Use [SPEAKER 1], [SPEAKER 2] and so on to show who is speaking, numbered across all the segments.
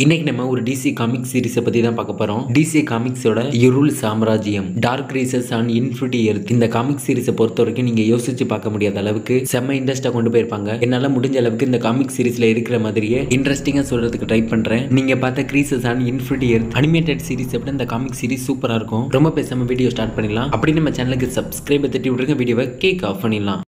[SPEAKER 1] இன்னைக்கு நம்ம ஒரு டிசி காமிக் சீரிஸை பத்தி தான் பார்க்க போறோம். டிசி காமிக்ஸோட இருள் சாம்ராஜ்யம், Dark Races and Infinity Earth. இந்த காமிக் சீரிஸை பொறுத்த வரைக்கும் நீங்க யோசிச்சு பார்க்க முடியாத அளவுக்கு செம்ம இன்ட்ரெஸ்டா கொண்டு போயிருப்பாங்க. என்னால முடிஞ்ச அளவுக்கு இந்த காமிக் சீரிஸ்ல இருக்கிற மாதிரியே இன்ட்ரெஸ்டிங்கா சொல்றதுக்கு ட்ரை பண்றேன். நீங்க பார்த்த greases and Infinity earth animated series விட இந்த காமிக் சீரிஸ் சூப்பரா இருக்கும். ரொம்ப பேசாம வீடியோ ஸ்டார்ட் பண்ணிடலாம். அப்படி நம்ம சேனலுக்கு சப்ஸ்கிரைப் தட்டி விட்டுருங்க, வீடியோவை கேக் ஆஃப் பண்ணிடலாம்.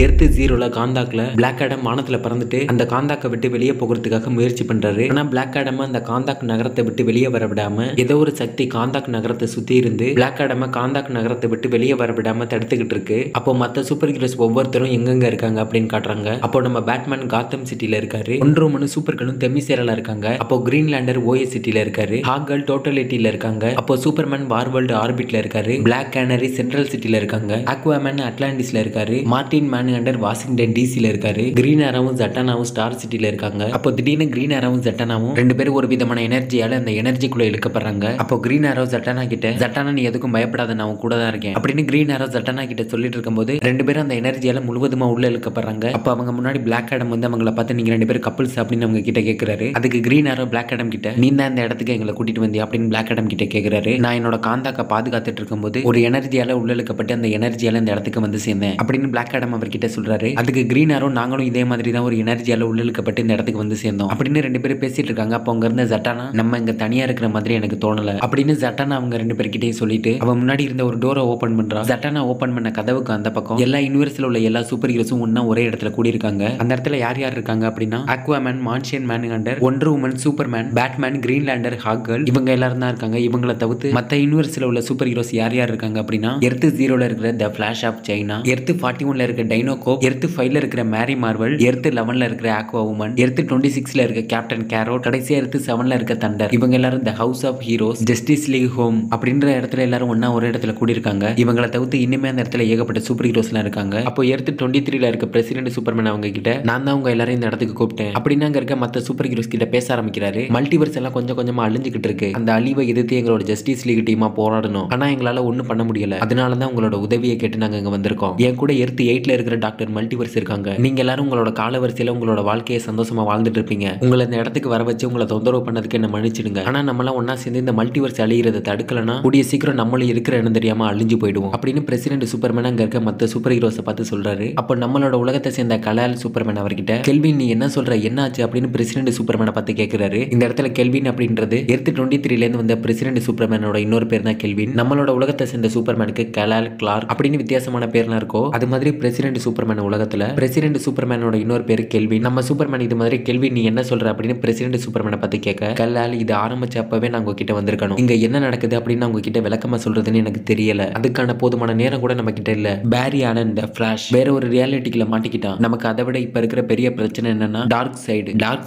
[SPEAKER 1] எர்த் ஜீரோல காந்தாக்ல பிளாக் ஆடம் வானத்துல பறந்துட்டு அந்த காந்தாக்கை விட்டு வெளியே போகிறதுக்காக முயற்சி பண்றாரு. ஆனா பிளாக் ஆடம் அந்த காந்தாக் நகரத்தை விட்டு வெளியே வர விடாம ஏதோ ஒரு சக்தி காந்தாக் நகரத்தை சுத்தி இருந்து பிளாக் ஆடம் காந்தாக் நகரத்தை விட்டு வெளியே வர விடாம தடுத்துக்கிட்டு இருக்கு. அப்போ மத்த சூப்பர் ஹீரோஸ் ஒவ்வொருத்தரும் எங்கெங்க இருக்காங்க அப்படின்னு காட்டுறாங்க. அப்போ நம்ம பேட்மேன் காத்தம் சிட்டில இருக்காரு, ஒன்றுமனு சூப்பர்களும் தெமிசேரலா இருக்காங்க. அப்போ கிரீன்லாண்டர் ஓஎஸ் சிட்டில இருக்காரு, ஹாக்கல் டோட்டலிட்டில இருக்காங்க. அப்போ சூப்பர்மேன் வார்வேல்டு ஆர்பிட்ல இருக்காரு, பிளாக் கேனரி சென்ட்ரல் சிட்டில இருக்காங்க, அக்வாமேன் அட்லாண்டிஸ்ல இருக்காரு, மார்டின் மேன் அண்டர் வாஷிங்டன் டிசில இருக்காரு, கிரீன் ஆராவும் ஜட்டானாவும் ஸ்டார் சிட்டில இருக்காங்க. அப்போ திடீர்னு கிரீன் ஆராவும் ஜட்டானாவும் ரெண்டு பேரும் ஒரு விதமான எனர்ஜியால அந்த எனர்ஜிக்குள்ள இழுக்கப்படுறாங்க. அப்போ கிரீன் ஆரோ ஜட்டானா கிட்ட, ஜட்டானா நீ எதுக்கும் பயப்படாத, நான் உன் கூட தான் இருக்கேன் அப்படின்னு கிரீன் ஆரோ ஜட்டானா கிட்ட சொல்லிட்டு இருக்கும்போது ரெண்டு பேரும் அந்த எனர்ஜியால முழுவதுமா உள்ள இழுக்கப்படுறாங்க. அப்போ அவங்க முன்னாடி பிளாக் ஆடம் வந்து அவங்கள பார்த்து நீங்க ரெண்டு பேரும் கப்பிள்ஸ் அப்படின்னு அவங்க கிட்ட கேட்கிறாரு. அதுக்கு கிரீன் ஆரோ பிளாக் ஆடம் கிட்ட, நீ தான் இந்த இடத்துக்கு எங்களை கூட்டிட்டு வந்தியா அப்படின்னு பிளாக் ஆடம் கிட்ட கேட்கிறாரு. நான் என்னோட காந்தாக்க பாதுகாத்துட்டு இருக்கும்போது ஒரு எனர்ஜியால உள்ள இழுக்கப்பட்டு அந்த எனர்ஜியால இந்த இடத்துக்கு வந்து சேர்ந்தேன் அப்படின்னு பிளாக் ஆடம் அவர்கிட்ட சொல்றாரு. அதுக்கு கிரீன் ஆரோ, நாங்களும் இதே மாதிரி தான் ஒரு எனர்ஜியால உள்ள இழுக்கப்பட்டு இந்த இடத்துக்கு வந்து சேர்ந்தோம் அப்படின்னு ரெண்டு பேரும் பேசிட்டு இருக்காங்க. அப்போ அங்க இருந்த ஜட்டானா, நம்ம இங்க தனியா இருக்கிற மாதிரி எனக்கு தோணல அப்படின்னு ஜட்டானா அவங்க ரெண்டு பேர்கிட்டயும் சொல்லிட்டு அவன் முன்னாடி இருந்த ஒரு டோரை ஓபன் பண்றா. ஜட்டானா ஓபன் பண்ண கதவுக்கு அந்த பக்கம் எல்லா யூனிவர்ஸ்ல உள்ள எல்லா சூப்பர் ஹீரோஸும் ஒண்ணா ஒரே இடத்துல கூடி இருக்காங்க. அந்த இடத்துல யார் யார் இருக்காங்க அப்படின்னா Aquaman, Martian Manhunter, Wonder Woman, Superman, Batman, Green Lantern, ஹாக்கல், இவங்க எல்லாரும் தான் இருக்காங்க. இவங்களை தவிர்த்து மத்த யூனிவர்ஸ்ல உள்ள சூப்பர் ஹீரோஸ் யார் யார் இருக்காங்க அப்படின்னா எர்த் ஜீரோல இருக்கிற த ஃபிளாஷ் ஆஃப் சைனா, எர்த் 41ல இருக்க டைனோகோப், எர்த் 5ல இருக்கிற மேரி மார்வல், எர்த் 11ல இருக்கிற ஆக்வா உமன், எர்த் 26ல இருக்க கேப்டன் கேரோட், கடைசியா எர்த் 7ல இருக்க தண்டர். இவங்க எல்லாரும் the House of Heroes, Justice League home அப்படின்ற இடத்துல எல்லாரும் ஒண்ணா ஒரு இடத்துல கூடி இருக்காங்க. இவங்களை தவிர்த்து இன்னுமே அந்த இடத்துல ஏகப்பட்ட சூப்பர் ஹீரோஸ் எல்லாம் இருக்காங்க. அப்போ எர்த் 23ல இருக்க பிரசிடென்ட் சூப்பர்மேன் அவங்க கிட்ட, நான் தான் உங்க எல்லாரும் இந்த இடத்துக்கு கூப்பிட்டேன் அப்படின்னு அங்க இருக்க மத்த சூப்பர் ஹீரோஸ் கிட்ட பேச ஆரம்பிக்கிறாரு. மல்டிவர்ஸ் எல்லாம் கொஞ்சம் கொஞ்சமா அழிஞ்சுக்கிட்டு இருக்கு. அந்த அழிவை எதிர்த்து எங்களோட ஜஸ்டிஸ் லீக் டீமா போராடணும். ஆனா எங்களால ஒண்ணும் பண்ண முடியல. அதனாலதான் உங்களோட உதவியை கேட்டு நாங்க இங்க வந்திருக்கோம். என் கூட எர்த் 8ல இருக்கிற டாக்டர் மல்டிவர்ஸ் இருக்காங்க. நீங்க எல்லாரும் உங்களோட காலவரிசையில உங்களோட வாழ்க்கையை சந்தோஷமா வாழ்ந்துட்டு இருப்பீங்க. உங்களை இந்த இடத்துக்கு வர வச்சு உங்களை தொந்தரவு பண்ணதுக்கு என்ன மன்னிச்சிடுங்க. ஆனா நம்மளாம் ஒன்னா சேர்ந்து இந்த மல்டிவர்ஸ் அழிகிறத தடுக்கலனா கூடிய சீக்கிரம் நம்மளும் இருக்கிற இடம் தெரியாம அழிஞ்சு போயிடுவோம் அப்படின்னு பிரசிடென்ட் சூப்பர்மேன் அங்க இருக்க மத்த சூப்பர் ஹீரோஸை பார்த்து சொல்றாரு. அப்போ நம்மளோட உலகத்தை சேர்ந்த கலால் சூப்பர்மேன் அவர்கிட்ட, கெல்வின் நீ என்ன சொல்ற, என்ன ஆச்சு அப்படின்னு பிரசிடென்ட் சூப்பர்மேனை பார்த்து கேட்கிறாரு. இந்த இடத்துல கெல்வின் அப்படின்றது எர்த் 23ல இருந்து வந்த பிரசிடென்ட் சூப்பர்மேனோட இன்னொரு பேர் தான் கெல்வின். நம்மளோட உலகத்தை சேர்ந்த சூப்பர்மேனுக்கு கலால், கிளார்க் அப்படின்னு வித்தியாசமான பேர்லாம் இருக்கோ அது மாதிரி பிரசிடென்ட் சூப்பர்மேன் உலகத்துல பிரசிடென்ட் சூப்பர்மேனோட இன்னொரு பேரு கெல்வின். நம்ம சூப்பர்மேன் இது மாதிரி கெல்வின் நீ என்ன சொல்ற அப்படின்னு பிரசிடென்ட் சூப்பர்மேனை பத்தி கேட்க, கல்லால் இது ஆரம்பிச்ச அப்பவே நான் உங்ககிட்ட வந்திருக்கணும். இங்க என்ன நடக்குது அப்படின்னு உங்க கிட்ட விளக்கமா சொல்றதுன்னு எனக்கு தெரியல. அதுக்கான போதுமான நேரம் கூட நம்ம கிட்ட இல்ல. பேரி ஆலன் த ஃபிளாஷ் வேற ஒரு ரியாலிட்டிக்குள்ள மாட்டிக்கிட்டான். நமக்கு அதை விட இப்ப இருக்கிற பெரிய பிரச்சனை என்னன்னா டார்க் சைடு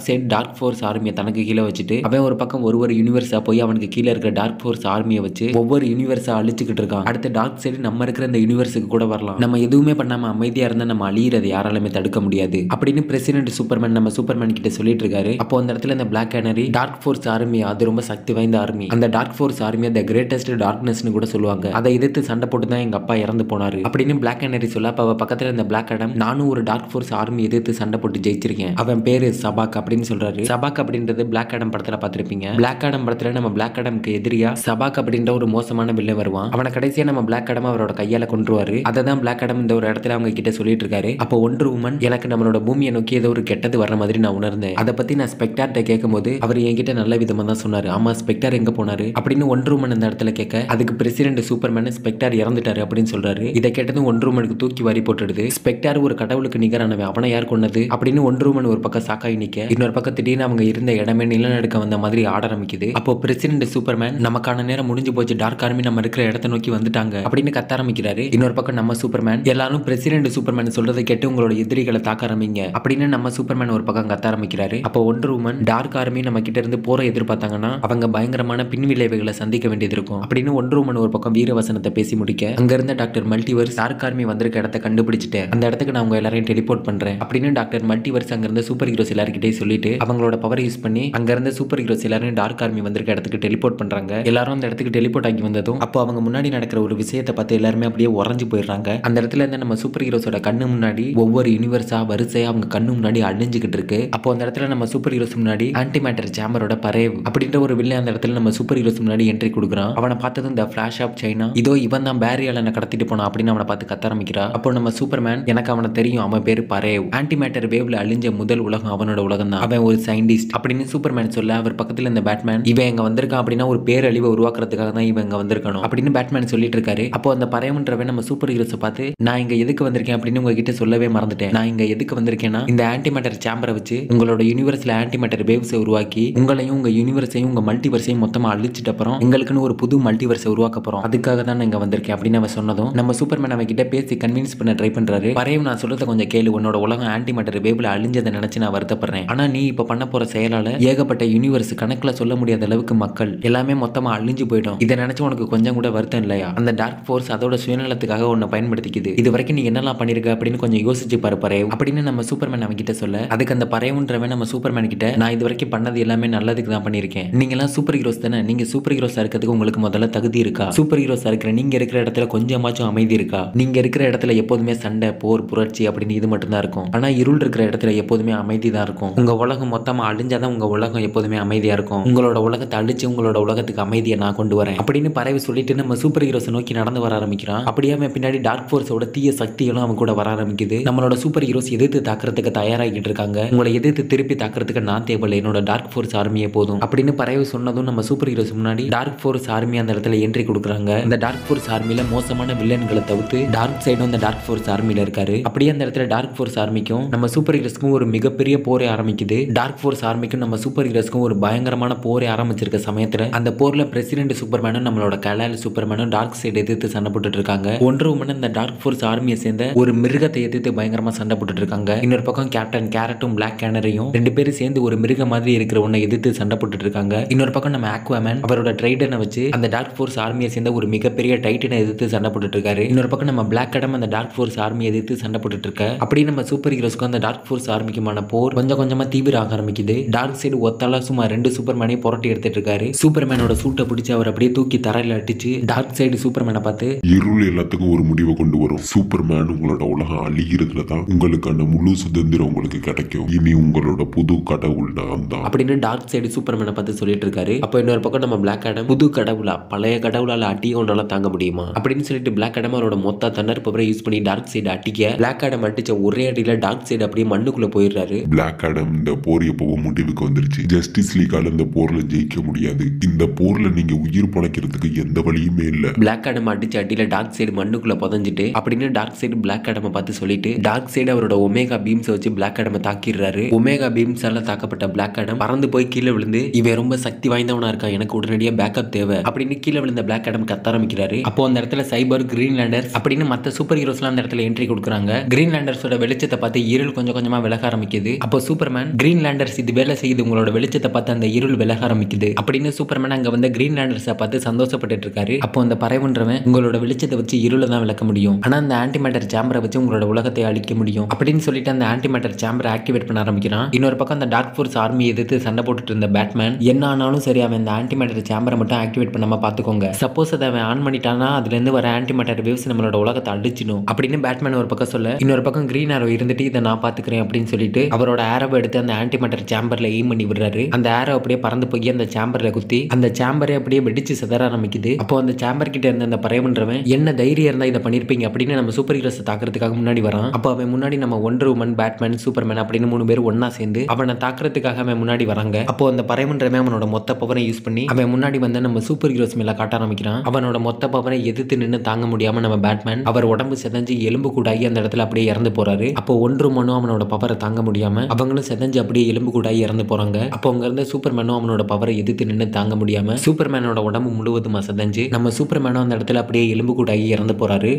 [SPEAKER 1] டார்க் ஃபோர்ஸ் ஆர்மியை தனக்கு கீழே வச்சுட்டு அவன் ஒரு பக்கம் ஒரு யூனிவர்ஸா போய் அவனுக்கு கீழே இருக்கிற டார்க் ஃபோர்ஸ் ஆர்மியை வச்சு ஒவ்வொரு யூனிவர்ஸா அழிச்சுக்கிட்டு இருக்கான். அடுத்த டார்க் சைடு நம்ம இருக்கிற இந்த யூனிவர்ஸுக்கு கூட வரலாம். நம்ம எதுவுமே பண்ணாம அமைதியா இருந்தா நம்ம அழியறதை யாராலுமே தடுக்க முடியாது அப்படின்னு பிரசிடென்ட் சூப்பர்மேன் நம்ம சூப்பர்மேன் கிட்ட சொல்லிட்டு இருக்காரு. அப்போ அந்த இடத்துல இந்த Black Canary, Dark Force army அது ரொம்ப சக்தி வாய்ந்த ஆர்மி. அந்த Dark Force army the greatest டார்க்னஸ்னு கூட சொல்லுவாங்க. அதை எதிர்த்து சண்டை போட்டு தான் எங்க அப்பா இறந்து போனாரு அப்படின்னு பிளாக் கேனரி சொல்ல, அப்ப அவ பக்கத்துல இந்த பிளாக் ஆடம், நானும் ஒரு டார்க் ஃபோர்ஸ் ஆர்மி எதிர்த்து சண்டை போட்டு ஜெயிச்சிருக்கேன், அவன் பேரு சபாக் அப்படின்னு சொல்றாரு. சபாக் அப்படின்றது பிளாக் ஆடம் படத்துல பார்த்திருப்பீங்க. பிளாக் ஆடம் படத்துல நம்ம பிளாக் ஆடம்க்கு எதிரியா சபாக் அப்படின்ற ஒரு மோசமான வில்லன் வருவான். அவனை கடைசியா நம்ம பிளாக் ஆடம் அவரோட கையால கொன்றுவாரு. அதை தான் பிளாக் ஆடம் இந்த ஒரு இடத்துல அவங்க கிட்ட சொல்லிட்டு இருக்காரு. அப்போ ஒண்டர் உமன், எனக்கு நம்மளோட பூமியை நோக்கி ஏதோ ஒரு கெட்டது வர்ற மாதிரி நான் உணர்ந்தேன். அதை பத்தி நான் ஸ்பெக்டார்ட்ட கேட்கும்போது அவர் என்கிட்ட நல்ல விதமா தான் சொன்னாரு. ஆமா, ஸ்பெக்டார் எங்க போனாரு அப்படின்னு ஒண்டர் உமன் அந்த இடத்துல கேட்க, அதுக்கு பிரசிடென்ட் சூப்பர்மேன் ஸ்பெக்டார் இறந்துட்டாரு அப்படின்னு சொல்றாரு. இதை கேட்டதும் ஒண்டர் உமனுக்கு தூக்கி வாரி போட்டுடுது. ஸ்பெக்டார் ஒரு கடவுளுக்கு நிகரானவன், அவனை யார் கொன்னது அப்படின்னு ஒண்டர் உமன் ஒரு பக்கம் சாக்காய் நிக்க, இன்னொரு பக்கம் திடீர்னு அவங்க இருந்த இடமே நிலநடுக்க வந்த மாதிரி ஆட ஆரம்பிக்குது. அப்போ பிரசிடென்ட் சூப்பர்மேன், நமக்கான நேரம் முடிஞ்சு போச்சு, டார்க் ஆர்மி நம்ம இருக்கிற இடத்தை நோக்கி வந்துட்டாங்க அப்படின்னு கத்த ஆரம்பிக்கிறாரு. இன்னொரு பக்கம் நம்ம சூப்பர்மேன், எல்லாரும் பிரசிடென்ட் சூப்பர்மேன் சொல்றதை கேட்டு உங்களோட எதிரிகளை தாக்க ஆரம்பிங்க அப்படின்னு நம்ம சூப்பர்மேன் ஒரு பக்கம் கத்த ஆரம்பிக்கிறாரு. அப்போ ஒண்டர் உமன், டார்க் ஆர்மி நம்ம கிட்ட இருந்து போற எதிர்பார்த்தாங்கன்னா அவங்க பயங்கரமான பின்விளைவுகளை சந்திக்க வேண்டியது இருக்கும் அப்படின்னு ஒண்டர் உமன் ஒரு பக்கம் வீரவசனத்தை பேசி முடிக்க, அங்க இருந்த டாக்டர் மல்டிவர்ஸ் டார்க் ஆர்மி வந்திருக்க இடத்தை கண்டுபிடிச்சிட்டேன், அந்த இடத்துக்கு நான் உங்க எல்லாரையும் டெலிபோர்ட் பண்றேன் அப்படின்னு டாக்டர் மல்டிவர்ஸ் அங்க இருந்த சூப்பர் ஹீரோஸ் எல்லார்கிட்டயும் சொல்லிட்டு அவங்களோட பவர் யூஸ் பண்ணி அங்க இருந்த சூப்பர் ஹீரோஸ் எல்லாரும் டார்க் ஆர்மி வந்திருக்க இடத்துக்கு டெலிபோர்ட் பண்றாங்க. எல்லாரும் அந்த இடத்துக்கு டெலிபோர்ட் ஆகி வந்ததும் அப்போ அவங்க முன்னாடி நடக்கிற ஒரு விஷயத்தை பார்த்து எல்லாருமே அப்படியே உறைஞ்சு போயிடுறாங்க. அந்த இடத்துல இருந்து நம்ம சூப்பர் ஹீரோஸோட ஹீரோஸோட கண்ணு முன்னாடி ஒவ்வொரு யூனிவர்ஸா வரிசையா அவங்க கண்ணு முன்னாடி அழிஞ்சுக்கிட்டு இருக்கு. அப்போ அந்த இடத்துல நம்ம சூப்பர் ஹீரோஸ் முன்னாடி ஆன்டி மேட்டர் சேம்பரோட பரேவ் அப்படின்ற ஒரு வில்லன் அந்த இடத்துல நம்ம சூப்பர் ஹீரோஸ் முன்னாடி என்ட்ரி கொடுக்குறான். அவனை பார்த்ததும் இந்த ஃபிளாஷ் ஆஃப் சைனா இதோ இவன் தான் பேரி அலனை கடத்திட்டு போனான் அப்படின்னு அவனை பார்த்து கத்த ஆரம்பிக்கிறா. அப்போ நம்ம சூப்பர்மேன் எனக்கு அவனை தெரியும், அவன் பேரு பரேவ், ஆன்டி மேட்டர் வேவ்ல அழிஞ்ச முதல் உலகம் அவனோட உலகம் தான், அவன் ஒரு சயின்டிஸ்ட் அப்படின்னு சூப்பர்மேன் சொல்ல அவர் பக்கத்துல இந்த பேட்மேன் இவன் எங்க வந்திருக்கான் அப்படின்னா ஒரு பேரழிவை உருவாக்குறதுக்காக தான் இவன் இங்க வந்திருக்கணும் அப்படின்னு பேட்மேன் சொல்லிட்டு இருக்காரு. அப்போ அந்த பரேவ்ன்றவன் நம்ம சூப்பர் ஹீரோஸை பார்த்து நான் இங்க எதுக்கு வந்திருக்கேன் அப்படின்னு உங்ககிட்ட சொல்லவே மறந்துட்டேன். நான் இங்க எதுக்கு வந்திருக்கேன்னா இந்த ஆன்டி மேட்டர் சேம்பரை வச்சு உங்களோட யூனிவர்ஸ்ல ஆன்டி மேட்டர் வேவ்ஸை உருவாக்கி உங்களையும் உங்க யூனிவர்ஸையும் உங்க மல்டிவர்ஸையும் மொத்தமா அழிச்சிட்ட அப்புறம் எங்களுக்குன்னு ஒரு புது மல்டிவர்ஸை உருவாக்க போறோம், அதுக்காக தான் நான் இங்க வந்திருக்கேன் அப்படின்னு அவன் சொன்னதும் நம்ம சூப்பர்மேன் அவன் கிட்ட பேசி கன்வின்ஸ் பண்ண ட்ரை பண்றாரு. பரேவ் நான் சொல்றத கொஞ்சம் கேளு, உன்னோட உலகம் ஆன்டி மேட்டர் வேவ்ல அழிஞ்சதை நினைச்சு நான் வருத்தப்படுறேன். ஆனா நீ இப்ப பண்ண போற செயலால ஏகப்பட்ட யூனிவர்ஸ் கணக்குல சொல்ல முடியாத அளவுக்கு மக்கள் எல்லாமே மொத்தமா அழிஞ்சு போயிடும். இதை நினைச்சு உனக்கு கொஞ்சம் கூட வருத்தம் இல்லையா? அந்த டார்க் ஃபோர்ஸ் அதோட சுயநலத்துக்காக உன்னை பயன்படுத்திக்குது. இது வரைக்கும் நீ என்னெல்லாம் பண்ணிருக்க அப்படின்னு கொஞ்சம் யோசிச்சு பாரு பரேவ் அப்படின்னு நம்ம சூப்பர்மேன் அவன் கிட்ட சொல்ல அதுக்கு அந்த பரேவ்ன்றவன் நம்ம சூப்பர்மேன் கிட்ட நான் இது வரைக்கும் பண்ணது எல்லாமே நல்லதுக்கு தான் பண்ணிருக்கேன். நீங்க எல்லாம் சூப்பர் ஹீரோஸ் தானே, நீங்க சூப்பர் ஹீரோஸா இருக்கிறதுக்கு உங்களுக்கு முதல்ல தகுதி இருக்கா? சூப்பர் ஹீரோஸா இருக்கிற நீங்க இருக்கிற இடத்துல கொஞ்சமாச்சும் அமைதி இருக்கா? நீங்க இருக்கிற இடத்துல எப்போதுமே சண்டை போர் புரட்சி அப்படின்னு இது மட்டும் தான் இருக்கும். ஆனா இருள் இருக்கிற இடத்துல எப்போதுமே அமைதி தான் இருக்கும். உங்க உலகம் மொத்தமா அழிஞ்சாதான் உங்க உலகம் எப்போதுமே அமைதியா இருக்கும். உங்களோட உலகத்தை அழிச்சு உங்களோட உலகத்துக்கு அமைதியை நான் கொண்டு வரேன் அப்படின்னு பரவி சொல்லிட்டு நம்ம சூப்பர் ஹீரோஸ் நோக்கி நடந்து வர ஆரம்பிக்கிறான். அப்படியே அவன் பின்னாடி டார்க் ஃபோர்ஸோட தீய சக்திகளும் அவன் கூட வர ஆரம்பிக்குது. நம்மளோட சூப்பர் ஹீரோஸ் எதிர்த்து தாக்குறதுக்கு தயாராகிட்டு இருக்காங்க. உங்களை எதிர்த்து திருப்பி தாக்குறதுக்கு நான் தேவையில்லை, என்னோட டார்க் ஃபோர்ஸ் ஆர்மியே போதும் அப்படின்னு பரவி சொன்னதும் நம்ம சூப்பர் ஹீரோஸ் முன்னாடி டார்க் ஃபோர்ஸ் ஆர்மி அந்த இடத்துல என்ட்ரி கொடுக்குறாங்க. இந்த டார்க் ஃபோர்ஸ் ஆர்மியில மோசமான வில்லன்களை தவிர்த்து டார்க் சைடும் இந்த டார்க் ஃபோர்ஸ் ஆர்மியில இருக்காரு. அப்படியே அந்த இடத்துல டார்க் ஃபோர்ஸ் ஆர்மிக்கும் நம்ம சூப்பர் ஹீரோஸ்க்கும் ஒரு மிகப்பெரிய போரே ஆரம்பிக்குது. டார்க் ஃபோர்ஸ் ஆர்மிக்கும் நம்ம சூப்பர் ஹீரோஸ்க்கும் ஒரு பயங்கரமான போரே ஆரம்பிச்சிருக்க சமயத்துல அந்த போர்ல பிரசிடென்ட் சூப்பர்மேனும் நம்மளோட கலால் சூப்பர்மேனும் டார்க் சைடு எதிர்த்து சண்டை போட்டுட்டு இருக்காங்க. ஒன்றரை மணி இந்த டார்க் ஃபோர்ஸ் ஆர்மியை சேர்ந்த ஒரு மிருகத்தை எதிர்த்து பயங்கரமா சண்டை போட்டுட்டு இருக்காங்க. இன்னொரு பக்கம் கேப்டன் கேரட்டும் பிளாக் கேனரையும் ரெண்டு பேரும் சேர்ந்து ஒரு மிருக மாதிரி இருக்கிற ஒன்னை எதிர்த்து சண்டை போட்டுட்டு இருக்காங்க. இன்னொரு பக்கம் நம்ம ஆக்வாமேன் அவரோட ட்ரைடனை வச்சு அந்த டார்க் ஃபோர்ஸ் ஆர்மியை சேர்ந்த ஒரு மிகப்பெரிய டைட்டனை எதிர்த்து சண்டை போட்டுட்டு இருக்காரு. இன்னொரு பக்கம் நம்ம பிளாக் அடம் அந்த டார்க் ஃபோர்ஸ் ஆர்மியை எதிர்த்து சண்டை போட்டுட்டு இருக்க அப்படி நம்ம சூப்பர் ஹீரோஸ்க்கு அந்த டார்க் ஃபோர்ஸ் ஆர்மிக்குமான போர் கொஞ்சம் கொஞ்சமா தீவிர ஆக ஆரம்பிக்குது. டார்க் சைடு ஒத்தால சும்மா ரெண்டு சூப்பர்மேனை புரட்டி எடுத்துட்டு இருக்காரு. சூப்பர்மேனோட சூட்டை பிடிச்சி அவர் அப்படியே தூக்கி தரையில அடிச்சு டார்க் சைடு சூப்பர்மேனை பார்த்து
[SPEAKER 2] இருள் எல்லாத்துக்கும் ஒரு முடிவை கொண்டு வரும். சூப்பர்மேன் உங்களோட உலகம் அழிகிறதுல தான் உங்களுக்கான முழு சுதந்திரம் உங்களுக்கு கிடைக்கும். இனி உங்களோட புது கடவுள் நான் தான்
[SPEAKER 1] அப்படின்னு டார்க் சைடு சூப்பர்மேனை பார்த்து சொல்லிட்டு இருக்காரு. அப்போ இன்னொரு பக்கம் நம்ம பிளாக் ஆடம் புது கடவுளா பழைய கடவுளால அட்டிய ஒன்றால தாங்க முடியுமா அப்படின்னு சொல்லிட்டு பிளாக் ஆடம் அவரோட மொத்த தன்னர் பவரை யூஸ் பண்ணி டார்க் சைடு அட்டிக்க பிளாக் ஆடம் அடிச்ச ஒரே அடியில டார்க் சைடு அப்படியே மண்ணுக்குள்ள போயிடுறாரு.
[SPEAKER 2] பிளாக் ஆடம் இந்த போர் எப்பவும் முடிவுக்கு வந்துருச்சு. ஜஸ்டிஸ் லீகால இந்த போர்ல ஜெயிக்க முடியாது. இந்த போர்ல நீங்க உயிர் பழைக்கிறதுக்கு எந்த வழியுமே இல்ல.
[SPEAKER 1] பிளாக் ஆடம் அடிச்ச அடியில டார்க் சைடு மண்ணுக்குள்ள புதஞ்சிட்டு அப்படின்னு டார்க் சைடு பிளாக் ஆடமை பார்த்து சொல்லிட்டு டார்க் சைடு அவரோட ஒமேகா பீம்ஸ் வச்சு பிளாக் ஆடமை தாக்கிடுறாரு. ஒமேகா பீம்ஸால தாக்கப்பட்ட பிளாக் ஆடம் பறந்து போய் கீழே விழுந்து இவன் ரொம்ப சக்தி வாய்ந்தவனா இருக்கான், எனக்கு உடனடியாக பேக்கப் தேவை அப்படின்னு கீழே விழுந்த பிளாக் ஆடம் கத்த ஆரம்பிக்கிறாரு. அப்போ அந்த இடத்துல சைபர் கிரீன்லாண்டர்ஸ் அப்படின்னு மற்ற சூப்பர் ஹீரோஸ்லாம் அந்த இடத்துல என்ட்ரி கொடுக்குறாங்க. கிரீன்லாண்டர்ஸோட வெளிச்சத்தை பார்த்து இருள் கொஞ்சம் கொஞ்சமா விலக ஆரம்பிக்குது. அப்போ சூப்பர்மேன் கிரீன்லாண்டர்ஸ் இது வேலை செய்யுது, உங்களோட வெளிச்சத்தை பார்த்து அந்த இருள் விலக ஆரம்பிக்குது அப்படின்னு சூப்பர்மேன் அங்க வந்து கிரீன்லாண்டர்ஸை பார்த்து சந்தோஷப்பட்டு இருக்காரு. அப்போ அந்த பறவைன்றவன் உங்களோட வெளிச்சத்தை வச்சு இருளை தான் விளக்க முடியும், ஆனா அந்த ஆன்டி மேட்டர் சேம்பரை வச்சு உங்களோட உலகத்தை அழிக்க முடியும் அப்படின்னு சொல்லிட்டு அந்த ஆன்டி மேட்டர் சேம்பரை ஆக்டிவேட் பண்ண ஆரம்பிக்கிறான். இன்னொரு பக்கம் அந்த டார்க் ஃபோர்ஸ் ஆர்மி எதிர்த்து சண்டை போட்டுட்டு இருந்த பேட்மேன் என்ன ஆனாலும் சரி அவன் இந்த ஆன்டி மேட்டர் சேம்பரை மட்டும் ஆக்டிவேட் பண்ணாம பாத்துக்கோங்க, சப்போஸ் அதை அவன் ஆன் பண்ணிட்டானா அதுல இருந்து வர ஆன்டி மேட்டர் வேவ்ஸ் நம்மளோட உலகத்தை அழிச்சிடும் அப்படின்னு பேட்மேன் ஒரு பக்கம் சொல்ல இன்னொரு பக்கம் கிரீன் ஆரோ இருந்துட்டு இதை நான் பாத்துக்கிறேன் அப்படின்னு சொல்லிட்டு அவரோட ஆரோவை எடுத்து அந்த ஆன்டி மேட்டர் சேம்பர்ல எய்ம் பண்ணி விடுறாரு. அந்த ஆரோ அப்படியே பறந்து போய் அந்த சேம்பர்ல குத்தி அந்த சேம்பரை அப்படியே வெடிச்சு சிதற ஆரம்பிக்குது. அப்போ அந்த சேம்பர் கிட்ட இருந்த அந்த பறவைன்றவன் என்ன தைரியம் இருந்தா இதை பண்ணிருப்பீங்க அப்படின்னு நம்ம சூப்பர் ஹீரோஸ் தாக்குறதுக்காக முன்னாடி வரான். அப்போ அவன் முன்னாடி நம்ம ஒண்டர் உமன் பேட்மேன் சூப்பர்மேன் அப்படின்னு 3 பேர் ஒன்னா சேர்ந்து அவனை தாக்குறதுக்காக அவன் முன்னாடி வராங்க. அப்போ அந்த பறவைன்றவன் அவனோட மொத்த பவரை யூஸ் பண்ணி அவன் முன்னாடி வந்து நம்ம சூப்பர் ஹீரோஸ் மேல காட்ட ஆரம்பிக்கிறான். அவனோட மொத்த பவரை எதிர்த்து நின்று தாங்க முடியாம நம்ம பேட்மேன் அவர் உடம்பு செதஞ்சு எலும்பு கூடாகி அந்த இடத்துல அப்படியே இறந்து போறாரு. அப்போ ஒன்று மனும் அவனோட பவரை தாங்க முடியாம அவங்களும் செதஞ்சு அப்படியே எலும்பு கூடாகி இறந்து போறாங்க. அப்போ அங்க இருந்த சூப்பர்மேனும் அவனோட பவரை எதிர்த்து நின்று தாங்க முடியாம சூப்பர்மேனோட உடம்பு முழுவதுமா செதஞ்சு நம்ம சூப்பர்மேனும் அந்த இடத்துல அப்படியே எலும்பு கூடாகி இறந்து போறாரு.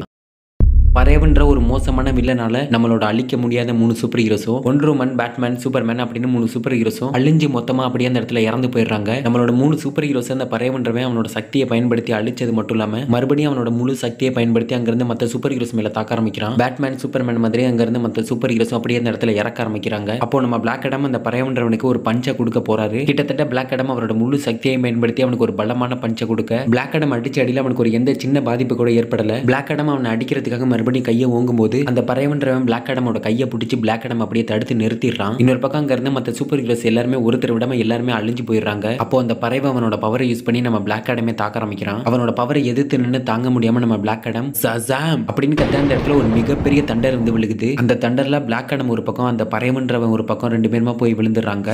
[SPEAKER 1] பரேவன்ற ஒரு மோசமான வில்லனால நம்மளோட அழிக்க முடியாத 3 சூப்பர் ஹீரோஸும் ஒண்டர் உமன் பேட்மேன் சூப்பர்மேன் அப்படின்னு 3 சூப்பர் ஹீரோஸும் அழிஞ்சு மொத்தமா அப்படியே அந்த இடத்துல இறந்து போயிடுறாங்க. நம்மளோட 3 சூப்பர் ஹீரோஸ் அந்த பரேவன்றவன் அவனோட சக்தியை பயன்படுத்தி அழிச்சது மட்டும் இல்லாம மறுபடியும் அவனோட முழு சக்தியை பயன்படுத்தி அங்கிருந்து மற்ற சூப்பர் ஹீரோஸ் மேல தாக்க ஆரம்பிக்கிறான். பேட்மேன் சூப்பர்மேன் மாதிரி அங்கிருந்து மற்ற சூப்பர் ஹீரோஸும் அப்படியே அந்த இடத்துல இறக்க ஆரம்பிக்கிறாங்க. அப்போ நம்ம பிளாக் அடம் அந்த பரேவன்றவனுக்கு ஒரு பஞ்சை கொடுக்க போறாரு. கிட்டத்தட்ட பிளாக் அடம் அவரோட முழு சக்தியை பயன்படுத்தி அவனுக்கு ஒரு பலமான பஞ்சை கொடுக்க பிளாக் அடம் அடிச்ச அடியில் அவனுக்கு ஒரு எந்த சின்ன பாதிப்பு கூட ஏற்படல. பிளாக் அடம் அவனை அடிக்கிறதுக்காக மறுபடியும் கையை ஓங்கும்போது அந்த பறவைன்றவன் பிளாக் ஆடமோட கையை பிடிச்சி பிளாக் ஆடம் அப்படியே தடுத்து நிறுத்திடுறான். இன்னொரு பக்கம் அங்க இருந்து மற்ற சூப்பர் ஹீரோஸ் எல்லாருமே ஒருத்தர் விடாம எல்லாருமே அழிஞ்சு போயிடுறாங்க. அப்போ அந்த பறவை அவனோட பவரை யூஸ் பண்ணி நம்ம பிளாக் ஆடமே தாக்க ஆரம்பிக்கிறான். அவனோட பவரை எதிர்த்து நின்று தாங்க முடியாம நம்ம பிளாக் ஆடம் சசாம் அப்படின்னு கத்த அந்த இடத்துல ஒரு மிகப்பெரிய தண்டர் வந்து விழுகுது. அந்த தண்டர்ல பிளாக் ஆடம் ஒரு பக்கம் அந்த பறவைன்றவன் ஒரு பக்கம் ரெண்டு பேருமா போய் விழுந்துடுறாங்க.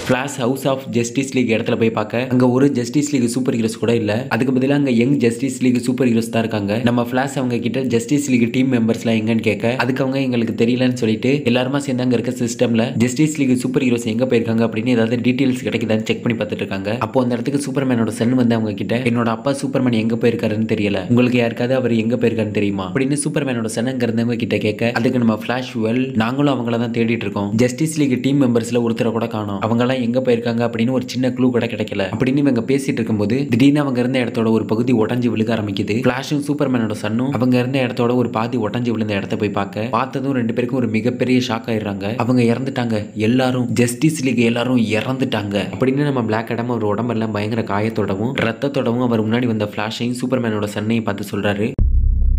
[SPEAKER 1] Flash house of Justice League இடத்துல போய் பார்க்க அங்க ஒரு ஜஸ்டிஸ் லீக் சூப்பர் ஹீரோஸ் கூட இல்ல. அதுக்கு பதிலாக அங்க Young Justice League super heroes தான் இருக்காங்க. நம்ம ஃபிளாஷ் அவங்க கிட்ட ஜஸ்டிஸ் லீக் டீம் மெம்பர்ஸ்லாம் எங்கன்னு கேட்க அதுக்கு அவங்க எங்களுக்கு தெரியலன்னு சொல்லிட்டு எல்லாருமா சேர்ந்து அங்க இருக்க சிஸ்டம்ல ஜஸ்டிஸ் லீக் சூப்பர் ஹீரோஸ் எங்க போயிருக்காங்க அப்படின்னு ஏதாவது டீடைல்ஸ் கிடைக்குதான்னு செக் பண்ணி பார்த்துட்டு இருக்காங்க. அப்போ அந்த இடத்துக்கு சூப்பர்மேனோட சன் வந்து அவங்க கிட்ட என்னோட அப்பா சூப்பர்மேன் எங்க போயிருக்காருன்னு தெரியல, உங்களுக்கு யாருக்காவது அவர் எங்க போயிருக்காருன்னு தெரியுமா அப்படின்னு சூப்பர்மேனோட சன் அங்க இருந்தவங்க கிட்ட கேட்க அதுக்கு நம்ம ஃபிளாஷ் நாங்களும் அவங்கள தான் தேடிட்டு இருக்கோம், ஜஸ்டிஸ் லீக் டீம் மெம்பர்ஸ்ல ஒருத்தரை கூட காணோம், அவங்க எங்க போயிருக்காங்க அப்படின்னு ஒரு சின்ன க்ளூ கூட கிடைக்கல அப்படின்னு இவங்க பேசிட்டு இருக்கும்போது திடீர்னு அவங்க இருந்த இடத்தோட ஒரு பகுதி உடஞ்சு விழுக ஆரம்பிக்குது. ஃபிளாஷும் சூப்பர்மேனோட சன்னும் அவங்க இருந்த இடத்தோட ஒரு பாதி உடஞ்சு விழுந்த இடத்த போய் பார்த்ததும் ரெண்டு பேருக்கும் ஒரு மிகப்பெரிய ஷாக் ஆயிடுறாங்க. அவங்க இறந்துட்டாங்க, எல்லாரும் ஜஸ்டிஸ் லீக் எல்லாரும் இறந்துட்டாங்க அப்படின்னு நம்ம பிளாக் ஆடம் அவர் உடம்பெல்லாம் பயங்கர காயத்தோடவும் ரத்தத்தோடவும் அவர் முன்னாடி வந்த ஃபிளாஷையும் சூப்பர்மேனோட சன்னையும் பார்த்து சொல்றாரு,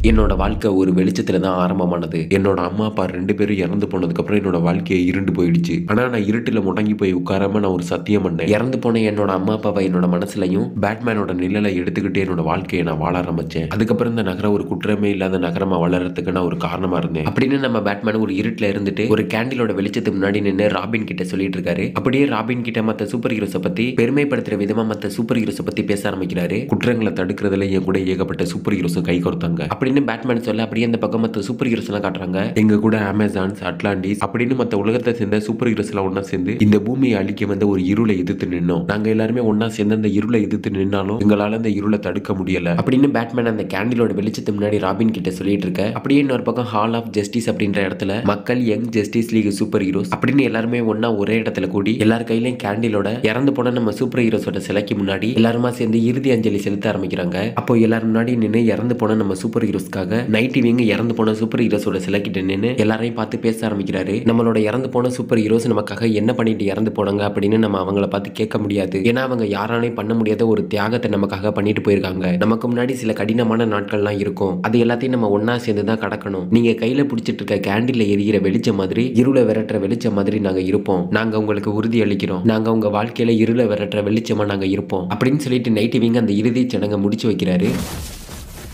[SPEAKER 1] என்னோட வாழ்க்கை ஒரு வெளிச்சத்துல தான் ஆரம்பமானது. என்னோட அம்மா அப்பா ரெண்டு பேரும் இறந்து போனதுக்கு அப்புறம் என்னோட வாழ்க்கையை இருண்டு போயிடுச்சு. ஆனா நான் இருட்டுல முடங்கி போய் உட்காராம நான் ஒரு சத்தியம் பண்ணேன். இறந்து போன என்னோட அம்மா அப்பாவை என்னோட மனசுலையும் பேட்மேனோட நிழலை எடுத்துக்கிட்டு என்னோட வாழ்க்கையை நான் வாழ ஆரம்பிச்சேன். அதுக்கப்புறம் இந்த நகரம் ஒரு குற்றமே இல்லாத நகரமா வளர்றதுக்கு நான் ஒரு காரணமா இருந்தேன் அப்படின்னு நம்ம பேட்மேன் ஒரு இருட்டுல இருந்துட்டு ஒரு கேண்டிலோட வெளிச்சத்துக்கு முன்னாடி நின்று ராபின் கிட்ட சொல்லிட்டு இருக்காரு. அப்படியே ராபின் கிட்ட மத்த சூப்பர் ஹீரோஸை பத்தி பெருமைப்படுத்துற விதமா மத்த சூப்பர் ஹீரோஸை பத்தி பேச ஆரம்பிக்கிறாரு. குற்றங்களை தடுக்கிறதுல என் கூட ஏகப்பட்ட சூப்பர் ஹீரோஸும் கை கோர்த்தாங்க அப்படின்னு பேட்மேன் சொல்ல அப்படியே அந்த பக்கம் மற்ற சூப்பர் ஹீரோஸ் எல்லாம் காட்டுறாங்க. எங்க கூட அமேசான்ஸ் அட்லாண்டிஸ் அப்படின்னு மற்ற உலகத்தை சேர்ந்த சூப்பர் ஹீரோஸ் எல்லாம் ஒன்னா சேர்ந்து இந்த பூமியை அழிக்க வந்த ஒரு இருளை எதிர்த்து நின்னோம். நாங்க எல்லாருமே ஒன்னா சேர்ந்து அந்த இருளை எதிர்த்து நின்னாலும் எங்களால அந்த இருளை தடுக்க முடியல அப்படின்னு பேட்மேன் அந்த கேண்டிலோட வெளிச்சத்துக்கு முன்னாடி ராபின் கிட்ட சொல்லிட்டு இருக்க. அப்படியே இன்னொரு பக்கம் ஹால் ஆஃப் ஜஸ்டிஸ் அப்படின்ற இடத்துல மக்கள் Young Justice League super heroes அப்படின்னு எல்லாருமே ஒன்னா ஒரே இடத்துல கூடி எல்லார் கையிலையும் கேண்டிலோட இறந்து போன நம்ம சூப்பர் ஹீரோஸோட சிலைக்கு முன்னாடி எல்லாருமா சேர்ந்து இறுதி அஞ்சலி செலுத்த ஆரம்பிக்கிறாங்க. அப்போ எல்லாரும் முன்னாடி நின்று இறந்து போன நம்ம சூப்பர் ஹீரோஸ்க்காக நைட் இவங்க இறந்து போன சூப்பர் ஹீரோஸோட சிலைக்கிட்ட நின்று எல்லாரையும் பார்த்து பேச ஆரம்பிக்கிறாரு. நம்மளோட இறந்து போன சூப்பர் ஹீரோஸ் நமக்காக என்ன பண்ணிட்டு இறந்து போனாங்க அப்படின்னு நம்ம அவங்கள பார்த்து கேட்க முடியாது. ஏன்னா அவங்க யாராலையும் பண்ண முடியாத ஒரு தியாகத்தை நமக்காக பண்ணிட்டு போயிருக்காங்க. நமக்கு முன்னாடி சில கடினமான நாட்கள்லாம் இருக்கும், அது எல்லாத்தையும் நம்ம ஒன்னா சேர்ந்து தான் கடக்கணும். நீங்க கையில பிடிச்சிட்டு இருக்க கேண்டில்ல எரிகிற வெளிச்சம் மாதிரி இருளை விரட்டுற வெளிச்சம் மாதிரி நாங்க இருப்போம். நாங்க உங்களுக்கு உறுதி அளிக்கிறோம், நாங்க உங்க வாழ்க்கையில இருளை விரட்டுற வெளிச்சமா நாங்க இருப்போம் அப்படின்னு சொல்லிட்டு நைட் இவங்க அந்த இறுதி சடங்கை முடிச்சு வைக்கிறாரு.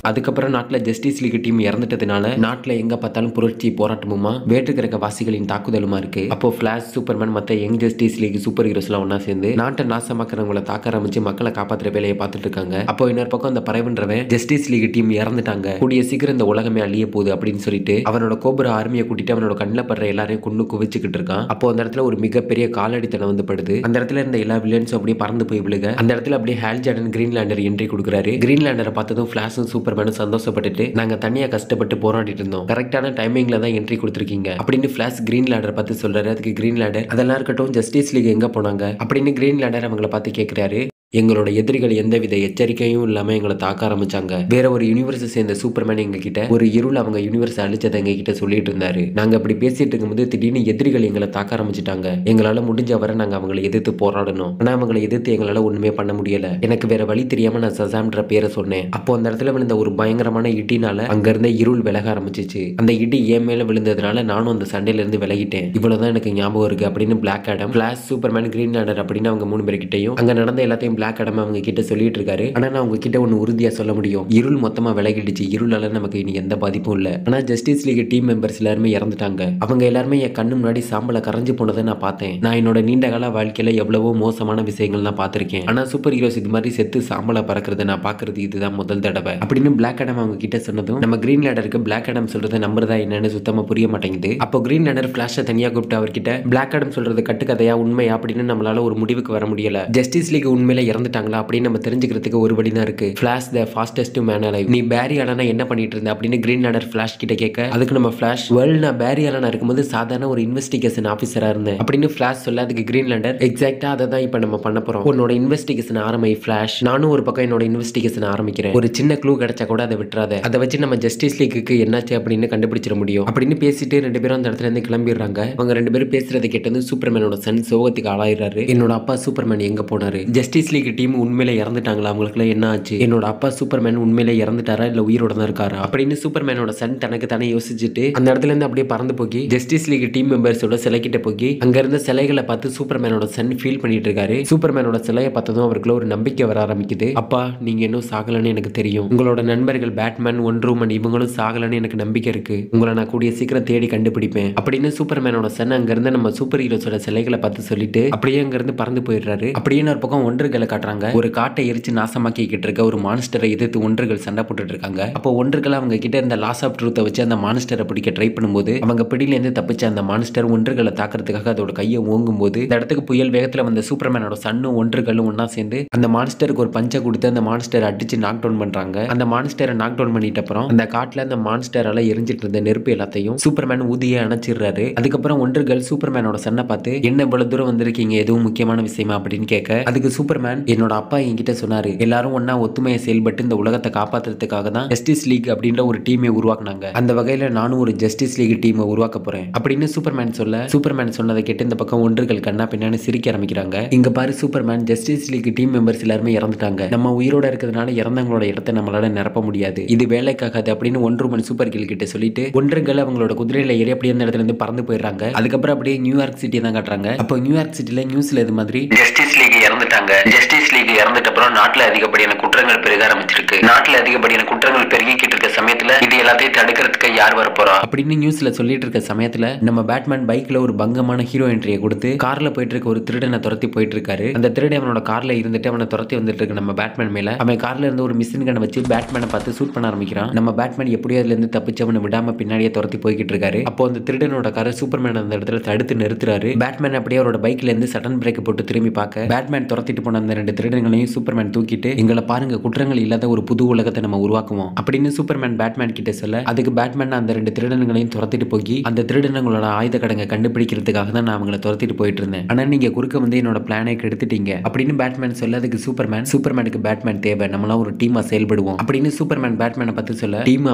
[SPEAKER 1] அதுக்கப்புறம் நாட்டில் ஜஸ்டிஸ் லீக் டீம் இறந்துட்டதுனால நாட்டில் எங்க பார்த்தாலும் புரட்சி போராட்டமுமா வேற்றுக்கிரக வாசிகளின் தாக்குதலுமா இருக்கு. அப்போ ஃபிளாஷ் சூப்பர்மேன் மற்ற Young Justice League super heroes எல்லாம் ஒன்னா சேர்ந்து நாட்டை நாசமாக்குறவங்களை தாக்க ஆரம்பிச்சு மக்களை காப்பாற்றுற வேலையை பார்த்துட்டு இருக்காங்க. அப்போ இன்னொரு பக்கம் அந்த பறவைன்றவன் ஜஸ்டிஸ் லீக் டீம் இறந்துட்டாங்க, கூடிய சீக்கிரம் இந்த உலகமே அழிய போகுது அப்படின்னு சொல்லிட்டு அவனோட கோபுர ஆர்மியை கூட்டிட்டு அவனோட கண்ணில் படுற எல்லாரையும் கொண்டு குவிச்சுக்கிட்டு இருக்கான். அப்போ அந்த இடத்துல ஒரு மிகப்பெரிய காலடித்தனம் வந்து படுது. அந்த இடத்துல இருந்த எல்லா வில்லன்ஸும் அப்படியே பறந்து போய் விழுக அந்த இடத்துல அப்படியே ஹால் ஜார்டன் கிரீன்லாண்டர் என்ட்ரி கொடுக்குறாரு. கிரீன்லாண்டரை பார்த்ததும் ஃபிளாஷும் சூப்பர்மேனும் சந்தோஷப்பட்டுட்டு நாங்க தனியா கஷ்டப்பட்டு போராடிட்டு இருந்தோம், கரெக்டான டைமிங்ல தான் என்ட்ரி கொடுத்துருக்கீங்க அப்படின்னு ஃபிளாஷ் கிரீன்லாண்டர் பார்த்து சொல்றாரு. அதுக்கு கிரீன்லாண்டர் அதெல்லாம் இருக்கட்டும், ஜஸ்டிஸ் லீக் எங்க போனாங்க அப்படின்னு கிரீன்லாண்டர் அவங்கள பார்த்து கேட்கிறாரு. எங்களோட எதிரிகள் எந்தவித எச்சரிக்கையும் இல்லாம எங்களை தாக்க ஆரம்பிச்சாங்க. வேற ஒரு யூனிவர்ஸ் சேர்ந்த சூப்பர்மேன் எங்க கிட்ட ஒரு இருள் அவங்க யூனிவர்ஸ் அழிச்சதை எங்க கிட்ட சொல்லிட்டு இருந்தாரு. நாங்க அப்படி பேசிட்டு இருக்கும்போது திடீர்னு எதிரிகள் எங்களை தாக்க ஆரம்பிச்சிட்டாங்க. எங்களால முடிஞ்ச வரை நாங்க அவங்களை எதிர்த்து போராடணும், ஆனா அவங்களை எதிர்த்து எங்களால ஒண்ணுமே பண்ண முடியல. எனக்கு வேற வழி தெரியாம நான் சசாம்ன்ற பேரை சொன்னேன். அப்போ அந்த இடத்துல விழுந்த ஒரு பயங்கரமான இடினால அங்க இருந்த இருள் விலக ஆரம்பிச்சிச்சு. அந்த இடி ஏன் மேல விழுந்ததுனால நானும் அந்த சண்டையில இருந்து விலகிட்டேன். இவ்வளவுதான் எனக்கு ஞாபகம் இருக்கு அப்படின்னு பிளாக் ஆடம், ஃபிளாஷ், சூப்பர்மேன், கிரீன்லாண்டர் அப்படின்னு அவங்க 3 பேர்கிட்டையும் அங்க நடந்த எல்லாத்தையும் பிளாக் ஆடம் அவங்க கிட்ட சொல்லிட்டு இருக்காரு. ஆனா நான் உங்ககிட்ட ஒன்னு உறுதியா சொல்ல முடியும், இருள் மொத்தமா விலகிடுச்சு, இருளால நமக்கு இனி எந்த பாதிப்பும் இல்ல. ஆனா ஜஸ்டிஸ் லீக் டீம் மெம்பர்ஸ் எல்லாருமே இறந்துட்டாங்க. அவங்க எல்லாருமே என் கண்ணு முன்னாடி சாம்பல கரைஞ்சு போனதை நான் பார்த்தேன். நான் என்னோட நீண்ட கால வாழ்க்கையில எவ்வளவோ மோசமான விஷயங்கள் நான் பார்த்திருக்கேன். ஆனா சூப்பர் ஹீரோஸ் இது மாதிரி செத்து சாம்பல பறக்கிறத நான் பாக்குறது இதுதான் முதல் தடவை அப்படின்னு பிளாக் ஆடம் அவங்க கிட்ட சொன்னதும் நம்ம கிரீன்லாண்டருக்கு பிளாக் ஆடம் சொல்றதை நம்புறதா என்னன்னு சுத்தமா புரிய மாட்டேங்குது. அப்போ கிரீன்லாண்டர் ஃபிளாஷை தனியா கூப்பிட்டு அவர்கிட்ட பிளாக் ஆடம் சொல்றது கட்டுக்கதையா உண்மையா அப்படின்னு நம்மளால ஒரு முடிவுக்கு வர முடியல. ஜஸ்டிஸ் லீக் உண்மையில இறந்துட்டாங்களா அப்படின்னு நம்ம தெரிஞ்சுக்கிறதுக்கு ஒரு வழி தான் இருக்கு. ஃபிளாஷ் தி ஃபாஸ்டஸ்ட் மேன் அலைவ், நீ பேரி ஆலனா என்ன பண்ணிட்டு இருந்த அப்படின்னு கிரீன்லாண்டர் ஃபிளாஷ் கிட்ட கேட்க அதுக்கு நம்ம ஃபிளாஷ் நான் பேரி ஆலனா இருக்கும்போது சாதாரண ஒரு இன்வெஸ்டிகேஷன் ஆஃபீஸரா இருந்தேன் அப்படின்னு ஃபிளாஷ் சொல்ல அதுக்கு கிரீன்லாண்டர் எக்ஸாக்ட்டா அதை தான் இப்போ நம்ம பண்ண போறோம். உன்னோட இன்வெஸ்டிகேஷன் ஆரம்பி ஃபிளாஷ், நானும் ஒரு பக்கம் என்னோட இன்வெஸ்டிகேஷன் ஆரம்பிக்கிறேன். ஒரு சின்ன க்ளூ கிடைச்சா கூட அதை விட்டுறாத, அதை வச்சு நம்ம ஜஸ்டிஸ் லீக்கு என்னாச்சு அப்படின்னு கண்டுபிடிச்சிட முடியும் அப்படின்னு பேசிட்டு 2 பேரும் அந்த இடத்துல இருந்து கிளம்பிடுறாங்க. அவங்க 2 பேரும் பேசுறதை கேட்டது சூப்பர்மேனோட சன் சோகத்துக்கு ஆளாயிடுறாரு. என்னோட அப்பா சூப்பர்மேன் எங்க போனாரு, ஜஸ்டிஸ் லீக் டீம் உண்மையில இறந்துட்டாங்களா, அவங்களுக்கு என்ன ஆச்சு, என்னோட அப்பா சூப்பர்மேன் உண்மையில இறந்துட்டாரா இல்ல உயிரோட தான் இருக்காரா அப்படின்னு சூப்பர்மேனோட சன் தனக்கு தானே யோசிச்சுட்டு அந்த இடத்துல இருந்து அப்படியே பறந்து போய் ஜஸ்டிஸ் லீக் டீம் மெம்பர்ஸோட சிலை கிட்ட போய் அங்க இருந்த சிலைகளை பார்த்து சூப்பர்மேனோட சன் ஃபீல் பண்ணிட்டு இருக்காரு. சூப்பர்மேனோட சிலையை பார்த்ததும் அவருக்குள்ள ஒரு நம்பிக்கை வர ஆரம்பிக்குது. அப்பா நீங்க இன்னும் சாகலன்னு எனக்கு தெரியும், உங்களோட நண்பர்கள் பேட்மேன், ஒண்டர் உமன் இவங்களும் சாகலன்னு எனக்கு நம்பிக்கை இருக்கு, உங்களை நான் கூடிய சீக்கிரம் தேடி கண்டுபிடிப்பேன் அப்படின்னு சூப்பர்மேனோட சன் அங்க இருந்து நம்ம சூப்பர் ஹீரோஸோட சிலைகளை பார்த்து சொல்லிட்டு அப்படியே அங்க இருந்து பறந்து போயிடுறாரு. அப்படியே ஒரு பக்கம் ஒன்றுகளை காட்டுறாங்க. ஒரு காட்டை எரிச்சு நாசமாக்கிக்கிட்டு இருக்க ஒரு மான்ஸ்டரை எதிர்த்து ஒன்றுகள் சண்டை போட்டுட்டு இருக்காங்க. அப்போ ஒன்றுகள் அவங்க கிட்ட இருந்த லாஸ் ஆஃப் ட்ரூத்தை வச்சு அந்த மான்ஸ்டரை பிடிக்க ட்ரை பண்ணும்போது அவங்க பிடியிலேருந்து தப்பிச்ச அந்த மான்ஸ்டர் ஒன்றுகளை தாக்குறதுக்காக அதோட கையை ஓங்கும் போது இந்த இடத்துக்கு புயல் வேகத்துல வந்த சூப்பர்மேனோட சன்னும் ஒன்றுகளும் ஒன்னா சேர்ந்து அந்த மான்ஸ்டருக்கு ஒரு பஞ்சை கொடுத்து அந்த மான்ஸ்டரை அடிச்சு நாக் டவுன் பண்றாங்க. அந்த மான்ஸ்டரை நாக் டவுன் பண்ணிட்ட அப்புறம் அந்த காட்டுல அந்த மான்ஸ்டரால எரிஞ்சிட்டு இருந்த நெருப்பு எல்லாத்தையும் சூப்பர்மேன் ஊதிய அணைச்சிடுறாரு. அதுக்கப்புறம் ஒன்றுகள் சூப்பர்மேனோட சன்னை பார்த்து என்ன இவ்வளவு தூரம் வந்திருக்கீங்க, எதுவும் முக்கியமான விஷயமா அப்படின்னு கேட்க அதுக்கு சூப்பர்மேன் என்னோட அப்பா என்கிட்ட சொன்னாரு, எல்லாரும் ஒன்னா ஒத்துமையை செயல்பட்டு இந்த உலகத்தை காப்பாத்துறதுக்காக தான் ஜஸ்டிஸ் லீக் அப்படின்ற ஒரு டீமை உருவாக்குனாங்க. அந்த வகையில நானும் ஒரு ஜஸ்டிஸ் லீக் டீமை உருவாக்க போறேன் அப்படின்னு சூப்பர்மேன் சொல்ல சூப்பர்மேன் சொன்னதை கேட்டு இந்த பக்கம் ஒன்றுகள் கண்ணா பின்னாடி சிரிக்க ஆரம்பிக்கிறாங்க. இங்க பாரு Superman, Justice League team members எல்லாருமே இறந்துட்டாங்க, நம்ம உயிரோட இருக்கிறதுனால இறந்தவங்களோட இடத்தை நம்மளால நிரப்ப முடியாது, இது வேலைக்காகாது அப்படின்னு ஒன்றுமன் சூப்பர் கில் கிட்ட சொல்லிட்டு ஒன்றுகள் அவங்களோட குதிரையில ஏறி அப்படியே அந்த இடத்துல இருந்து பறந்து போயிடுறாங்க. அதுக்கப்புறம் அப்படியே நியூயார்க் சிட்டி தான் காட்டுறாங்க. அப்போ நியூயார்க் சிட்டில நியூஸ்ல இது மாதிரி ஜஸ்டிஸ் லீக் இறந்துட்டாங்க, ஜஸ்டிஸ் லீக் இறந்துட்ட அப்புறம் நாட்டுல அதிகப்படியான குற்றங்கள் பெருக ஆரம்பிச்சிருக்கு, நாட்டுல அதிகப்படியான குற்றங்கள் பெருகிக்கிட்டு இருக்க சமயத்துல இது எல்லாத்தையும் தடுக்கிறதுக்கு யார் வர போறா அப்படின்னு நியூஸ்ல சொல்லிட்டு இருக்க சமயத்துல நம்ம பேட்மேன் பைக்ல ஒரு பங்கமான ஹீரோ என்ட்ரியை கொடுத்து கார்ல போயிட்டு இருக்க ஒரு திருடனை துரத்தி போயிட்டு இருக்காரு. அந்த திருடன் அவனோட கார்ல இருந்துட்டு அவனை துரத்தி வந்துட்டு இருக்க நம்ம பேட்மேன் மேல அவன் கார்ல இருந்து ஒரு மிஷின் கனை வச்சு பேட்மேனை பார்த்து ஷூட் பண்ண ஆரம்பிக்கிறான். நம்ம பேட்மேன் எப்படியோ அதுல இருந்து தப்பிச்சு அவனை விடாம பின்னாடியே துரத்தி போய்கிட்டு இருக்காரு. அப்போ அந்த திருடனோட காரை சூப்பர்மேன் அந்த இடத்துல தடுத்து நிறுத்துறாரு. பேட்மேன் அப்படியே அவரோட பைக்ல இருந்து சடன் பிரேக் போட்டு திரும்பி பார்க்க பேட்மேன் துரத்திட்டு போன அந்த ரெண்டு திருடங்களையும் சூப்பர்மேன் தூக்கிட்டு எங்களை பாருங்க, குற்றங்கள் இல்லாத ஒரு புது உலகத்தை நம்ம உருவாக்குவோம் அப்படின்னு சூப்பர்மேன் பேட்மேன் கிட்ட சொல்ல அதுக்கு பேட்மேன் அந்த ரெண்டு திருடன்களையும் துரத்திட்டு போய் அந்த திருடனங்களோட ஆயுத கடங்க கண்டுபிடிக்கிறதுக்காக தான் நான் அவங்களை துரத்திட்டு போயிட்டு இருந்தேன், ஆனா நீங்க குறுக்க வந்து என்னோட பிளானை கெடுத்துட்டீங்க அப்படின்னு பேட்மேன் சொல்ல அதுக்கு சூப்பர்மேனுக்கு பேட்மேன் தேவை, நம்மளாம் ஒரு டீமா செயல்படுவோம் அப்படின்னு சூப்பர்மேன் பேட்மேனை பத்தி சொல்ல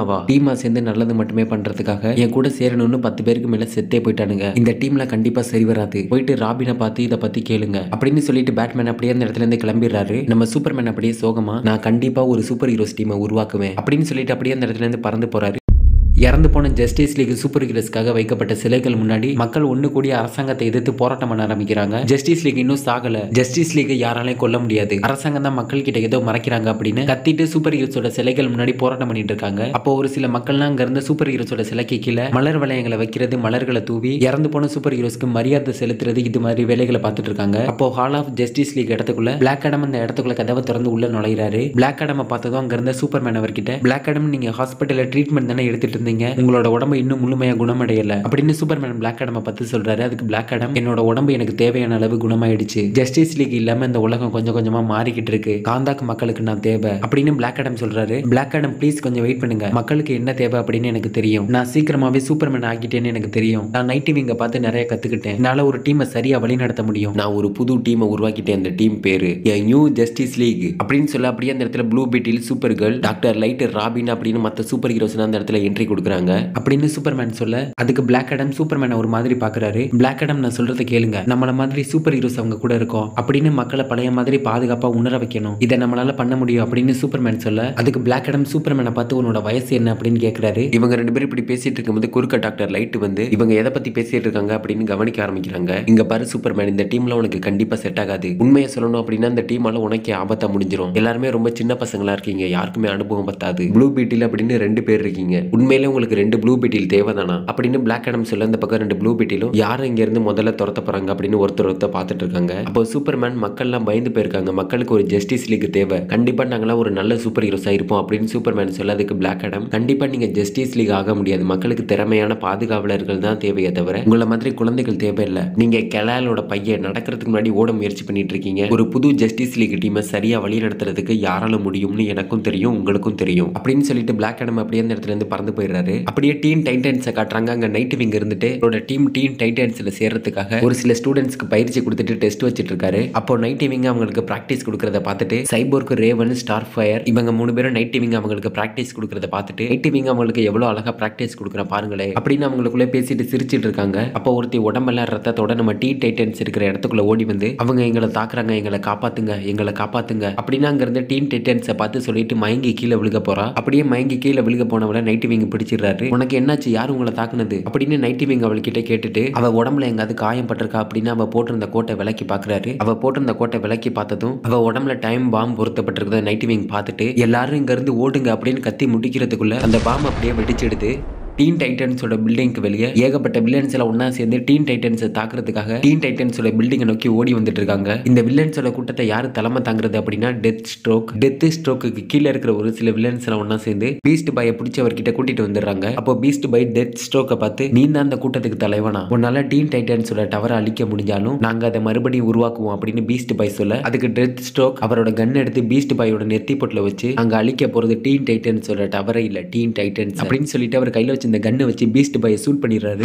[SPEAKER 1] டீமா சேர்ந்து நல்லது மட்டுமே பண்றதுக்காக என் கூட சேரணும்னு 10 பேருக்கு மேல செத்தே போயிட்டானுங்க, இந்த டீம்ல கண்டிப்பா சரி வராது, போயிட்டு ராபினை பார்த்து இதை பத்தி கேளுங்க அப்படின்னு சொல்லிட்டு பேட்மேன் அப்படியே அந்த இடத்துல இருந்து கிளம்பிடுறாரு. நம்ம சூப்பர்மேன் அப்படியே சோகமா நான் கண்டிப்பா ஒரு சூப்பர் ஹீரோஸ் டீமை உருவாக்குவேன் அப்படின்னு சொல்லிட்டு அப்படியே அந்த இடத்துல இருந்து பறந்து போறாரு. இறந்து போன ஜஸ்டிஸ் லீக் சூப்பர் ஹீரோஸ்க்காக வைக்கப்பட்ட சிலைகள் முன்னாடி மக்கள் ஒண்ணு கூடிய அரசாங்கத்தை எதிர்த்து போராட்டம் பண்ண ஆரம்பிக்கிறாங்க. ஜஸ்டிஸ் லீக் இன்னும் சாகல, ஜஸ்டிஸ் லீக் யாராலையும் கொல்ல முடியாது, அரசாங்கம் தான் மக்கள் கிட்ட ஏதோ மறைக்கிறாங்க அப்படின்னு கத்திட்டு சூப்பர் ஹீரோஸோட சிலைகள் முன்னாடி போராட்டம் பண்ணிட்டு இருக்காங்க. அப்போ ஒரு சில மக்கள்லாம் அங்க இருந்த சூப்பர் ஹீரோஸோட சிலைக்கு கீழே மலர் வளையங்களை வைக்கிறது, மலர்களை தூவி இறந்து போன சூப்பர் ஹீரோஸ்க்கு மரியாதை செலுத்துறது, இது மாதிரி வேலைகளை பார்த்துட்டு இருக்காங்க. அப்போ ஹால் ஆஃப் ஜஸ்டிஸ் லீக் இடத்துக்குள்ள பிளாக் ஆடம் அந்த இடத்துக்குள்ள கதவை திறந்து உள்ள நுழையிறாரு. பிளாக் ஆடமை பார்த்ததும் அங்க இருந்த சூப்பர்மேன் அவர்கிட்ட பிளாக் ஆடம் நீங்க ஹாஸ்பிட்டல்ல ட்ரீட்மெண்ட் தானே எடுத்துட்டு இருந்தீங்க, உங்களோட உடம்பு இன்னும் முழுமையா குணமடையல அப்படின்னு சூப்பர்மேன் பிளாக் ஆடமை பத்தி சொல்றாரு. அதுக்கு பிளாக் ஆடம் என்னோட உடம்பு எனக்கு தேவையான அளவு குணமாயிடுச்சு, ஜஸ்டிஸ் லீக் இல்லாம இந்த உலகம் கொஞ்சம் கொஞ்சமா மாறிக்கிட்டு இருக்கு, காந்தாக்கு மக்களுக்கு நான் தேவை அப்படின்னு பிளாக் ஆடம் சொல்றாரு. பிளாக் ஆடம் ப்ளீஸ் கொஞ்சம் வெயிட் பண்ணுங்க, மக்களுக்கு என்ன தேவை அப்படின்னு எனக்கு தெரியும், நான் சீக்கிரமாவே சூப்பர்மேன் ஆகிட்டேன்னு எனக்கு தெரியும், நான் நைட் டிவிங்க பார்த்து நிறைய கத்துக்கிட்டேன், என்னால ஒரு டீமை சரியா வழி நடத்த முடியும், நான் ஒரு புது டீமை உருவாக்கிட்டேன், அந்த டீம் பேரு நியூ ஜஸ்டிஸ் லீக் அப்படின்னு சொல்ல அப்படியே அந்த இடத்துல Blue Beetle, Supergirl, Doctor Light, Robin அப்படின்னு மற்ற சூப்பர் ஹீரோஸ் அந்த இடத்துல என்ட்ரி கொடுக்குறாங்க அப்படின்னு சூப்பர்மேன் சொல்ல அதுக்கு பிளாக் ஆடம் சூப்பர்மேன் ஒரு மாதிரி பாக்குறாரு. பிளாக் ஆடம் நான் சொல்றதை கேளுங்க, நம்மள மாதிரி சூப்பர் ஹீரோஸ் அவங்க கூட இருக்கோம் அப்படின்னு மக்களை பழைய மாதிரி பாதுகாப்பா உணர வைக்கணும், இதை நம்மளால பண்ண முடியும் அப்படின்னு சூப்பர்மேன் சொல்ல அதுக்கு பிளாக் ஆடம் சூப்பர்மேனை பார்த்து உன்னோட வயசு என்ன அப்படின்னு கேட்கிறாரு. இவங்க ரெண்டு பேரும் இப்படி பேசிட்டு இருக்கும்போது குறுக்க டாக்டர் லைட் வந்து இவங்க எதை பத்தி பேசிட்டு இருக்காங்க அப்படின்னு கவனிக்க ஆரம்பிக்கிறாங்க. இங்க பாரு சூப்பர்மேன், இந்த டீம்ல உனக்கு கண்டிப்பா செட் ஆகாது, உண்மையை சொல்லணும் அப்படின்னா இந்த டீமால உனக்கு ஆபத்தா முடிஞ்சிடும், எல்லாருமே ரொம்ப சின்ன பசங்களா இருக்கீங்க, யாருக்குமே அனுபவம் பத்தாது, ப்ளூ பீட்டில் அப்படின்னு 2 பேர் இருக்கீங்க, உண்மையிலே உங்களுக்கு 2 ப்ளூ பீட்டில் தேவைதானா அப்படின்னு பிளாக் ஆடம் சொல்ல இந்த பக்கம் 2 ப்ளூ பீட்டிலும் யாரும் இங்க இருந்து முதல்ல துரத்த போறாங்க அப்படின்னு ஒருத்தர் பார்த்துட்டு இருக்காங்க. அப்போ சூப்பர்மேன் மக்கள்லாம் பயந்து போயிருக்காங்க, மக்களுக்கு ஒரு ஜஸ்டிஸ் லீக் தேவை, கண்டிப்பா நாங்களாம் ஒரு நல்ல சூப்பர் ஹீரோஸா இருப்போம் அப்படின்னு சூப்பர்மேன் சொல்ல அதுக்கு பிளாக் ஆடம் கண்டிப்பா நீங்க ஜஸ்டிஸ் லீக் ஆக முடியாது, மக்களுக்கு திறமையான பாதுகாவலர்கள் தான் தேவையே தவிர உங்களை மாதிரி குழந்தைகள் தேவையில்லை, நீங்க கெலாலோட பையன் நடக்கிறதுக்கு முன்னாடி ஓட முயற்சி பண்ணிட்டு இருக்கீங்க, ஒரு புது ஜஸ்டிஸ் லீக் டீமை சரியா வழி நடத்துறதுக்கு யாரால முடியும்னு எனக்கும் தெரியும் உங்களுக்கும் தெரியும் அப்படின்னு சொல்லிட்டு பிளாக் ஆடம் அப்படியே அந்த இடத்துல இருந்து பறந்து போயிடுறாரு. பண்ணிடுறாரு. அப்படியே டீன் டைட்டன்ஸை காட்டுறாங்க. அங்க நைட் விங் இருந்துட்டு அவரோட டீம் டீன் டைட்டன்ஸ்ல சேர்றதுக்காக ஒரு சில ஸ்டூடெண்ட்ஸ்க்கு பயிற்சி கொடுத்துட்டு டெஸ்ட் வச்சிட்டு இருக்காரு. அப்போ நைட் விங் அவங்களுக்கு பிராக்டிஸ் கொடுக்கறத பார்த்துட்டு சைபோர்க், ரேவன், ஸ்டார் ஃபயர் இவங்க 3 பேரும் நைட் விங் அவங்களுக்கு பிராக்டிஸ் கொடுக்கறத பார்த்துட்டு நைட் விங் அவங்களுக்கு எவ்வளவு அழகா பிராக்டிஸ் கொடுக்குற பாருங்களே அப்படின்னு அவங்களுக்குள்ள பேசிட்டு சிரிச்சிட்டு இருக்காங்க. அப்போ ஒருத்தி உடம்பெல்லாம் ரத்தத்தோட நம்ம டீன் டைட்டன்ஸ் இருக்கிற இடத்துக்குள்ள ஓடி வந்து அவங்க எங்களை தாக்குறாங்க, எங்களை காப்பாத்துங்க, எங்களை காப்பாத்துங்க அப்படின்னு அங்க இருந்து டீன் டைட்டன்ஸை பார்த்து சொல்லிட்டு மயங்கி கீழே விழுக போறா. அப்படியே மயங்கி கீழே விழுக போனவள நைட் விங் பிடிச்சிடுறாரு. உனக்கு என்னாச்சு, யார் உங்களை தாக்குனது அப்படின்னு நைட் விங் அவள்கிட்ட கேட்டுட்டு அவ உடம்புல எங்காவது காயம் பட்டிருக்கா அப்படின்னு அவ போட்டிருந்த கோட்டை விலக்கி பாக்குறாரு. அவ போட்டிருந்த கோட்டை விலக்கி பார்த்ததும் அவ உடம்புல டைம் பாம்பு பொருத்தப்பட்டிருக்கிறத நைட் விங் பார்த்துட்டு எல்லாரும் இங்க இருந்து ஓடுங்க அப்படின்னு கத்தி முடிக்கிறதுக்குள்ள அந்த பாம்பு அப்படியே வெடிச்சிடுது. டீன் டைட்டன்ஸோட பில்டிங்க்கு வெளியே ஏகப்பட்ட வில்லன்ஸ் எல்லாம் ஒன்னா சேர்ந்து டீன் டைட்டன்ஸை தாக்குறதுக்காக டீன் டைட்டன்ஸோட பில்டிங்கை நோக்கி ஓடி வந்துட்டு இருக்காங்க. இந்த வில்லன்ஸோட கூட்டத்தை யாரு தலைமை தாங்குறது அப்படின்னா டெத் ஸ்ட்ரோக்கு கீழே இருக்கிற ஒரு சில வில்லன்ஸ் எல்லாம் ஒன்னா சேர்ந்து பீஸ்ட் பாயை பிடிச்சி அவர்கிட்ட கூட்டிட்டு வந்துடுறாங்க. அப்போ பீஸ்ட் பாய் டெத் ஸ்ட்ரோக்கை பார்த்து நீ தான் அந்த கூட்டத்துக்கு தலைவனா, உன்னால டீன் டைட்டன்ஸோட டவரை அழிக்க முடிஞ்சாலும் நாங்க அதை மறுபடியும் உருவாக்குவோம் அப்படின்னு பீஸ்ட் பாய் சொல்ல அதுக்கு டெத் ஸ்ட்ரோக் அவரோட கன் எடுத்து பீஸ்ட் பாயோட நெத்தி பொட்டில் வச்சு அங்க அழிக்க போறது டீன் டைட்டன்ஸோட டவரை இல்ல டீன் டைட்டன்ஸ் அப்படின்னு சொல்லிட்டு அவர் கையில வச்சு இந்த கன்னை வச்சு பீஸ்ட் பாயை சூட் பண்ணிடுறாரு.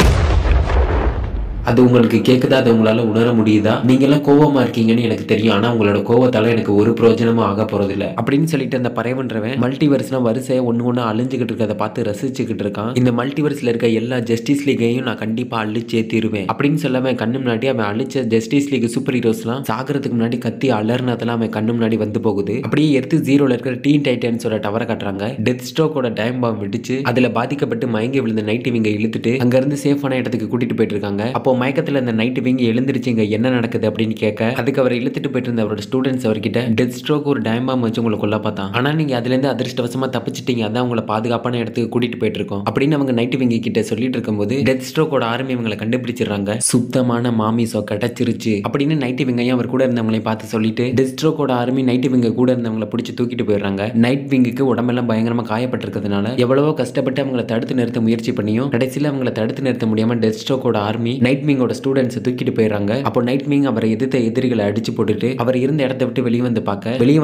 [SPEAKER 1] அது உங்களுக்கு கேட்குதா? அது உங்களால உணர முடியுதா? நீங்க எல்லாம் கோவமா இருக்கீங்கன்னு எனக்கு தெரியும், ஆனா உங்களோட கோவத்தால எனக்கு ஒரு பிரயோஜனமும் ஆக போறது இல்ல அப்படின்னு சொல்லிட்டு அந்த பறைவன்றவன் மல்டிவர்ஸ்லாம் வரிசையா ஒண்ணு அழிஞ்சுக்கிட்டு இருக்கதை பார்த்து ரசிச்சுக்கிட்டு இருக்கான். இந்த மல்டிவர்ஸ்ல இருக்க எல்லா ஜஸ்டிஸ் லீகையும் நான் கண்டிப்பா அழிச்சே தீருவேன் அப்படின்னு சொல்லாம கண்ணு முன்னாடி அவன் அழிச்ச ஜஸ்டிஸ் லீக் சூப்பர் ஹீரோஸ்லாம் சாகிறதுக்கு முன்னாடி கத்தி அலர்னதெல்லாம் அவன் கண்ணு முன்னாடி வந்து போகுது. அப்படியே எர்த் ஜீரோல இருக்கிற டீன் டைட்டன்ஸோட டவரை காட்டுறாங்க. டெத் ஸ்ட்ரோக்கோட டைம் பாம்பு வெடிச்சு அதுல பாதிக்கப்பட்டு மயங்கி விழுந்த நைட் விங்க இழுத்துட்டு அங்க இருந்து சேஃபான இடத்துக்கு கூட்டிட்டு போயிட்டு இருக்காங்க. அப்போ மயக்கத்துல இந்த நைட் விங் எழுந்திருச்சு இங்க என்ன நடக்குது அப்படின்னு கேட்க அதுக்கு அவரை இழுத்துட்டு போயிட்டு இருந்த அவரோட ஸ்டூடெண்ட்ஸ் அவர்கிட்ட டெத் ஸ்ட்ரோக் ஒரு டைம் பாம்பு வச்சு உங்களை கொல்ல பார்த்தான், ஆனா நீங்க அதுல இருந்து அதிர்ஷ்டவசமா தப்பிச்சிட்டீங்க, அதான் உங்களை பாதுகாப்பான இடத்துக்கு கூட்டிட்டு போயிட்டு இருக்கோம் அப்படின்னு அவங்க நைட் விங் கிட்ட சொல்லிட்டு இருக்கும்போது டெத் ஸ்ட்ரோக்கோட ஆர்மி இவங்களை கண்டுபிடிச்சிடுறாங்க. சுத்தமான மாமிசோ கிடைச்சிருச்சு அப்படின்னு நைட் விங்கையும் அவர் கூட இருந்தவங்களை பார்த்து சொல்லிட்டு டெத் ஸ்ட்ரோக்கோட ஆர்மி நைட் விங்க கூட இருந்தவங்களை பிடிச்சி தூக்கிட்டு போயிடுறாங்க. நைட் விங்குக்கு உடம்பெல்லாம் பயங்கரமா காயப்பட்டிருக்கிறதுனால எவ்வளவோ கஷ்டப்பட்டு அவங்களை தடுத்து நிறுத்த முயற்சி பண்ணியும் கடைசியில் அவங்களை தடுத்து நிறுத்த முடியாம டெத் ஸ்ட்ரோக்கோட ஆர்மி நைட் விங்கோட ஸ்டூடெண்ட்ஸ் தூக்கிட்டு போயிடுறாங்க. அப்போ நைட் விங் அவரை எதிர்த்த எதிரிகளை அடிச்சு போட்டுட்டு அவர் இருந்த இடத்தை விட்டு வெளியே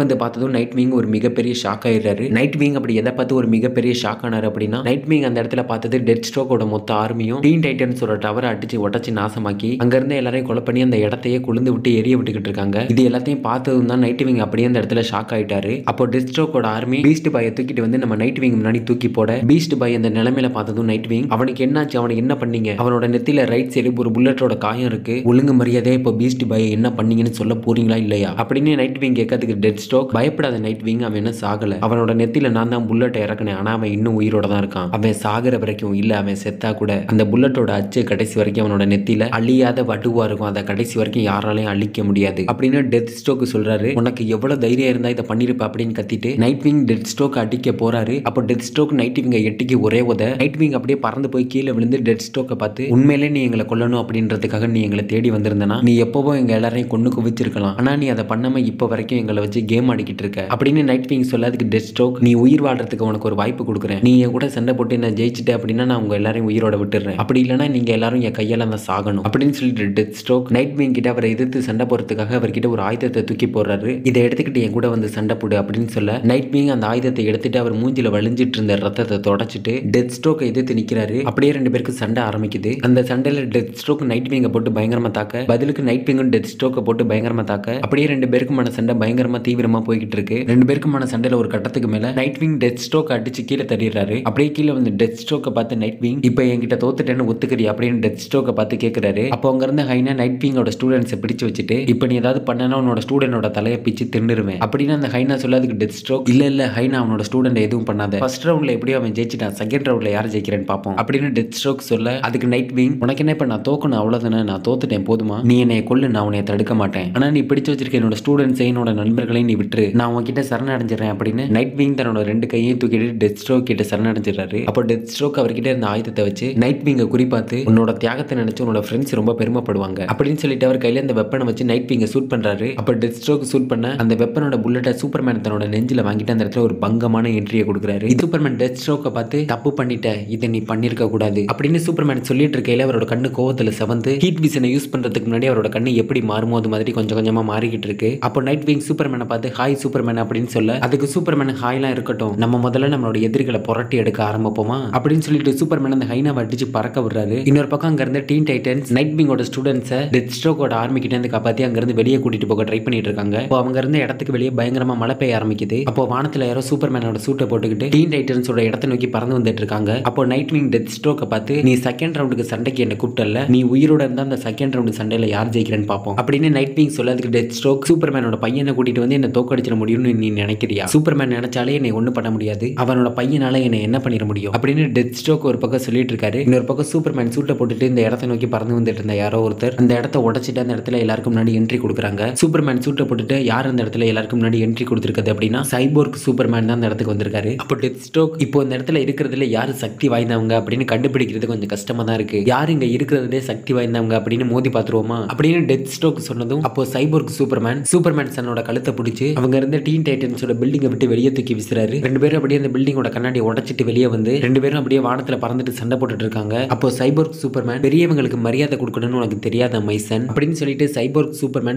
[SPEAKER 1] வந்து பார்த்ததும் நைட் விங் ஒரு மிகப்பெரிய ஷாக் ஆயிடுறாரு. நைட் விங் அப்படி எதை பார்த்து ஒரு மிகப்பெரிய ஷாக் ஆனாரு அப்படின்னா நைட் விங் அந்த இடத்துல பார்த்தது டெத் ஸ்ட்ரோக்கோட மொத்த ஆர்மியும் டீன் டைட்டன்ஸோட டவரை அடிச்சு உடச்சு நாசமாக்கி அங்க இருந்து எல்லாரையும் கொலை பண்ணி அந்த இடத்தையே குளிந்து விட்டு எரிய விட்டுக்கிட்டு இருக்காங்க. இது எல்லாத்தையும் பார்த்ததும் தான் நைட் விங் அப்படியே அந்த இடத்துல ஷாக் ஆயிட்டாரு. அப்போ டெத் ஸ்ட்ரோக்கோட ஆர்மி பீஸ்ட் பாயை தூக்கிட்டு வந்து நம்ம நைட் விங் முன்னாடி தூக்கி போட பீஸ்ட் பாய் அந்த நிலைமையில பார்த்ததும் நைட் விங் அவனுக்கு என்னாச்சு, அவனுக்கு என்ன பண்ணீங்க, அவனோட நெத்தியில ரைட் சைடு ஒரு புல்லட்டோட காயம் இருக்கு, ஒழுங்கு மரியாதை இப்போ பீஸ்ட் பாய் என்ன பண்ணீங்கன்னு சொல்ல போறீங்களா இல்லையா அப்படின்னு நைட் விங் கேட்கறதுக்கு டெத் ஸ்ட்ரோக் பயப்படாத நைட் விங், அவன் என்ன சாகல, அவனோட நெத்தியில நான் தான் புல்லட்டை இறக்குனேன், ஆனா அவன் இன்னும் உயிரோட தான் இருக்கான், அவன் சாகுற வரைக்கும் இல்ல அவன் செத்தா கூட அந்த புல்லட்டோட அச்சு கடைசி வரைக்கும் அவனோட நெத்தியில அழியாத வடுவா இருக்கும், அதை கடைசி வரைக்கும் யாராலையும் அழிக்க முடியாது அப்படின்னு டெத் ஸ்ட்ரோக் சொல்றாரு. உனக்கு எவ்வளவு தைரியம் இருந்தா இதை பண்ணிருப்ப அப்படின்னு கத்திட்டு நைட் விங் டெத் ஸ்ட்ரோக் அடிக்க போறாரு. அப்போ டெத் ஸ்ட்ரோக் நைட் விங்க எட்டிக்கு ஒரே உத நைட் விங் அப்படியே பறந்து போய் கீழே விழுந்து டெத் ஸ்ட்ரோக்கை பார்த்து உண்மையிலே நீ எங்களை கொல்லணும் அப்படின்றதுக்காக நீ எங்களை தேடி வந்திருந்தனா நீ எப்பவோ எங்க எல்லாரையும் கொண்டு குவிச்சிருக்கலாம், ஆனா நீ அதை பண்ணாம இப்ப வரைக்கும் எங்களை வச்சு கேம் ஆடிக்கிட்டு இருக்க அப்படின்னு நைட் விங் சொல்ல அதுக்கு டெத் ஸ்ட்ரோக் நீ உயிர் வாழ்றதுக்கு உனக்கு ஒரு வாய்ப்பு கொடுக்குறேன், நீ என் கூட சண்டை போட்டு நான் ஜெயிச்சிட்டேன் அப்படின்னா நான் உங்க எல்லாரையும் உயிரோட விட்டுறேன், அப்படி இல்லைன்னா நீங்க எல்லாரும் என் கையால தான் சாகணும் அப்படின்னு சொல்லிட்டு டெத் ஸ்ட்ரோக் நைட் விங் கிட்ட அவரை எதிர்த்து சண்டை போறதுக்காக அவர்கிட்ட ஒரு ஆயுதத்தை தூக்கி போடுறாரு. இதை எடுத்துக்கிட்டு என் கூட வந்து சண்டை போடு அப்படின்னு சொல்ல நைட் விங் அந்த ஆயுதத்தை எடுத்துட்டு அவர் மூஞ்சில வலிஞ்சிட்டு இருந்த ரத்தத்தை தொடச்சிட்டு டெத் ஸ்ட்ரோக்கை எதிர்த்து நிக்கிறாரு. அப்படியே 2 பேருக்கு சண்டை ஆரம்பிக்குது. அந்த சண்டையில டெத் ஸ்ட்ரோக் நைட் விங்க போட்டு பயங்கரமா தாக்க பதிலுக்கு நைட் விங்கும் டெத் ஸ்ட்ரோக்கை போட்டு பயங்கரமா தாக்க அப்படியே 2 பேருக்குமான சண்டை பயங்கரமா தீவிரமா போய்கிட்டு இருக்கு. 2 பேருக்குமான சண்டையில ஒரு கட்டத்துக்கு மேல நைட் விங் டெத் ஸ்ட்ரோக் அடிச்சு கீழே தள்ளிடுறாரு. அப்படியே கீழே வந்து டெத் ஸ்ட்ரோக்கை பார்த்து நைட் விங் இப்போ என்கிட்ட தோத்துட்டேன்னு ஒத்துக்கிறியா அப்படின்னு டெத் ஸ்ட்ரோக்கை பார்த்து கேட்கிறாரு. அப்போ அங்க இருந்த ஹைனா நைட் விங்கோட ஸ்டூடெண்ட்ஸை பிடிச்சு வச்சுட்டு இப்போ நீ ஏதாவது பண்ணனா உன்னோட ஸ்டூடெண்டோட தலையை பிச்சு தின்னுருவேன் அப்படின்னு அந்த ஹைனா சொல்லாதுக்கு டெத் ஸ்ட்ரோக் இல்ல ஹைனா அவனோட ஸ்டூடெண்ட் எதுவும் பண்ணாத, ஃபர்ஸ்ட் ரவுண்ட்ல எப்படியோ அவன் ஜெயிச்சிட்டான், செகண்ட் ரவுண்ட்ல யார் ஜெயிக்கிறேன்னு பார்ப்போம் அப்படின்னு டெத் ஸ்ட்ரோக் சொல்ல அதுக்கு நைட் விங் உனக்கு என்ன இப்ப நான் தோக்கணும் அவ்வளவுதானே, நான் தோத்துட்டேன் போதுமா, நீ என்னை கொல்லு நான் உன்னை தடுக்க மாட்டேன், ஆனா நீ பிடிச்சு வச்சிருக்க என்னோட ஸ்டூடெண்ட்ஸ் என்னோட நண்பர்களையும் நீ விட்டுரு, நான் உன்கிட்ட சரணடைஞ்சிடறேன் அப்படின்னு நைட் விங் தன்னோட 2 கையையும் தூக்கிட்டு டெத் ஸ்ட்ரோக் கிட்ட சரணடைஞ்சிடறாரு. அப்போ டெத் ஸ்ட்ரோக் அவர்கிட்ட இருந்த ஆயுதத்தை வச்சு நைட் விங்க குறிப்பாத்து உன்னோட தியாகத்தை நினைச்சு உன்னோட ஃப்ரெண்ட்ஸ் ரொம்ப பெருமைப்படுவாங்க அப்படின்னு சொல்லிட்டு அவர் கையில அந்த வெப்பனை வச்சு நைட் விங்க சூட் பண்றாரு. அப்ப டெத் ஸ்ட்ரோக் சூட் பண்ண அந்த வெப்பனோட புல்லட்டை சூப்பர்மேன் தன்னோட நெஞ்சில வாங்கிட்டு அந்த இடத்துல ஒரு பங்கமான என்ட்ரியை கொடுக்குறாரு. சூப்பர்மேன் டெத் ஸ்ட்ரோக்கை பார்த்து தப்பு பண்ணிட்ட, இதை நீ பண்ணிருக்க கூடாது அப்படின்னு சூப்பர்மேன் சொல்லிட்டு இருக்கையில அவரோட கண்ணு கோவத்துல கண்ணத்துல செவந்து ஹீட் விஷனை யூஸ் பண்றதுக்கு முன்னாடி அவரோட கண்ணு எப்படி மாறுமோ அது மாதிரி கொஞ்சம் கொஞ்சமா மாறிக்கிட்டு இருக்கு. அப்போ நைட் விங் சூப்பர்மேனை பார்த்து ஹாய் சூப்பர்மேன் அப்படின்னு சொல்ல, அதுக்கு சூப்பர்மேன் ஹாய்லாம் இருக்கட்டும், நம்ம முதல்ல நம்மளோட எதிரிகளை புரட்டி எடுக்க ஆரம்பிப்போமா அப்படின்னு சொல்லிட்டு சூப்பர்மேன் அந்த ஹைனாவை அடிச்சு பறக்க விடுறாரு. இன்னொரு பக்கம் அங்க இருந்த டீன் டைட்டன்ஸ் நைட் விங்கோட ஸ்டூடெண்ட்ஸை டெத் ஸ்ட்ரோக்கோட ஆர்மி கிட்ட இருந்து காப்பாத்தி அங்க இருந்து வெளியே கூட்டிட்டு போக ட்ரை பண்ணிட்டு இருக்காங்க. அப்போ அவங்க இருந்த இடத்துக்கு வெளியே பயங்கரமா மழை பெய்ய ஆரம்பிக்குது. அப்போ வானத்துல யாரோ சூப்பர்மேனோட சூட்டை போட்டுக்கிட்டு டீன் டைட்டன்ஸோட இடத்தை நோக்கி பறந்து வந்துட்டு இருக்காங்க. அப்போ நைட் விங் டெத் ஸ்ட்ரோக்கை பார்த்து, நீ செகண்ட் ரவுண்டுக்கு சண்டைக்கு என்ன கூப்பிட்டல, நீ உயிரோட இருந்தா அந்த செகண்ட் ரவுண்டு சண்டையில யார் ஜெயிக்கிறேன்னு பார்ப்போம் அப்படின்னு நைட் விங் சொல்ல, அதுக்கு டெத் ஸ்ட்ரோக், சூப்பர்மேனோட பையனை கூட்டிட்டு வந்து என்ன தோக்கடிச்சிட முடியும்னு நீ நினைக்கிறியா? சூப்பர்மேன் நினைச்சாலே என்னை ஒன்றும் பண்ண முடியாது, அவனோட பையனால என்னை என்ன பண்ணிட முடியும் அப்படின்னு டெத் ஸ்ட்ரோக் ஒரு பக்கம் சொல்லிட்டு இருக்காரு. இன்னொரு பக்கம் சூப்பர்மேன் சூட்டை போட்டுட்டு இந்த இடத்தை நோக்கி பறந்து வந்துட்டு இருந்த யாரோ ஒருத்தர் அந்த இடத்தை உடைச்சிட்டு அந்த இடத்துல எல்லாருக்கும் முன்னாடி என்ட்ரி கொடுக்குறாங்க. சூப்பர்மேன் சூட்டை போட்டுட்டு யார் அந்த இடத்துல எல்லாருக்கும் முன்னாடி என்ட்ரி கொடுத்துருக்காது அப்படின்னா சைபோர்க் சூப்பர்மேன் தான் அந்த இடத்துக்கு வந்திருக்காரு. அப்போ டெத் ஸ்ட்ரோக், இப்போ இந்த இடத்துல இருக்கிறதுல யாரு சக்தி வாய்ந்தவங்க அப்படின்னு கண்டுபிடிக்கிறது கொஞ்சம் கஷ்டமா தான் இருக்கு, யார் இங்க இருக்கிறதுலே சக்தி வாய்ந்தவங்க அப்படின்னு மோதி பாத்துருவோமா அப்படின்னு டெத் ஸ்ட்ரோக் சொன்னதும், அப்போ சைபோர்க் சூப்பர்மேன் சன்னோட கழுத்தை பிடிச்சு அவங்க இருந்த டீன் டைட்டன்ஸோட பில்டிங்கை விட்டு வெளியே தூக்கி விசுறாரு. ரெண்டு பேரும் அப்படியே அந்த பில்டிங்கோட கண்ணாடி உடைச்சிட்டு வெளியே வந்து ரெண்டு பேரும் அப்படியே வானத்துல பறந்துட்டு சண்டை போட்டுட்டு இருக்காங்க. அப்போ சைபோர்க் சூப்பர்மேன், பெரியவங்களுக்கு மரியாதை கொடுக்கணும்னு உனக்கு தெரியாத மைசன் அப்படின்னு சொல்லிட்டு சைபோர்க்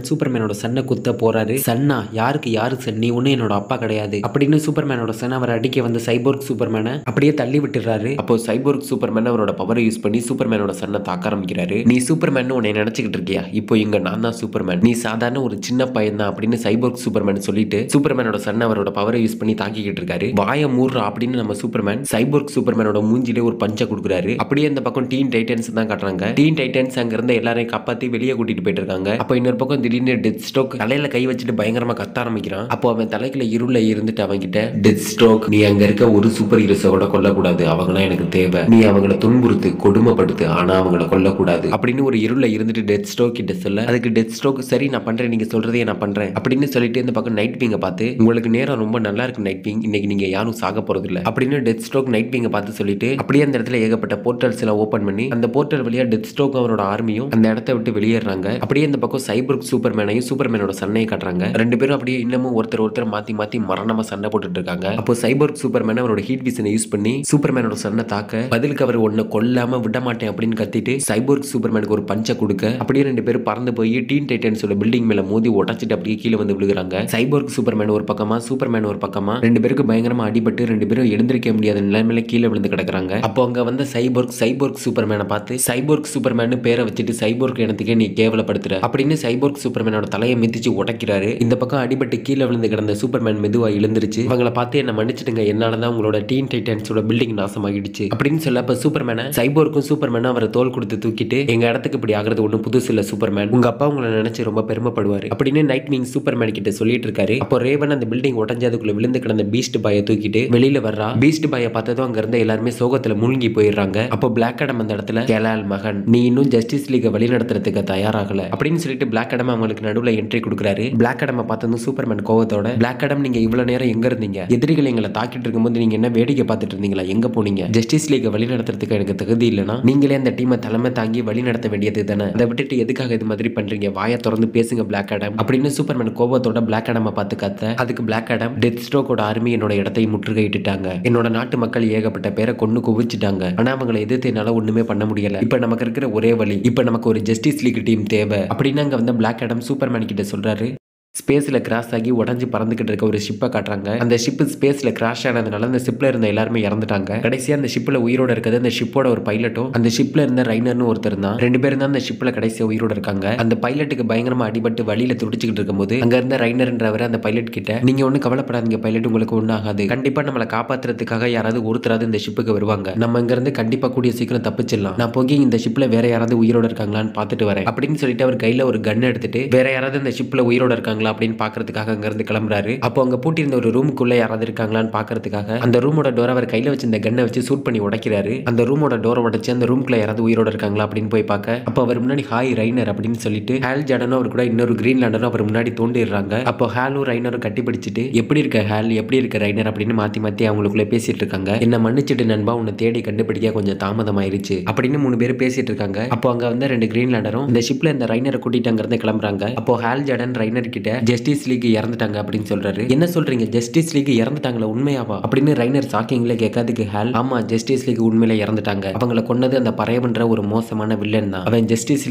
[SPEAKER 1] சூப்பர்மேனோட சன்னை குத்த போறாரு. சன்னா, யாருக்கு யாரு சன், நீ ஒண்ணு என்னோட அப்பா கிடையாது அப்படின்னு சூப்பர்மேனோட சன் அவரை அடிக்க வந்து சைபோர்க் சூப்பர்மேனை அப்படியே தள்ளி விட்டுறாரு. அப்போ சைபோர்க் சூப்பர்மேன் அவரோட பவரை யூஸ் பண்ணி சூப்பர்மேனோட சன்னை தாக்க ஆரம்பிக்கிறாரு. நீ சூப்பர்மேன் உன்னை நினைச்சுக்கிட்டு இருக்கியா, இப்போ இங்க நான் தான் சூப்பர்மேன், நீ சாதாரண ஒரு சின்ன பையன் தான் அப்படின்னு சைபோர்க் சூப்பர்மேன் சொல்லிட்டு சூப்பர்மேனோட சன் அவரோட பவரை யூஸ் பண்ணி தாக்கிக்கிட்டு இருக்காரு. வாய மூடுறா அப்படின்னு நம்ம சூப்பர்மேன் சைபோர்க் சூப்பர்மேனோட மூஞ்சிலே ஒரு பஞ்சை கொடுக்குறாரு. அப்படியே அந்த பக்கம் டீன் டைட்டன்ஸ் தான் காட்டுறாங்க. டீன் டைட்டன்ஸ் அங்க இருந்த எல்லாரையும் காப்பாத்தி வெளியே கூட்டிட்டு போயிட்டு இருக்காங்க. அப்போ இன்னொரு பக்கம் திடீர்னு டெத் ஸ்ட்ரோக் தலையில கை வச்சுட்டு பயங்கரமா கத்த ஆரம்பிக்கிறான். அப்போ அவன் தலைக்குள்ள இருள இருந்துட்டு அவங்க கிட்ட, டெத் ஸ்ட்ரோக், நீ அங்க இருக்க ஒரு சூப்பர் ஹீரோஸோட கொல்லக்கூடாது, அவங்களாம் எனக்கு தேவை, நீ அவங்கள துன்புறுத்து கொடுமைப்படுத்து, ஆனா அவங்கள கொல்லக்கூடாது அப்படின்னு ஒரு இருள இருந்துட்டு டெத் ஸ்ட்ரோக் கிட்ட சொல்ல, அதுக்கு டெத் ஸ்ட்ரோக், சரி நான் பண்றேன், நீங்க சொல்றதே நான் பண்றேன் அப்படின்னு சொல்லிட்டு இந்த பக்கம் நைட் விங்க பார்த்து, உங்களுக்கு நேரம் ரொம்ப நல்லா இருக்கு நைட் விங், இன்னைக்கு நீங்க யாரும் சாக போறது இல்ல அப்படின்னு டெத் ஸ்ட்ரோக் நைட் விங்க பார்த்து சொல்லிட்டு அப்படியே அந்த இடத்துல ஏகப்பட்ட போர்ட்டல்ஸ் எல்லாம் ஓபன் பண்ணி அந்த போர்ட்டல் வழியா டெத் ஸ்ட்ரோக் அவரோட ஆர்மியும் அந்த இடத்தை விட்டு வெளியேறாங்க. அப்படியே இந்த பக்கம் சைபோர்க் சூப்பர்மேனையும் சூப்பர்மேனோட சன்னையும் காட்டுறாங்க. ரெண்டு பேரும் அப்படியே இன்னமும் ஒருத்தர் மாத்தி மாத்தி மரணமா சண்டை போட்டுட்டு இருக்காங்க. அப்போ சைபோர்க் சூப்பர்மேன் அவரோட ஹீட் விஷனை யூஸ் பண்ணி சூப்பர்மேனோட சன்னை தாக்க, பதிலுக்கு அவர் ஒன்ன கொல்லாம விட மாட்டேன் அப்படின்னு கத்திட்டு சைபோர்க் சூப்பர்மேனுக்கு ஒரு பஞ்சை கொடுக்க, அப்படியே ரெண்டு பேரும் பறந்து போய் டீன் டைட்டன்ஸோட பில்டிங் மேல மோதி உடைச்சிட்டு அப்படியே கீழே வந்து விழுகிறாங்க. சைபோர்க் சூப்பர்மேன் ஒரு பக்கமா சூப்பர்மேன் ஒரு பக்கமா ரெண்டு பேருக்கு பயங்கரமா அடிபட்டு ரெண்டு பேரும் எழுந்திருக்க முடியாத நிலைமையில கீழே விழுந்து கிடக்குறாங்க. அப்போ அங்க வந்த சைபோர்க் சூப்பர்மேனை பார்த்து, சைபோர்க் சூப்பர்மேன் பேரை வச்சுட்டு சைபோர்க் இனத்துக்கே நீ கேவலப்படுத்துற அப்படின்னு சைபோர்க் சூப்பர்மேனோட தலையை மிதிச்சு உடைக்கிறாரு. இந்த பக்கம் அடிபட்டு கீழே விழுந்து கிடந்த சூப்பர்மேன் மெதுவா எழுந்திருச்சு, அவங்களை பார்த்து என்ன மன்னிச்சிடுங்க, என்னாலதான் உங்களோட டீன் டைட்டன்ஸோட பில்டிங் நாசமாகிடுச்சு அப்படின்னு சொல்ல, அப்ப சூப்பர்மேனை சைபோர்க்கும் சூப்பர்மேனும் அவரை தோல் கொடுத்து தூக்கிட்டு, எங்க இடத்துக்கு இப்படி ஆகிறது ஒன்றும் புதுசு இல்ல சூப்பர்மேன், உங்க அப்பா உங்களை நினைச்சு ரொம்ப பெருமைப்படுவாரு அப்படின்னு நைட் விங் சூப்பர்மேன் கிட்ட சொல்லிட்டு இருக்காரு. அப்போ ரேவன் அந்த பில்டிங் உடஞ்சதுக்குள்ள விழுந்து கிடந்த பீஸ்ட் பாயை தூக்கிட்டு வெளியில வர்றா. பீஸ்ட் பாயை பார்த்ததும் அங்க இருந்த எல்லாருமே சோகத்துல மூழ்கி போயிடுறாங்க. அப்போ பிளாக் அடம் அந்த இடத்துல, கெலால் மகன், நீ இன்னும் ஜஸ்டிஸ் லீக வழி நடத்துறதுக்கு தயாராகல அப்படின்னு சொல்லிட்டு பிளாக் அடம் அவங்களுக்கு நடுவுல என்ட்ரி கொடுக்குறாரு. பிளாக் அடம் பார்த்ததும் சூப்பர்மேன் கோவத்தோட, பிளாக் அடம் நீங்க இவ்வளவு நேரம் எங்க இருந்தீங்க, எதிரிகள் எங்களை தாக்கிட்டு இருக்கும்போது நீங்க என்ன வேடிக்கை பார்த்துட்டு இருந்தீங்களா, எங்க போனீங்க, ஜஸ்டிஸ் லீக வழி நடத்துறதுக்கு எனக்கு தகுதி இல்லைன்னா நீங்களே அந்த டீமை தலைமை தாங்கி வழி நடத்த வேண்டியது தானே, அதை விட்டுட்டு எதுக்காக இது மாதிரி பண்றீங்க, வாயை திறந்து பேசுங்க பிளாக் அடம் அப்படின்னு சூப்பர்மேன் கோவத்தோட பிளாக் அடமை பார்த்து கத்த, அதுக்கு பிளாக் அடம், டெத் ஸ்ட்ரோக்கோட ஆர்மி என்னோட இடத்தை முற்றுகையிட்டுட்டாங்க, என்னோட நாட்டு மக்கள் ஏகப்பட்ட பேரை கொண்டு குவிச்சுட்டாங்க, ஆனா அவங்களை எதிர்த்து என்னால ஒண்ணுமே பண்ண முடியல, இப்ப நமக்கு இருக்கிற ஒரே வழி, இப்ப நமக்கு ஒரு ஜஸ்டிஸ் லீக் டீம் தேவை அப்படின்னு அங்க வந்து பிளாக் அடம் சூப்பர்மேன் கிட்ட சொல்றாரு. ஸ்பேஸ்ல கிராஸ் ஆகி உடஞ்சி பறந்துகிட்டு இருக்க ஒரு ஷிப்பை காட்டுறாங்க. அந்த ஷிப் ஸ்பேஸ்ல கிராஷ் ஆனதுனால அந்த ஷிப்ல இருந்த எல்லாருமே இறந்துட்டாங்க. கடைசியா அந்த ஷிப்ல உயிரோட இருக்கிறது அந்த ஷிப்போட ஒரு பைலட்டும் அந்த ஷிப்ல இருந்த ரைனர்னு ஒருத்தர் தான். ரெண்டு பேரும் தான் அந்த ஷிப்ல கடைசியா உயிரோட இருக்காங்க. அந்த பைலட்டுக்கு பயங்கரமா அடிபட்டு வழியில துடிச்சுக்கிட்டு இருக்கும்போது அங்க இருந்த ரைனர்ன்றவர் அந்த பைலட் கிட்ட, நீங்க ஒண்ணு கவலைப்படாதீங்க பைலட், உங்களுக்கு ஒண்ணு ஆகாது, கண்டிப்பா நம்மளை காப்பாத்துறதுக்காக யாராவது ஒருத்தராது இந்த ஷிப்புக்கு வருவாங்க, நம்ம இங்க இருந்து கண்டிப்பா கூடிய சீக்கிரம் தப்பிச்சிடலாம், நான் போய் இந்த ஷிப்ல வேற யாராவது உயிரோட இருக்காங்களான்னு பாத்துட்டு வரேன் அப்படின்னு சொல்லிட்டு அவர் கையில ஒரு கன் எடுத்துட்டு வேற யாராவது இந்த ஷிப்ல உயிரோட இருக்காங்களா அப்படின்னு பாக்குறதுக்காக அங்க இருந்து கிளம்புறாரு. அப்போ அங்க பூட்டி இருந்த ஒரு ரூமுக்குள்ள யாராவது இருக்காங்களான்னு பாக்குறதுக்காக அந்த ரூமோட டோரை அவர் கையில வச்சு இந்த கன்னை வச்சு சூட் பண்ணி உடைக்கிறாரு. அந்த ரூமோட டோரை உடைச்சு அந்த ரூம்குள்ள யாராவது உயிரோட இருக்காங்களா அப்படின்னு போய் பார்க்க, அப்போ அவர் முன்னாடி ஹாய் ரைனர் அப்படின்னு சொல்லிட்டு ஹால் ஜார்டனும் அவர் கூட இன்னொரு கிரீன் லேண்டரும் அவர் முன்னாடி தோண்டிடுறாங்க. அப்போ ஹாலும் ரைனரும் கட்டி பிடிச்சிட்டு, எப்படி இருக்க ஹால், எப்படி இருக்க ரைனர் அப்படின்னு மாத்தி மாத்தி அவங்களுக்குள்ள பேசிட்டு இருக்காங்க. என்ன மன்னிச்சிட்டு நண்பா, உன்னை தேடி கண்டுபிடிக்க கொஞ்சம் தாமதமாயிருச்சு அப்படின்னு மூணு பேரும் பேசிட்டு இருக்காங்க. அப்போ அங்க வந்து ரெண்டு கிரீன் லேண்டரும் இந்த ஷிப்ல இந்த ரைனரை கூட்டிட்டு அங்க இருந்து கிளம்புறாங்க. அப்போ ஹால் ஜார்டன் ரைனர் கிட்ட, கிட்ட ஜஸ்டிஸ் லீக் இறந்துட்டாங்க அப்படின்னு சொல்றாரு. என்ன சொல்றீங்க, ஜஸ்டிஸ் லீக் இறந்துட்டாங்களா, உண்மையாவா அப்படின்னு ரைனர் ஷாக்கிங்ல கேட்காதுக்கு ஹால் ஆமா ஜஸ்டிஸ் லீக் உண்மையில இறந்துட்டாங்க, அவங்களை கொன்னது அந்த பறையவன்ற ஒரு மோசமான வில்லன் தான். அவன் ஜஸ்டிஸ்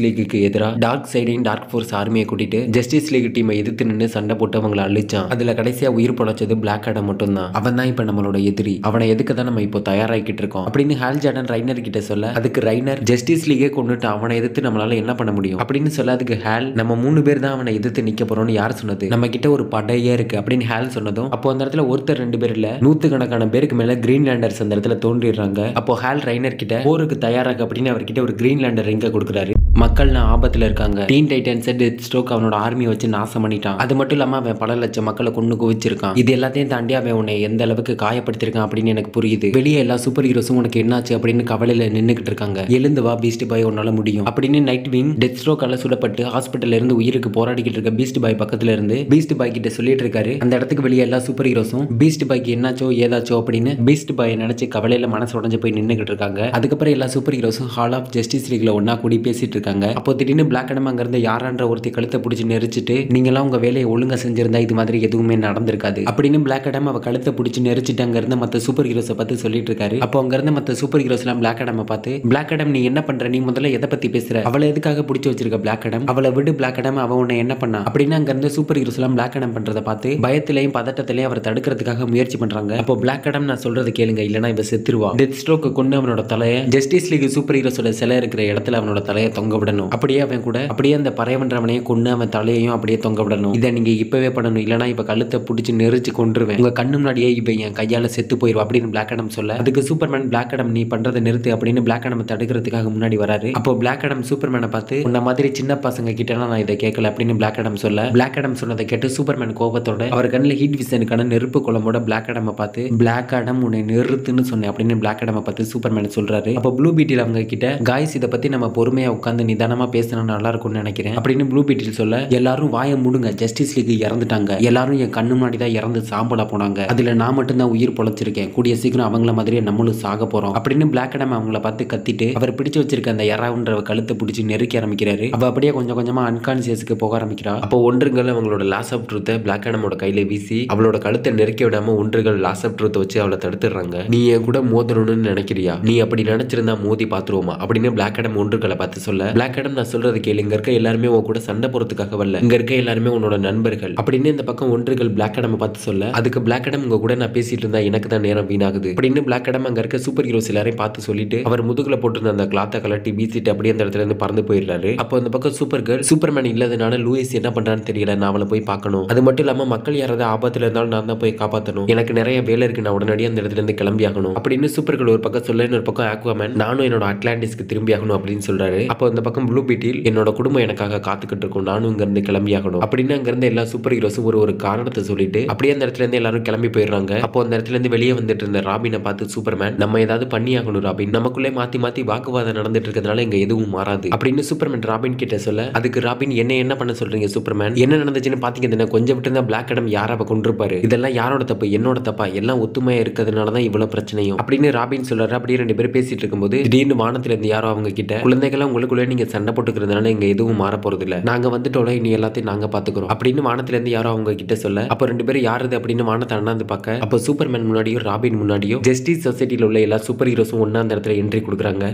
[SPEAKER 1] லீக்கு எதிராக டார்க் சைடையும் டார்க் ஃபோர்ஸ் ஆர்மியை கூட்டிட்டு ஜஸ்டிஸ் லீக் டீமை எதிர்த்து நின்று சண்டை போட்டு அவங்களை அழிச்சான். அதுல கடைசியா உயிர் பொழைச்சது பிளாக் ஆடம் மட்டும் தான். அவன் தான் இப்ப நம்மளோட எதிரி, அவனை எதுக்கு தான் நம்ம இப்போ தயாராகிட்டு இருக்கோம் அப்படின்னு ஹால் ஜார்டன் ரைனர் கிட்ட சொல்ல, அதுக்கு ரைனர் ஜஸ்டிஸ் லீகே கொண்டுட்டு அவனை எதிர்த்து நம்மளால என்ன பண்ண முடியும் அப்படின்னு சொல்ல, அதுக்கு ஹால் நம்ம 3 பேர் தான் அவனை எதிர்த்து நிக்க போறோம்னு யார் சொன்னது, நம்ம கிட்ட ஒரு படையே இருக்கு அப்படின்னு ஹால் சொன்னதும், அப்போ அந்த இடத்துல ஒருத்தர் 2 பேர் இல்ல 100கணக்கான பேருக்கு மேல கிரீன்லாண்டர்ஸ் அந்த இடத்துல தோன்றிடுறாங்க. அப்போ ஹால் ரைனர் கிட்ட போருக்கு தயாராக அப்படின்னு அவர்கிட்ட ஒரு கிரீன்லாண்டர் ரிங்க கொடுக்குறாரு. மக்கள் ஆபத்துல இருக்காங்க, டீன் டைட்டன்ஸ் டெத் ஸ்ட்ரோக் அவனோட ஆர்மியை வச்சு நாசம் பண்ணிட்டான், அது மட்டும் இல்லாம அவன் பல லட்சம் மக்களை கொண்டு குவிச்சிருக்கான், இது எல்லாத்தையும் தாண்டி அவன் உன்னை எந்த அளவுக்கு காயப்படுத்திருக்கான் அப்படின்னு எனக்கு புரியுது, வெளியே எல்லா சூப்பர் ஹீரோஸும் உனக்கு என்னாச்சு அப்படின்னு கவலையில நின்னுகிட்டு இருக்காங்க, எழுந்து வா பீஸ்ட் பாய் உன்னால முடியும் அப்படின்னு நைட் விங் டெத் ஸ்ட்ரோக்கால சுடப்பட்டு ஹாஸ்பிட்டல்ல இருந்து உயிருக்கு போராடிக்கிட்டு இருக்க பீஸ்ட் பாய் பக்கத்துல இருந்து பீஸ்ட் பாய் கிட்ட சொல்லிட்டு இருக்காரு. அந்த இடத்துக்கு வெளியே எல்லா சூப்பர் ஹீரோஸும் பீஸ்ட் பாய்க்கு என்னாச்சோ ஏதாச்சோ அப்படின்னு பீஸ்ட் பாய் நினைச்சு கவலையில மனசு உடஞ்சு போய் நின்னுகிட்டு இருக்காங்க. அதுக்கப்புறம் எல்லா சூப்பர் ஹீரோஸும் ஹால் ஆஃப் ஜஸ்டிஸ் லீக்ல ஒன்னா கூடி பேசிட்டு இருக்காங்க. அப்போ திடீர்னு பிளாக் ஆடம் அங்க இருந்து யாரான்ற ஒருத்தி கழுத்தை பிடிச்சி நெரிச்சிட்டு, நீங்களாம் உங்க வேலையை ஒழுங்கா செஞ்சிருந்தா இது மாதிரி எதுவுமே நடந்திருக்காது அப்படின்னு பிளாக் ஆடம் அவ கழுத்தை பிடிச்சி நெரிச்சிட்டு அங்க இருந்த மத்த சூப்பர் ஹீரோஸை பார்த்து சொல்லிட்டு இருக்காரு. அப்போ அங்க இருந்த மத்த சூப்பர் ஹீரோஸ் எல்லாம் பிளாக் ஆடம் பார்த்து, பிளாக் ஆடம் நீ என்ன பண்ற, நீ முதல்ல எதை பத்தி பேசுற, அவளை எதுக்காக பிடிச்சி வச்சிருக்க பிளாக் ஆடம், அவளை விடு பிளாக் ஆடம், அவ உன்னை என்ன பண்ணா அப்படின்னு அங்க இருந்த சூப்பர் ஹீரோஸ் எல்லாம் பிளாக் ஆடம் பண்றதை பார்த்து பயத்திலையும் பதட்டத்திலையும் அவர் தடுக்கிறதுக்காக முயற்சி பண்றாங்க. அப்போ பிளாக் ஆடம் நான் சொல்றது கேளுங்க, இல்லனா இவ செத்துருவா, டெத் ஸ்ட்ரோக் கொண்டு அவனோட தலையை ஜஸ்டிஸ் லீக் சூப்பர் ஹீரோஸோட சிலை இருக்கிற இடத்துல அவனோட தலையை தொங்க விடணும், அப்படியே அவன் கூட அப்படியே அந்த பறையவன்றவனையும் கொண்டு அவன் தலையையும் அப்படியே தொங்க விடணும், இதை நீங்க இப்பவே பண்ணணும், இல்லனா இப்ப கழுத்தை பிடிச்சி நெரிச்சு கொண்டுருவேன், உங்க கண்ணு முன்னாடியே இப்ப என் கையால செத்து போயிருவா அப்படின்னு பிளாக் ஆடம் சொல்ல, அதுக்கு சூப்பர்மேன் பிளாக் ஆடம் நீ பண்றதை நிறுத்து அப்படின்னு பிளாக் ஆடம் தடுக்கிறதுக்காக முன்னாடி வராரு. அப்போ பிளாக் ஆடம் சூப்பர்மேனை பார்த்து, உன்ன மாதிரி சின்ன பசங்க கிட்ட நான் இதை கேட்கல அப்படின்னு பிளாக் ஆடம் சொல்ல, பிளாக் ஆடம் சொன்னதை கேட்டு சூப்பர்மேன் கோபத்தோட அவர் கண்ணில் ஹீட் விசனுக்கான நெருப்பு குளமோட பிளாக் ஆடம் பார்த்து, பிளாக் ஆடம் உன்னை நிறுத்துன்னு சொன்னேன் அப்படின்னு பிளாக் ஆடம் பார்த்து சூப்பர்மேன் சொல்றாரு. அப்போ ப்ளூ பீட்டில் அவங்க கிட்ட, காய்ஸ் இதை பத்தி நம்ம பொறுமையா உட்காந்து நிதானமா பேசினா நல்லா இருக்கும்னு நினைக்கிறேன் அப்படின்னு ப்ளூ பீட்டில் சொல்ல, எல்லாரும் வாய மூடுங்க, ஜஸ்டிஸ் லீக் இறந்துட்டாங்க, எல்லாரும் என் கண்ணு முன்னாடி தான் இறந்து சாம்பலா போனாங்க, அதுல நான் மட்டும் தான் உயிர் பொழைச்சிருக்கேன், கூடிய சீக்கிரம் அவங்கள மாதிரியே நம்மளும் சாக போறோம் அப்படின்னு பிளாக் ஆடம் அவங்கள பார்த்து கத்திட்டு அவர் பிடிச்சு வச்சிருக்க அந்த யாராவுன்ற கழுத்தை பிடிச்சி நெருக்கி ஆரம்பிக்கிறாரு. அவ அப்படியே கொஞ்சம் கொஞ்சமா அன்கான்சியஸ்க்கு போக ஆரம்பிக்கிறா. அப்போ ஒன்றுகள் அவங்களோட லாஸ் ஆஃப் ட்ரூத்தை பிளாக் ஆடமோட கையில வீசி அவளோட கழுத்தை நெருக்கி விடாம ஒன்றுகள் லாஸ் ஆஃப் ட்ரூத்தை வச்சு அவளை தடுத்துறாங்க. நீ என் கூட மோதணும்னு நினைக்கிறியா, நீ அப்படி நினைச்சிருந்தா மோதி பாத்துருவோமா அப்படின்னு பிளாக் ஆடம் ஒன்றுகளை பார்த்து சொல்ல, பிளாக் ஆடம் நான் சொல்றது கேளு, இங்க இருக்க எல்லாருமே உன் கூட சண்டை போறதுக்காக வரல, இங்க இருக்க எல்லாருமே உன்னோட நண்பர்கள் அப்படின்னு இந்த பக்கம் ஒன்றுகள் பிளாக் ஆடம் பார்த்து சொல்ல, அதுக்கு பிளாக் ஆடம் உங்க கூட நான் பேசிட்டு இருந்தா எனக்கு தான் நேரம் வீணாகுது அப்படின்னு பிளாக் ஆடம் அங்க இருக்க சூப்பர் ஹீரோஸ் எல்லாரையும் பார்த்து சொல்லிட்டு அவர் முதுகுல போட்டிருந்த அந்த கிளாத்தை கலட்டி வீசிட்டு அப்படியே அந்த இடத்துல இருந்து பறந்து போயிடுறாரு. அப்போ அந்த பக்கம் சூப்பர் கேர்ள் சூப்பர்மேன் இல்லாதனால லூயிஸ் என்ன பண்றான்னு தெரியல, நான் அவளை போய் பார்க்கணும், அது மட்டும் இல்லாம மக்கள் யாராவது ஆபத்துல இருந்தாலும் நான் தான் போய் காப்பாற்றணும், எனக்கு நிறைய வேலை இருக்கு, நான் உடனடியே அந்த இடத்துல இருந்து கிளம்பி ஆகணும் அப்படின்னு சூப்பர் கேர்ள் ஒரு பக்கம் சொல்ல, இன்னொரு பக்கம் ஆக்வாமேன் நானும் என்னோட அட்லாண்டிஸ்க்கு திரும்பி ஆகணும் அப்படின்னு சொல்றாரு. அப்போ அந்த பக்கம் ப்ளூ பீட்டில் என்னோட குடும்பம் எனக்காக காத்துக்கிட்டு இருக்கும், நானும் இங்க இருந்து கிளம்பி ஆகணும் அப்படின்னு அங்க இருந்து எல்லா சூப்பர் ஹீரோஸும் ஒரு காரணத்தை சொல்லிட்டு அப்படியே அந்த இடத்துல இருந்து எல்லாரும் கிளம்பி போயிடுறாங்க. அப்போ அந்த இடத்துல இருந்து வெளியே வந்துட்டு இருந்த ராபினை பார்த்து சூப்பர்மேன், நம்ம ஏதாவது பண்ணி ஆகணும் ராபின், நமக்குள்ளே மாத்தி மாத்தி வாக்குவாதம் நடந்துட்டு இருக்கிறதுனால இங்க எதுவும் மாறாது அப்படின்னு சூப்பர்மேன் ராபின் கிட்ட சொல்ல, அதுக்கு ராபின் என்ன பண்ண சொல்றீங்க சூப்பர்மேன், என்ன நடந்துச்சுன்னு பாத்தீங்கன்னா கொஞ்சம் விட்டு இருந்தா பிளாக் ஆடம் யாராவ கொண்டிருப்பாரு, இதெல்லாம் யாரோட தப்பு, என்னோட தப்பா, எல்லாம் ஒத்துமையா இருக்கிறதுனாலதான் இவ்வளவு பிரச்சனையும் அப்படின்னு ராபின் சொல்றாரு. அப்படியே 2 பேரும் பேசிட்டு இருக்கும்போது திடீர்னு வானத்துல இருந்து யாரோ அவங்க கிட்ட, குழந்தைகள் உங்களுக்குள்ளே நீங்க சண்டை போட்டுக்கிறதுனால இங்க எதுவும் மாற போறது இல்ல, நாங்க வந்துட்டோம், இனி எல்லாத்தையும் நாங்க பாத்துக்கிறோம் அப்படின்னு வானத்துல இருந்து யாரோ அவங்க கிட்ட சொல்ல, அப்ப 2 பேரும் யாருது அப்படின்னு வானத்தை அண்ணாந்து பார்க்க, அப்ப சூப்பர்மேன் முன்னாடியும் ராபின் முன்னாடியும் ஜஸ்டிஸ் சொசைட்டில உள்ள எல்லா சூப்பர் ஹீரோஸும் ஒன்னா அந்த இடத்துல என்ட்ரி கொடுக்குறாங்க.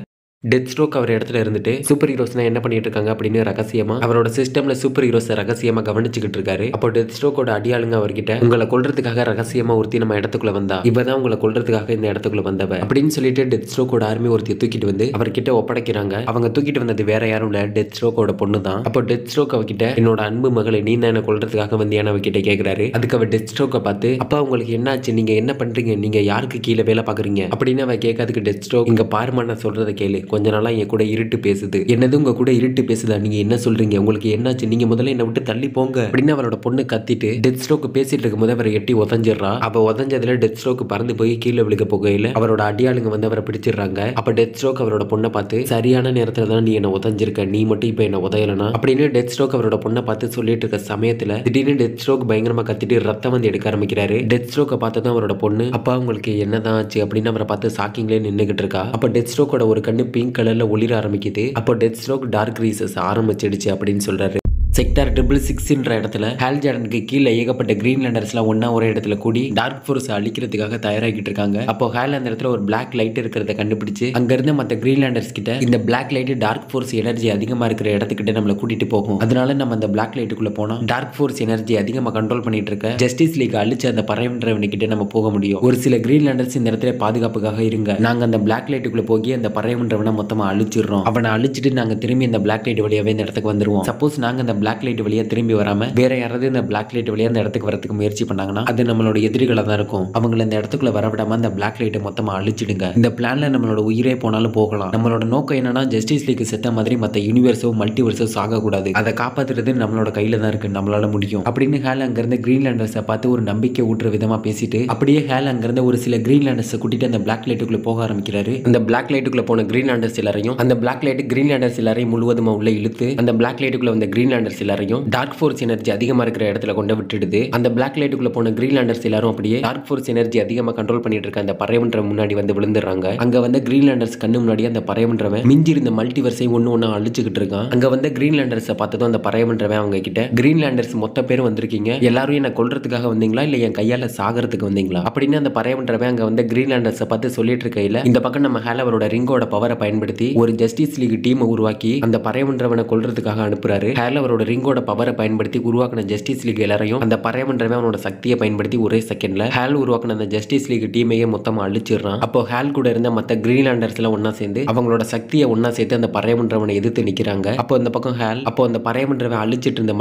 [SPEAKER 1] டெத் ஸ்ட்ரோக் அவர் இடத்துல இருந்துட்டு சூப்பர் ஹீரோஸ்னா என்ன பண்ணிட்டு இருக்காங்க அப்படின்னு ரகசியமா அவரோட சிஸ்டம்ல சூப்பர் ஹீரோஸ் ரகசியமா கவனிச்சுக்கிட்டு இருக்காரு. அப்போ டெத் ஸ்ட்ரோக்கோட அடியாளுங்க அவர்கிட்ட, உங்களை கொல்றதுக்காக ரகசியமா ஒருத்தி நம்ம இடத்துக்குள்ள வந்தா, இவதான் உங்களை கொல்றதுக்காக இந்த இடத்துக்குள்ள வந்தவ அப்படின்னு சொல்லிட்டு டெத் ஸ்ட்ரோக்கோட ஆர்மி ஒருத்தி தூக்கிட்டு வந்து அவர்கிட்ட ஒப்படைக்கிறாங்க. அவங்க தூக்கிட்டு வந்தது வேற யாரும் இல்ல, டெத் ஸ்ட்ரோக்கோட பொண்ணு தான். அப்போ டெத் ஸ்ட்ரோக் அவகிட்ட, என்னோட அன்பு மகளை நீ தான் என்ன கொல்றதுக்காக வந்தியான அவகிட்ட கேட்கிறாரு. அதுக்கு அவ டெத் ஸ்ட்ரோக்கை பார்த்து, அப்பா உங்களுக்கு என்னாச்சு, நீங்க என்ன பண்றீங்க, நீங்க யாருக்கு கீழே வேலை பாக்குறீங்க அப்படின்னு அவ கேட்காதுக்கு டெத் ஸ்ட்ரோக், இங்க பாருமா நான் சொல்றதை கேளு, கொஞ்ச நாளா என் கூட இருட்டு பேசுது, என்னது உங்க கூட இருட்டு பேசுதா, நீங்க என்ன சொல்றீங்க, உங்களுக்கு என்னாச்சு, நீங்க முதல்ல என்ன விட்டு தள்ளி போங்க அப்படின்னு அவரோட பொண்ணு கத்திட்டு டெத் ஸ்ட்ரோக் பேசிட்டு இருக்கும் போது அவரை எட்டி உதஞ்சிடறா. அவ உதஞ்சதுல டெத் ஸ்ட்ரோக் பறந்து போய் கீழே விழுக போகையில அவரோட அடியாளுங்க வந்து அவரை பிடிச்சிடுறாங்க. அப்ப டெத் ஸ்ட்ரோக் அவரோட பொண்ணை பார்த்து, சரியான நேரத்துல தான் நீ என்ன உதஞ்சிருக்க, நீ மட்டும் இப்ப என்ன உதையலனா அப்படின்னு டெத் ஸ்ட்ரோக் அவரோட பொண்ணை பார்த்து சொல்லிட்டு இருக்க சமயத்துல திடீர்னு டெத் ஸ்ட்ரோக் பயங்கரமா கத்திட்டு ரத்தம் வந்து எடுக்க ஆரம்பிக்கிறாரு. டெத் ஸ்ட்ரோக்கை பார்த்ததும் அவரோட பொண்ணு, அப்பா உங்களுக்கு என்னதான் ஆச்சு அப்படின்னு அவரை பார்த்து ஷாக்கிங்லேயே நின்னுகிட்டு இருக்கா. அப்ப டெத் ஸ்ட்ரோக்கோட ஒரு கண்ணு பிங்க் கலர்ல ஒளிர ஆரம்பிக்குது. அப்போ டெத் ஸ்ட்ரோக் டார்க் ரீசஸ் ஆரம்பிச்சிடுச்சு அப்படின்னு சொல்றாரு. செக்டார் 666ன்ற இடத்துல ஹால் ஜார்டனுக்கு கீழே ஏகப்பட்ட கிரீன்லாண்டர்ஸ்லாம் ஒண்ணா ஒரு இடத்துல கூடி டார்க் ஃபோர்ஸ் அழிக்கிறதுக்காக தயாராகிட்டு இருக்காங்க. அப்போ ஹால் அந்த இடத்துல ஒரு பிளாக் லைட் இருக்கிறத கண்டுபிடிச்சு அங்க இருந்து மத்த கிரீன்லாண்டர்ஸ் கிட்ட இந்த black light dark force energy அதிகமா இருக்கிற இடத்துக்கிட்ட நம்மள கூட்டிட்டு போகும். அதனால நம்ம அந்த பிளாக் லைட்டுக்குள்ள போனா டார்க் ஃபோர்ஸ் எனர்ஜி அதிகமா கண்ட்ரோல் பண்ணிட்டு இருக்க ஜஸ்டிஸ் லீக் அழிச்சு அந்த பறையன்றவனை கிட்ட நம்ம போக முடியும். ஒரு சில கிரீன்லாண்டர்ஸ் இந்த இடத்துல பாதுகாப்புக்காக இருங்க, நாங்க அந்த பிளாக் லைட்டுக்குள்ள போய் அந்த பறையன்றவனை மொத்தமா அழிச்சிடுறோம், அவனை அழிச்சிட்டு நாங்க திரும்பி இந்த பிளாக் லைட் வழியாவே இந்த இடத்துக்கு வந்துருவோம். சப்போஸ் நாங்க அந்த பிளாக் லைட் வழியா திரும்பி வராம வேற யாராவது இந்த பிளாக் லைட் வழியா அந்த இடத்துக்கு வரதுக்கு முயற்சி பண்ணாங்கன்னா அது நம்மளோட எதிரிகளா தான் இருக்கும். அவங்களை இந்த இடத்துக்குள்ள வரவிடாம அந்த பிளாக் லைட்டை மொத்தமா அழிச்சிடுங்க. இந்த பிளான்ல நம்மளோட உயிரே போனாலும் போகலாம். நம்மளோட நோக்கம் என்னன்னா ஜஸ்டிஸ் லீக் செத்த மாதிரி மத்த யூனிவர்ஸோ மல்டிவர்ஸோ சாக கூடாது, அதை காப்பாத்துறது நம்மளோட கையில தான் இருக்கு, நம்மளால முடியும் அப்படின்னு ஹால் அங்க இருந்து கிரீன்லாண்டர்ஸை பார்த்து ஒரு நம்பிக்கை ஊட்டுற விதமா பேசிட்டு அப்படியே ஹால் அங்க இருந்து ஒரு சில கிரீன்லாண்டர்ஸை கூட்டிட்டு அந்த பிளாக் லைட்டுக்குள்ள போக ஆரம்பிக்கிறாரு. அந்த பிளாக் லைட்டுக்குள்ள போன கிரீன்லாண்டர்ஸ் எல்லாரையும் அந்த பிளாக் லைட் கிரீன்லாண்டர்ஸ் எல்லாரையும் முழுவதுமா உள்ள இழுத்து அந்த பிளாக் லைட்டுக்குள்ள வந்த கிரீன்லாண்டர்ஸ் எல்லாரையும் டார்க் ஃபோர்ஸ் எனர்ஜி அதிகமா இருக்கிற இடத்துல கொண்டு விட்டுடுது. அந்த பிளாக் லைட்டுக்குள்ள போன கிரீன்லாண்டர்ஸ் எல்லாரும் அப்படியே டார்க் ஃபோர்ஸ் எனர்ஜி அதிகமா கண்ட்ரோல் பண்ணிட்டு இருக்க அந்த பறையவன்ற முன்னாடி வந்து விழுந்துறாங்க. அங்க வந்து கிரீன்லாண்டர்ஸ் கண்ணு முன்னாடி அந்த பறையவன்றவன் மிஞ்சி இருந்த மல்டிவர்ஸை ஒண்ணு அழிச்சுக்கிட்டு இருக்கான். அங்க வந்து கிரீன்லாண்டர்ஸை பார்த்ததும் அந்த பறையவன்றவன் அவங்க கிட்ட கிரீன்லாண்டர்ஸ் மொத்த பேரும் வந்திருக்கீங்க, எல்லாரும் என்ன கொல்றதுக்காக வந்தீங்களா இல்ல என் கையால சாகிறதுக்கு வந்தீங்களா அப்படின்னு அந்த பறையவன்றவன் அங்க வந்து கிரீன்லாண்டர்ஸை பார்த்து சொல்லிட்டு இருக்கையில இந்த பக்கம் நம்ம ஹால் அவரோட ரிங்கோட பவரை பயன்படுத்தி ஒரு ஜஸ்டிஸ் லீக் டீம் உருவாக்கி அந்த பறையவன்றவனை கொல்றதுக்காக அனுப்புறாரு. ஹால் அவரோட ரிங்கோட பவரை பயன்படுத்தி உருவாக்கின ஜஸ்டிஸ் லீக் எல்லாரையும் அந்த பறையவன்றவன் அவனோட சக்தியை பயன்படுத்தி ஒரே செகண்ட்ல ஹால் உருவாக்கின அந்த ஜஸ்டிஸ் லீக் டீமையே மொத்தமா அழிச்சிடுறான். அப்போ ஹால் கூட இருந்த மத்த கிரீன்லாண்டர்ஸ் எல்லாம் ஒன்னா சேர்ந்து அவங்களோட சக்தியை ஒன்னா சேர்த்து அந்த பறையவன்றவனை எதிர்த்து நிக்கிறாங்க. அப்போ அந்த பக்கம் ஹால் அந்த பறையவன்றவன் அழிச்சிட்டு இருந்த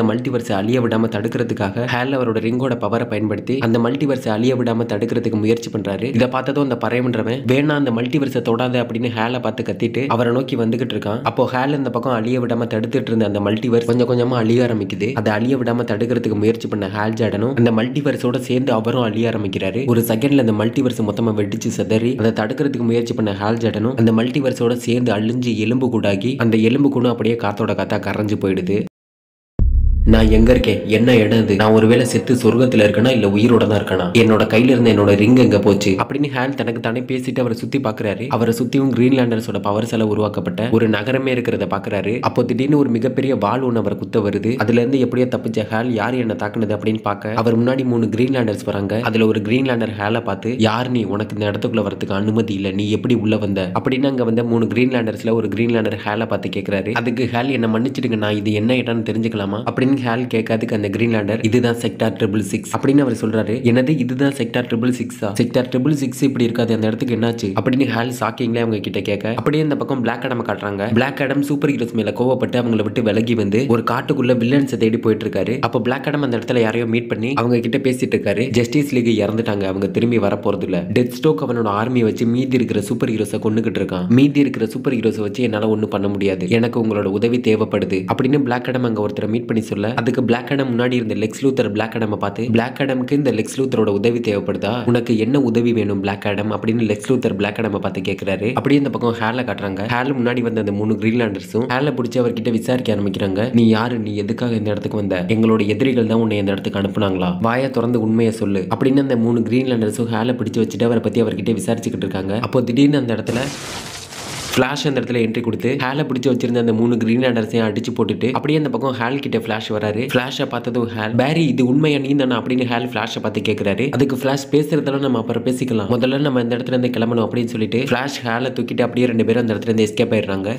[SPEAKER 1] மல்டிவர்ஸ் அழிய விடாம தடுக்கிறதுக்காக ஹால் அவரோட ரிங்கோட பவரை பயன்படுத்தி அந்த மல்டிவர்ஸ் அழிய விடாம தடுக்கிறதுக்கு முயற்சி பண்றாரு. இதை பார்த்ததும் அந்த பறையவன்றவன் வேணா அந்த மல்டிவர்ஸை தொடாத அப்படின்னு ஹாலை பார்த்து கத்திட்டு அவரை நோக்கி வந்துகிட்டு இருக்கான். அப்போ ஹால் இந்த பக்கம் அழிய விடாம தடுத்துட்டு இருந்த அந்த மல்டிவர்ஸ் கொஞ்சம் கொஞ்சமா அழிய ஆரம்பிக்குது. அதை அழிய விடாம தடுக்கிறதுக்கு முயற்சி பண்ண ஹால் ஜார்டனும் அந்த மல்டிவர்ஸோட சேர்ந்து அவரும் அழிய ஆரம்பிக்கிறாரு. ஒரு செகண்ட்ல அந்த மல்டிவர்ஸ் மொத்தமா வெடிச்சு சிதறி அதை தடுக்கிறதுக்கு முயற்சி பண்ண ஹால் ஜார்டனும் அந்த மல்டிவர்ஸோட சேர்ந்து அழிஞ்சு எலும்பு கூடாகி அந்த எலும்பு கூடும் அப்படியே காத்தோட காத்தா கரைஞ்சு போயிடுது. நான் எங்க இருக்கேன், என்ன இடம் இது, நான் ஒருவேளை செத்து சொர்க்கத்துல இருக்கனா இல்ல உயிரோட தான் இருக்கனா, என்னோட கையில இருந்த என்னோட ரிங் எங்க போச்சு அப்படின்னு ஹால் தனக்கு தானே பேசிட்டு அவரை சுத்தி பாக்குறாரு. அவரை சுத்தியும் கிரீன்லாண்டர்ஸோட பவர்ஸால உருவாக்கப்பட்ட ஒரு நகரமே இருக்கிறத பாக்குறாரு. அப்போ திடீர்னு ஒரு மிகப்பெரிய வாள் ஒன்று அவரை குத்த வருது. அதுல இருந்து எப்படியோ தப்பிச்ச ஹால் யார் என்ன தாக்குனது அப்படின்னு பார்க்க அவர் முன்னாடி 3 கிரீன்லாண்டர்ஸ் வராங்க. அதுல ஒரு கிரீன்லாண்டர் ஹாலை பார்த்து யார் நீ, உனக்கு இந்த இடத்துக்குள்ள வரதுக்கு அனுமதி இல்ல, நீ எப்படி உள்ள வந்த அப்படின்னு அங்க வந்த 3 கிரீன்லாண்டர்ஸ்ல ஒரு கிரீன்லாண்டர் ஹாலை பார்த்து கேட்கிறாரு. அதுக்கு ஹால் என்ன மன்னிச்சிடுங்க, நான் இது என்ன இடம்னு தெரிஞ்சுக்கலாமா அப்படின்னு ஹால் கேட்காதுக்கு அந்த கிரீன்லாண்டர் இதுதான் செக்டார் 666 அப்படின்னு அவர் சொல்றாரு. என்னது இதுதான் செக்டார் 666? செக்டார் 666 இப்படி இருக்காது, அந்த இடத்துக்கு என்னாச்சு அப்படின்னு ஹால் ஷாக்கிங்ல அவங்க கிட்ட கேட்க அப்படியே இந்த பக்கம் பிளாக் ஆடம் காட்டுறாங்க. பிளாக் ஆடம் சூப்பர் ஹீரோஸ் மேல கோவப்பட்டு அவங்களை விட்டு விலகி வந்து ஒரு காட்டுக்குள்ள வில்லன்ஸை தேடி போயிட்டு இருக்காரு. அப்போ பிளாக் ஆடம் அந்த இடத்துல யாரையோ மீட் பண்ணி அவங்க கிட்ட பேசிட்டு இருக்காரு. ஜஸ்டிஸ் லீக் இறந்துட்டாங்க, அவங்க திரும்பி வர போறது இல்ல. டெத் ஸ்டோக் அவனோட ஆர்மியை வச்சு மீதி இருக்கிற சூப்பர் ஹீரோஸை கொண்டுகிட்டு இருக்கான். மீதி இருக்கிற சூப்பர் ஹீரோஸை வச்சு என்னால ஒண்ணும் பண்ண முடியாது, எனக்கு உங்களோட உதவி தேவைப்படுது அப்படின்னு பிளாக் ஆடம் அங்க ஒருத்தரை மீட் பண்ணி சொல்ல அதுக்கு பிளாக் ஆடம் முன்னாடி இருந்த லெக்ஸ் லூத்தர் பிளாக் ஆடம் பார்த்து பிளாக் ஆடம்க்கு இந்த லெக்ஸ் லூத்தரோட உதவி தேவைப்படுதா, உனக்கு என்ன உதவி வேணும் பிளாக் ஆடம் அப்படின்னு லெக்ஸ் லூத்தர் பிளாக் ஆடம் பார்த்து கேட்கிறாரு. அப்படியே இந்த பக்கம் ஹால காட்டுறாங்க. ஹால் முன்னாடி வந்த அந்த 3 கிரீன்லாண்டர்ஸும் ஹால பிடிச்சி அவர்கிட்ட விசாரிக்க ஆரம்பிக்கிறாங்க. நீ யாரு, நீ எதுக்காக இந்த இடத்துக்கு வந்த, எங்களோட எதிரிகள் தான் உன்னை இந்த இடத்துக்கு அனுப்புனாங்களா, வாயை திறந்து உண்மையை சொல்லு அப்படின்னு அந்த 3 கிரீன்லாண்டர்ஸும் ஹால பிடிச்சு வச்சுட்டு அவரை பத்தி அவர்கிட்ட விசாரிச்சுக்கிட்டு இருக்காங்க. அப்போ திடீர்னு அந்த இடத்துல ஃபிளாஷ் அந்த இடத்துல என்ட்ரி கொடுத்து ஹாலை பிடிச்சி வச்சிருந்த அந்த 3 கிரீன்லாண்டர்ஸையும் அடிச்சு போட்டுட்டு அப்படியே அந்த பக்கம் ஹால் கிட்ட ஃபிளாஷ் வராரு. ஃபிளாஷை பார்த்ததும் ஹால் பேரி இது உண்மையா நீ தானே அப்படின்னு ஹால் ஃபிளாஷை பார்த்து கேட்கிறாரு. அதுக்கு ஃபிளாஷ் பேசுறதெல்லாம் நம்ம அப்புறம் பேசிக்கலாம், முதல்ல நம்ம இந்த இடத்துல இருந்து கிளம்பணும் அப்படின்னு சொல்லிட்டு ஃபிளாஷ் ஹாலை தூக்கிட்டு அப்படியே 2 பேரும் அந்த இடத்துல இருந்து எஸ்கேப் ஆயிடுறாங்க.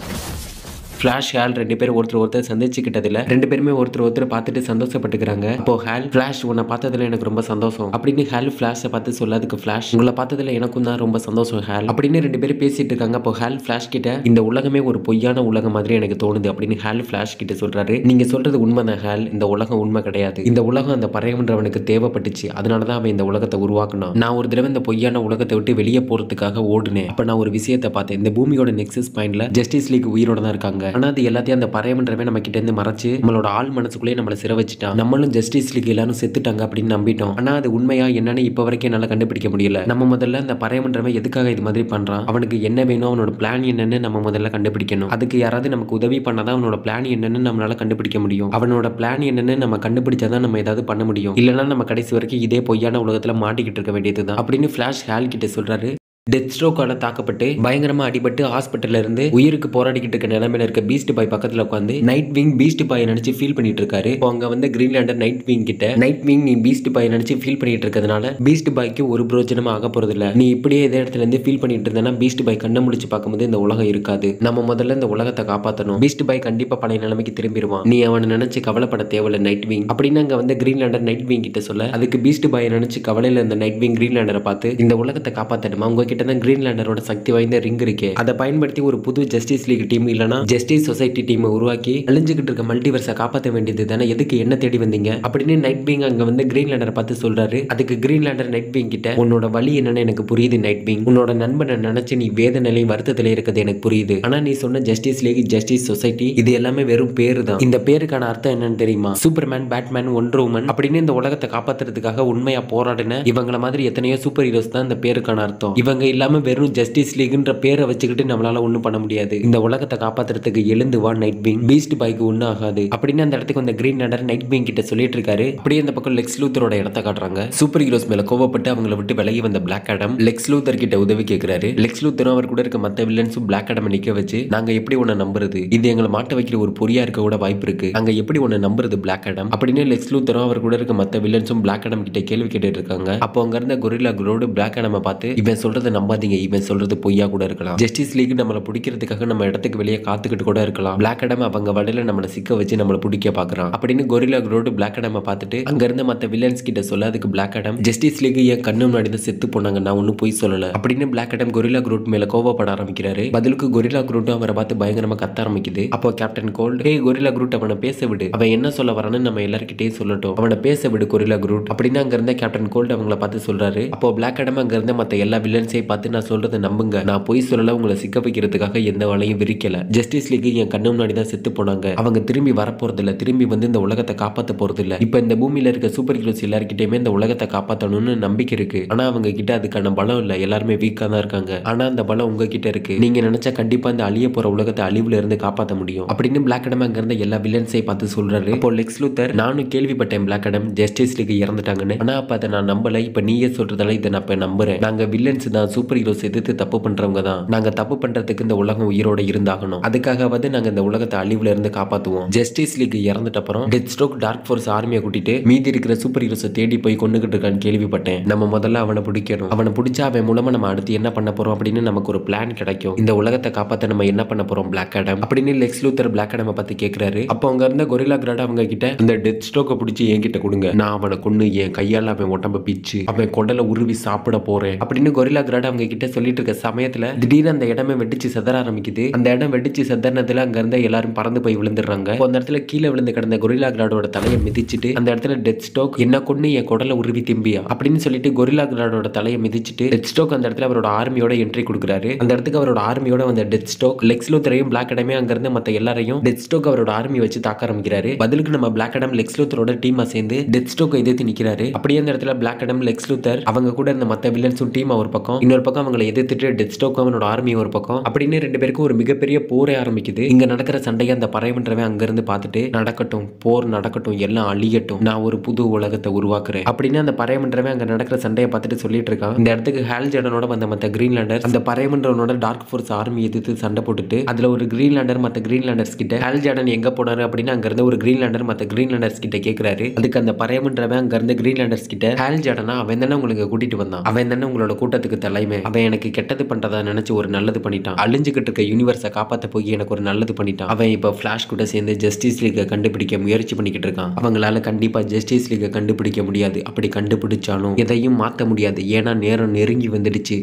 [SPEAKER 1] ஃபிளாஷ் ஹால் 2 பேரும் ஒருத்தர் சந்திச்சுக்கிட்டதுல 2 பேருமே ஒருத்தர் பார்த்துட்டு சந்தோஷப்பட்டுக்கிறாங்க. அப்போ ஹால் ஃபிளாஷ் உன்னை பார்த்ததுல எனக்கு ரொம்ப சந்தோஷம் அப்படின்னு ஹால் ஃபிளாஷை பார்த்து சொல்ல அதுக்கு ஃபிளாஷ் உங்களை பார்த்ததுல எனக்கும் தான் ரொம்ப சந்தோஷம் ஹால் அப்படின்னு 2 பேரும் பேசிட்டு இருக்காங்க. அப்போ ஹால் ஃபிளாஷ் கிட்ட இந்த உலகமே ஒரு பொய்யான உலகம் மாதிரி எனக்கு தோணுது அப்படின்னு ஹால் ஃபிளாஷ் கிட்ட சொல்றாரு. நீங்க சொல்றது உண்மைதான் ஹால், இந்த உலகம் உண்மை கிடையாது, இந்த உலகம் அந்த பறையவன்றவனுக்கு தேவைப்பட்டுச்சு, அதனாலதான் அவன் இந்த உலகத்தை உருவாக்குனான். நான் ஒரு தடவை இந்த பொய்யான உலகத்தை விட்டு வெளியே போறதுக்காக ஓடுனேன். அப்ப நான் ஒரு விஷயத்தை பார்த்தேன், இந்த பூமியோட நெக்ஸஸ் பாயிண்ட்ல ஜஸ்டிஸ் லீக் உயிரோட தான் இருக்காங்க. ஆனா அது எல்லாத்தையும் அந்த பறையவன்றவன் நம்ம கிட்ட இருந்து மறைச்சு நம்மளோட ஆள் மனசுக்குள்ளே நம்மள சிற வச்சுட்டான். நம்மளும் ஜஸ்டிஸ் லீக் எல்லாரும் செத்துட்டாங்க அப்படின்னு நம்பிட்டோம். ஆனா அது உண்மையா என்னன்னு இப்ப வரைக்கும் என்னால கண்டுபிடிக்க முடியல. நம்ம முதல்ல அந்த பறையவன்றவன் எதுக்காக இது மாதிரி பண்றான், அவனுக்கு என்ன வேணும், அவனோட பிளான் என்னன்னு நம்ம முதல்ல கண்டுபிடிக்கணும். அதுக்கு யாராவது நமக்கு உதவி பண்ணாதான் அவனோட பிளான் என்னன்னு நம்மளால கண்டுபிடிக்க முடியும். அவனோட பிளான் என்னன்னு நம்ம கண்டுபிடிச்சாதான் நம்ம ஏதாவது பண்ண முடியும். இல்லைன்னா நம்ம கடைசி வரைக்கும் இதே பொய்யான உலகத்துல மாட்டிக்கிட்டு இருக்க வேண்டியதுதான் அப்படின்னு ஃபிளாஷ் ஹால் கிட்ட சொல்றாரு. டெத் ஸ்ட்ரோக்கால தாக்கப்பட்டு பயங்கரமா அடிபட்டு ஹாஸ்பிட்டல்ல இருந்து உயிருக்கு போராடிக்கிட்டு இருக்க நிலைமையில இருக்க பீஸ்ட் பாய் பக்கத்துல உட்காந்து நைட் விங் பீஸ்ட் பாய் நினைச்சு ஃபீல் பண்ணிட்டு இருக்காரு. இப்போ அங்க வந்து கிரீன்லாண்டர் நைட் விங் கிட்ட நைட் விங் நீ பீஸ்ட் பாய் நினைச்சு ஃபீல் பண்ணிட்டு இருக்கிறதுனால பீஸ்ட் பாய்க்கு ஒரு பிரோஜனமா ஆக போறது இல்ல. நீ இப்படியே இதே இடத்துல இருந்து ஃபீல் பண்ணிட்டு இருந்தனா பீஸ்ட் பாய் கண்ணை முடிச்சு பார்க்கும்போது இந்த உலகம் இருக்காது. நம்ம முதல்ல இந்த உலகத்தை காப்பாற்றணும். பீஸ்ட் பாய் கண்டிப்பா பழைய நிலைமைக்கு திரும்பிடுவான். நீ அவனை நினைச்சு கவலைப்பட தேவையில்ல நைட் விங் அப்படின்னு அங்க வந்து கிரீன்லாண்டர் நைட் விங் கிட்ட சொல்ல, அதுக்கு பீஸ்ட் பாய் நினைச்சு கவலையில இந்த நைட் விங் கிரீன்லாண்டரை பார்த்து இந்த உலகத்தை காப்பாற்றணுமா, உங்ககிட்ட தான் கிரீன்லாண்டர் சக்தி வாய்ந்த ரிங் இருக்கே, அதை பயன்படுத்தி ஒரு புது ஜஸ்டிஸ் லீக் டீம் இல்லனா ஜஸ்டிஸ் சொசைட்டி டீம் உருவாக்கி அழிஞ்சுக்கிட்டு இருக்க மல்டிவர்ஸை காப்பாற்ற வேண்டியது தானே, எதுக்கு என்ன தேடி வந்தீங்க அப்படின்னு நைட் விங் அங்க வந்து கிரீன்லாண்டரை பார்த்து சொல்றாரு. அதுக்கு கிரீன்லாண்டர் நைட் விங் கிட்ட உன்னோட வழி என்னன்னு எனக்கு புரியுது நைட் விங், உன்னோட நண்பனை நினைச்சு நீ வேதனையிலையும் வருத்தத்திலே இருக்கிறது எனக்கு புரியுது. ஆனா நீ சொன்ன ஜஸ்டிஸ் லீக் ஜஸ்டிஸ் சொசைட்டி இது எல்லாமே வெறும் பேரு தான். இந்த பேருக்கான அர்த்தம் என்னன்னு தெரியுமா? சூப்பர்மேன், பேட்மேன், ஒண்டர் உமன் அப்படின்னு இந்த உலகத்தை காப்பாத்துறதுக்காக உண்மையா போராடின இவங்கள மாதிரி எத்தனையோ சூப்பர் ஹீரோஸ் தான் இந்த பேருக்கான அர்த்தம். இவங்க இல்லாம வெறும் ஜஸ்டிஸ் லீக்ன்ற பேரை வச்சுக்கிட்டு நம்மளால ஒண்ணும் பண்ண முடியாது. இந்த உலகத்தை காப்பாத்துறதுக்கு எழுந்து வா நைட் விங், பீஸ்ட் பாய்க்கு ஒண்ணும் ஆகாது அப்படின்னு அந்த இடத்துக்கு வந்த கிரீன்லாண்டர் நைட் விங் கிட்ட சொல்லிட்டு இருக்காரு. அப்படியே அந்த பக்கம் லெக்ஸ் லூத்தரோட இடத்த காட்டுறாங்க. சூப்பர் ஹீரோஸ் மேல கோவப்பட்டு அவங்கள விட்டு விலகி வந்த பிளாக் ஆடம் லெக்ஸ் லூத்தர் கிட்ட உதவி கேட்கிறாரு. லெக்ஸ் லூத்தரும் அவர் கூட இருக்க மத்த வில்லன்ஸும் பிளாக் ஆடம் நிக்க வச்சு, நாங்க எப்படி உன்னை நம்புறது, இது எங்களை மாட்ட வைக்கிற ஒரு பொறியா இருக்க கூட வாய்ப்பு இருக்கு, நாங்க எப்படி உன்னை நம்புறது பிளாக் ஆடம் அப்படின்னு லெக்ஸ் லூத்தரும் அவர் கூட இருக்க மத்த வில்லன்ஸும் பிளாக் ஆடம் கிட்ட கேள்வி கேட்டுட்டு இருக்காங்க. அப்போ அங்க இருந்த கொரில்லா குரோடு பிளாக் ஆடமை பார்த்து, இவன் சொல்றதை நம்பாதீங்க, இவன் சொல்றது பொய்யா கூட இருக்கலாம், ஜஸ்டிஸ் லீக் நம்மளை பிடிக்கிறதுக்காக நம்ம இடத்துக்கு வெளியே காத்துக்கிட்டு கூட இருக்கலாம், பிளாக் ஆடம் அவங்க வடையில நம்மளை சிக்க வச்சு நம்மளை பிடிக்க பாக்குறான் அப்படின்னு கொரில்லா குரோடு பிளாக் ஆடமை பார்த்துட்டு அங்க இருந்த மத்த வில்லன்ஸ் கிட்ட சொல்ல, அதுக்கு பிளாக் ஆடம் ஜஸ்டிஸ் லீக் என் கண்ணு முன்னாடி தான் செத்து போனாங்க, நான் ஒன்னும் போய் சொல்லல அப்படின்னு பிளாக் ஆடம் கொரில்லா குரோட் மேல கோவப்பட ஆரம்பிக்கிறாரு. பதிலுக்கு கொரில்லா குரோட்டும் அவரை பார்த்து பயங்கரமா கத்த ஆரம்பிக்குது. அப்போ கேப்டன் கோல்ட், ஹே கொரில்லா குரோட் அவனை பேச விடு, அவன் என்ன சொல்ல வரான்னு நம்ம எல்லார்கிட்டயும் சொல்லட்டும், அவனை பேச விடு கொரில்லா குரோட் அப்படின்னு அங்க இருந்த கேப்டன் கோல்ட் அவங்கள பார்த்து சொல்றாரு. அப்போ பிளாக் ஆடம் அங்க இருந்த மத்த எல்லா வில்லன்ஸையும் பார்த்து, நான் சொல்றதை நம்புங்க, நான் போய் சொல்லல, உங்களை சிக்க வைக்கிறதுக்காக எந்த வலையும் விரிக்கல, ஜஸ்டிஸ் லீக் என் கண்ணு முன்னாடி தான் செத்து போனாங்க, அவங்க திரும்பி வரப்போறது இல்ல, திரும்பி வந்து இந்த உலகத்தை காப்பாற்ற போறது இல்ல, இப்ப இந்த பூமியில இருக்க சூப்பர் ஹீரோஸ் எல்லார்கிட்டயுமே இந்த உலகத்தை காப்பாற்றணும்னு நம்பிக்கை இருக்கு, ஆனா அவங்க கிட்ட அதுக்கான பலம் இல்ல, எல்லாருமே வீக்கா தான் இருக்காங்க, ஆனா அந்த பலம் உங்ககிட்ட இருக்கு, நீங்க நினைச்சா கண்டிப்பா இந்த அழிய போற உலகத்தை அழிவுல இருந்து காப்பாற்ற முடியும் அப்படின்னு பிளாக் ஆடம் அங்க இருந்த எல்லா வில்லன்ஸையும் பார்த்து சொல்றாரு. அப்போ லெக்ஸ் லூத்தர், நானும் கேள்விப்பட்டேன் பிளாக் ஆடம் ஜஸ்டிஸ் லீக் இறந்துட்டாங்கன்னு, ஆனா அப்ப அதை நான் நம்பல, இப்ப நீயே சொல்றதால இதை நான் இப்ப நம்புறேன், நாங்க வில்லன்ஸ் தான், சூப்பர் ஹீரோஸ் எதிர்த்து தப்பு பண்றவங்க தான், நாங்க தப்பு பண்றதுக்கு இந்த உலகம் உயிரோட இருந்தாகணும், அதுக்காகவாது நாங்க இந்த உலகத்தை அழிவுல இருந்து காப்பாத்துவோம், ஜஸ்டிஸ் லீக் இறந்துட்ட அப்புறம் டெத் ஸ்ட்ரோக் டார்க் ஃபோர்ஸ் ஆர்மியை கூட்டிட்டு மீதி இருக்கிற சூப்பர் ஹீரோஸை தேடி போய் கொண்டுகிட்டு இருக்கான்னு கேள்விப்பட்டேன், நம்ம முதல்ல அவனை பிடிக்கணும், அவனை பிடிச்சா அவன் மூலமா நம்ம அடுத்து என்ன பண்ண போறோம் அப்படின்னு நமக்கு ஒரு பிளான் கிடைக்கும், இந்த உலகத்தை காப்பாற்ற நம்ம என்ன பண்ண போறோம் பிளாக் ஆடம் அப்படின்னு லெக்ஸ் லூத்தர் பிளாக் ஆடம் பத்தி கேட்கிறாரு. அப்போ அங்க இருந்த கொரில்லா கிராட் அவங்க கிட்ட, அந்த டெத் ஸ்ட்ரோக்கை பிடிச்சி என்கிட்ட கொடுங்க, நான் அவனை கொண்டு என் கையால அவன் உடம்ப பிச்சு அவன் குடலை உருவி சாப்பிட போறேன் அப்படின்னு கொரில்லா கிராட் அவங்க கிட்ட சொல்லிட்டு இருக்க சமயத்துல திடீர்னு அந்த இடமே வெடிச்சு செதற ஆரம்பிக்குது. அந்த இடம் வெடிச்சு செதறதுல அங்க இருந்த எல்லாரும் பறந்து போய் விழுந்துடுறாங்க. அந்த இடத்துல கீழே விழுந்து கிடந்த கொரில்லா கிராடோட தலையை மிதிச்சுட்டு அந்த இடத்துல டெத் ஸ்ட்ரோக் என்ன கொண்டு என் குடலை உருவி திம்பியா அப்படின்னு சொல்லிட்டு கொரில்லா கிராடோட தலையை மிதிச்சுட்டு டெத் ஸ்ட்ரோக் அந்த இடத்துல அவரோட ஆர்மியோட என்ட்ரி கொடுக்குறாரு. அந்த இடத்துக்கு அவரோட ஆர்மியோட வந்த டெத் ஸ்ட்ரோக் லெக்ஸ் லூத்தரையும் பிளாக் ஆடமே அங்க இருந்து மத்த எல்லாரையும் டெத் ஸ்ட்ரோக் அவரோட ஆர்மி வச்சு தாக்க ஆரம்பிக்கிறாரு. பதிலுக்கு நம்ம பிளாக் ஆடம் லெக்ஸ் லூத்தரோட டீமா சேர்ந்து டெத் ஸ்ட்ரோக் எதிர்த்து நிக்கிறாரு. அப்படியே அந்த இடத்துல பிளாக் ஆடம் லெக்ஸ் லூத்தர் அவங்க கூட இருந்த மத்த வில்லன்ஸும் டீம் ஒரு பக்கம், இன்னொரு பக்கம் அவங்களை எதிர்த்துட்டு டெத் ஸ்ட்ரோக் அவனோட ஆர்மி ஒரு பக்கம் அப்படின்னு ரெண்டு பேருக்கும் ஒரு மிகப்பெரிய போரே ஆரம்பிக்குது. இங்க நடக்கிற சண்டையை அந்த பறையன்றவன் அங்க இருந்து பார்த்துட்டு, நடக்கட்டும் போர் நடக்கட்டும், எல்லாம் அழியட்டும், நான் ஒரு புது உலகத்தை உருவாக்குறேன் அப்படின்னு அந்த பறையன்றவன் அங்க நடக்கிற சண்டையை பார்த்துட்டு சொல்லிட்டு இருக்கான். இந்த இடத்துக்கு ஹால் ஜார்டனோட வந்த மத்த கிரீன்லாண்டர் அந்த பறையன்றவனோட டார்க் ஃபோர்ஸ் ஆர்மி எதிர்த்து சண்டை போட்டுட்டு அதுல ஒரு கிரீன்லாண்டர் மத்த கிரீன்லாண்டர்ஸ் கிட்ட ஹால் ஜார்டன் எங்க போனாரு அப்படின்னு அங்க இருந்த ஒரு கிரீன்லாண்டர் மத்த கிரீன்லாண்டர்ஸ் கிட்ட கேட்கிறாரு. அதுக்கு அந்த பறையன்றவன் அங்க இருந்த கிரீன்லாண்டர்ஸ் கிட்ட, ஹால் ஜார்டனா அவன் தானே உங்களுக்கு கூட்டிட்டு வந்தான், அவன் தானே உங்களோட கூட்டத்துக்கு தலைமை, அவன் எனக்கு கெட்டது பண்றதா நினைச்சு ஒரு நல்லது பண்ணிட்டான், அழிஞ்சுகிட்டு இருக்க யூனிவர்ஸை காப்பாத்த போய் எனக்கு ஒரு நல்லது பண்ணிட்டான், அவன் இப்ப ஃபிளாஷ் கூட சேர்ந்து ஜஸ்டிஸ் லீக்கை கண்டுபிடிக்க முயற்சி பண்ணிக்கிட்டு இருக்கான், அவங்களால கண்டிப்பா ஜஸ்டிஸ் லீக்கை கண்டுபிடிக்க முடியாது, அப்படி கண்டுபிடிச்சாலும் எதையும் மாற்ற முடியாது, ஏன்னா நேரம் நெருங்கி வந்துடுச்சு.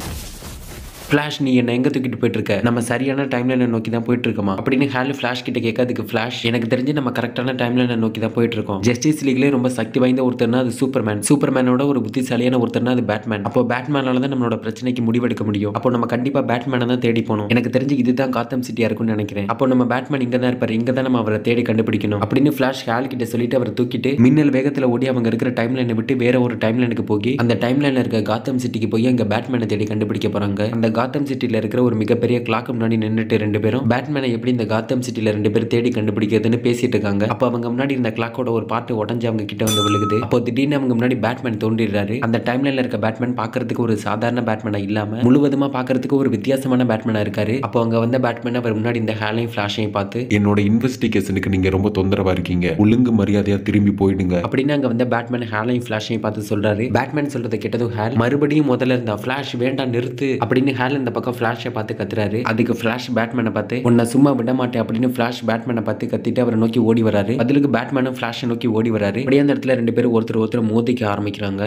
[SPEAKER 1] ஃபிளாஷ் நீ என்ன எங்க தூக்கிட்டு போயிட்டு இருக்க, நம்ம சரியான டைம்லைனை நோக்கி தான் போயிட்டு இருக்கோமா அப்படின்னு ஹால் ஃபிளாஷ் கிட்ட கேட்க, அதுக்கு ஃபிளாஷ் எனக்கு தெரிஞ்சு நம்ம கரெக்டான டைம்லைனை நோக்கி தான் போயிட்டு இருக்கோம், ஜஸ்டிஸ் லீக்லேயே ரொம்ப சக்தி வாய்ந்த ஒருத்தர்னா அது சூப்பர்மேன், சூப்பர்மேனோட ஒரு புத்திசாலியான ஒருத்தர்னா அது பேட்மேன், அப்போ பேட்மேனால தான் நம்மளோட பிரச்சனைக்கு முடிவெடுக்க முடியும், அப்போ நம்ம கண்டிப்பா பேட்மேனை தான் தேடி போகணும், எனக்கு தெரிஞ்சு இதுதான் காத்தம் சிட்டியா இருக்கும்னு நினைக்கிறேன், அப்போ நம்ம பேட்மேன் இங்க தான் இருப்பாரு, இங்க தான் நம்ம அவரை தேடி கண்டுபிடிக்கணும் அப்படின்னு ஃபிளாஷ் ஹால் கிட்ட சொல்லிட்டு அவரை தூக்கிட்டு மின்னல் வேகத்துல ஓடி அவங்க இருக்கிற டைம்லைனை விட்டு வேற ஒரு டைம்லைனுக்கு போய் அந்த டைம்லைன்ல இருக்க காத்தம் சிட்டிக்கு போய் அங்க பேட்மேனை தேடி கண்டுபிடிக்க போறாங்க. அந்த காத்தம் சிட்டில இருக்கிற ஒரு மிகப்பெரிய கிளாக் முன்னாடி நின்னுட்டு ரெண்டு பேரும் பேட்மேனை எப்படி இந்த காத்தம் சிட்டில ரெண்டு பேரும் தேடி கண்டுபிடிக்கிறதுன்னு பேசிட்டு இருக்காங்க. அப்ப அவங்க முன்னாடி இந்த கிளாக்கோட ஒரு பார்ட் உடஞ்சு அவங்க கிட்ட வந்து விழுகுது. அப்போ திடீர்னு அவங்க முன்னாடி பேட்மேன் தோன்றிடுறாரு. அந்த டைம்லைன்ல இருக்க பேட்மேன் பாக்குறதுக்கு ஒரு சாதாரண பேட்மேனா இல்லாம முழுவதுமா பாக்குறதுக்கு ஒரு வித்தியாசமான பேட்மேனா இருக்காரு. அப்போ அங்க வந்த பேட்மேன் அவர் முன்னாடி இந்த ஹேலையும் ஃபிளாஷையும் பார்த்து,
[SPEAKER 2] என்னோட இன்வெஸ்டிகேஷனுக்கு நீங்க ரொம்ப தொந்தரவா இருக்கீங்க, ஒழுங்கு மரியாதையா திரும்பி போயிடுங்க
[SPEAKER 1] அப்படின்னு அங்க வந்த பேட்மேன் ஹேலையும் ஃபிளாஷையும் பார்த்து சொல்றாரு. பேட்மேன் சொல்றதை கேட்டதும் ஹேல் மறுபடியும் முதல்ல இருந்த ஃபிளாஷ் வேண்டாம் நிறுத்து அப்படின்னு ஹேல் இந்த பக்கம் ஃபிளாஷை பார்த்து கத்துறாரு. அதுக்கு ஃபிளாஷ் பேட்மேனை பார்த்து உன்னை சும்மா விட மாட்டேன் அப்படின்னு ஃபிளாஷ் பேட்மேனை பார்த்து கத்திட்டு அவரை நோக்கி ஓடி வராரு. பதிலுக்கு பேட்மேனும் ஃபிளாஷை நோக்கி ஓடி வராரு. அப்படியே அந்த இடத்துல ரெண்டு பேரும் ஒருத்தர் மோதிக்க ஆரம்பிக்கிறாங்க.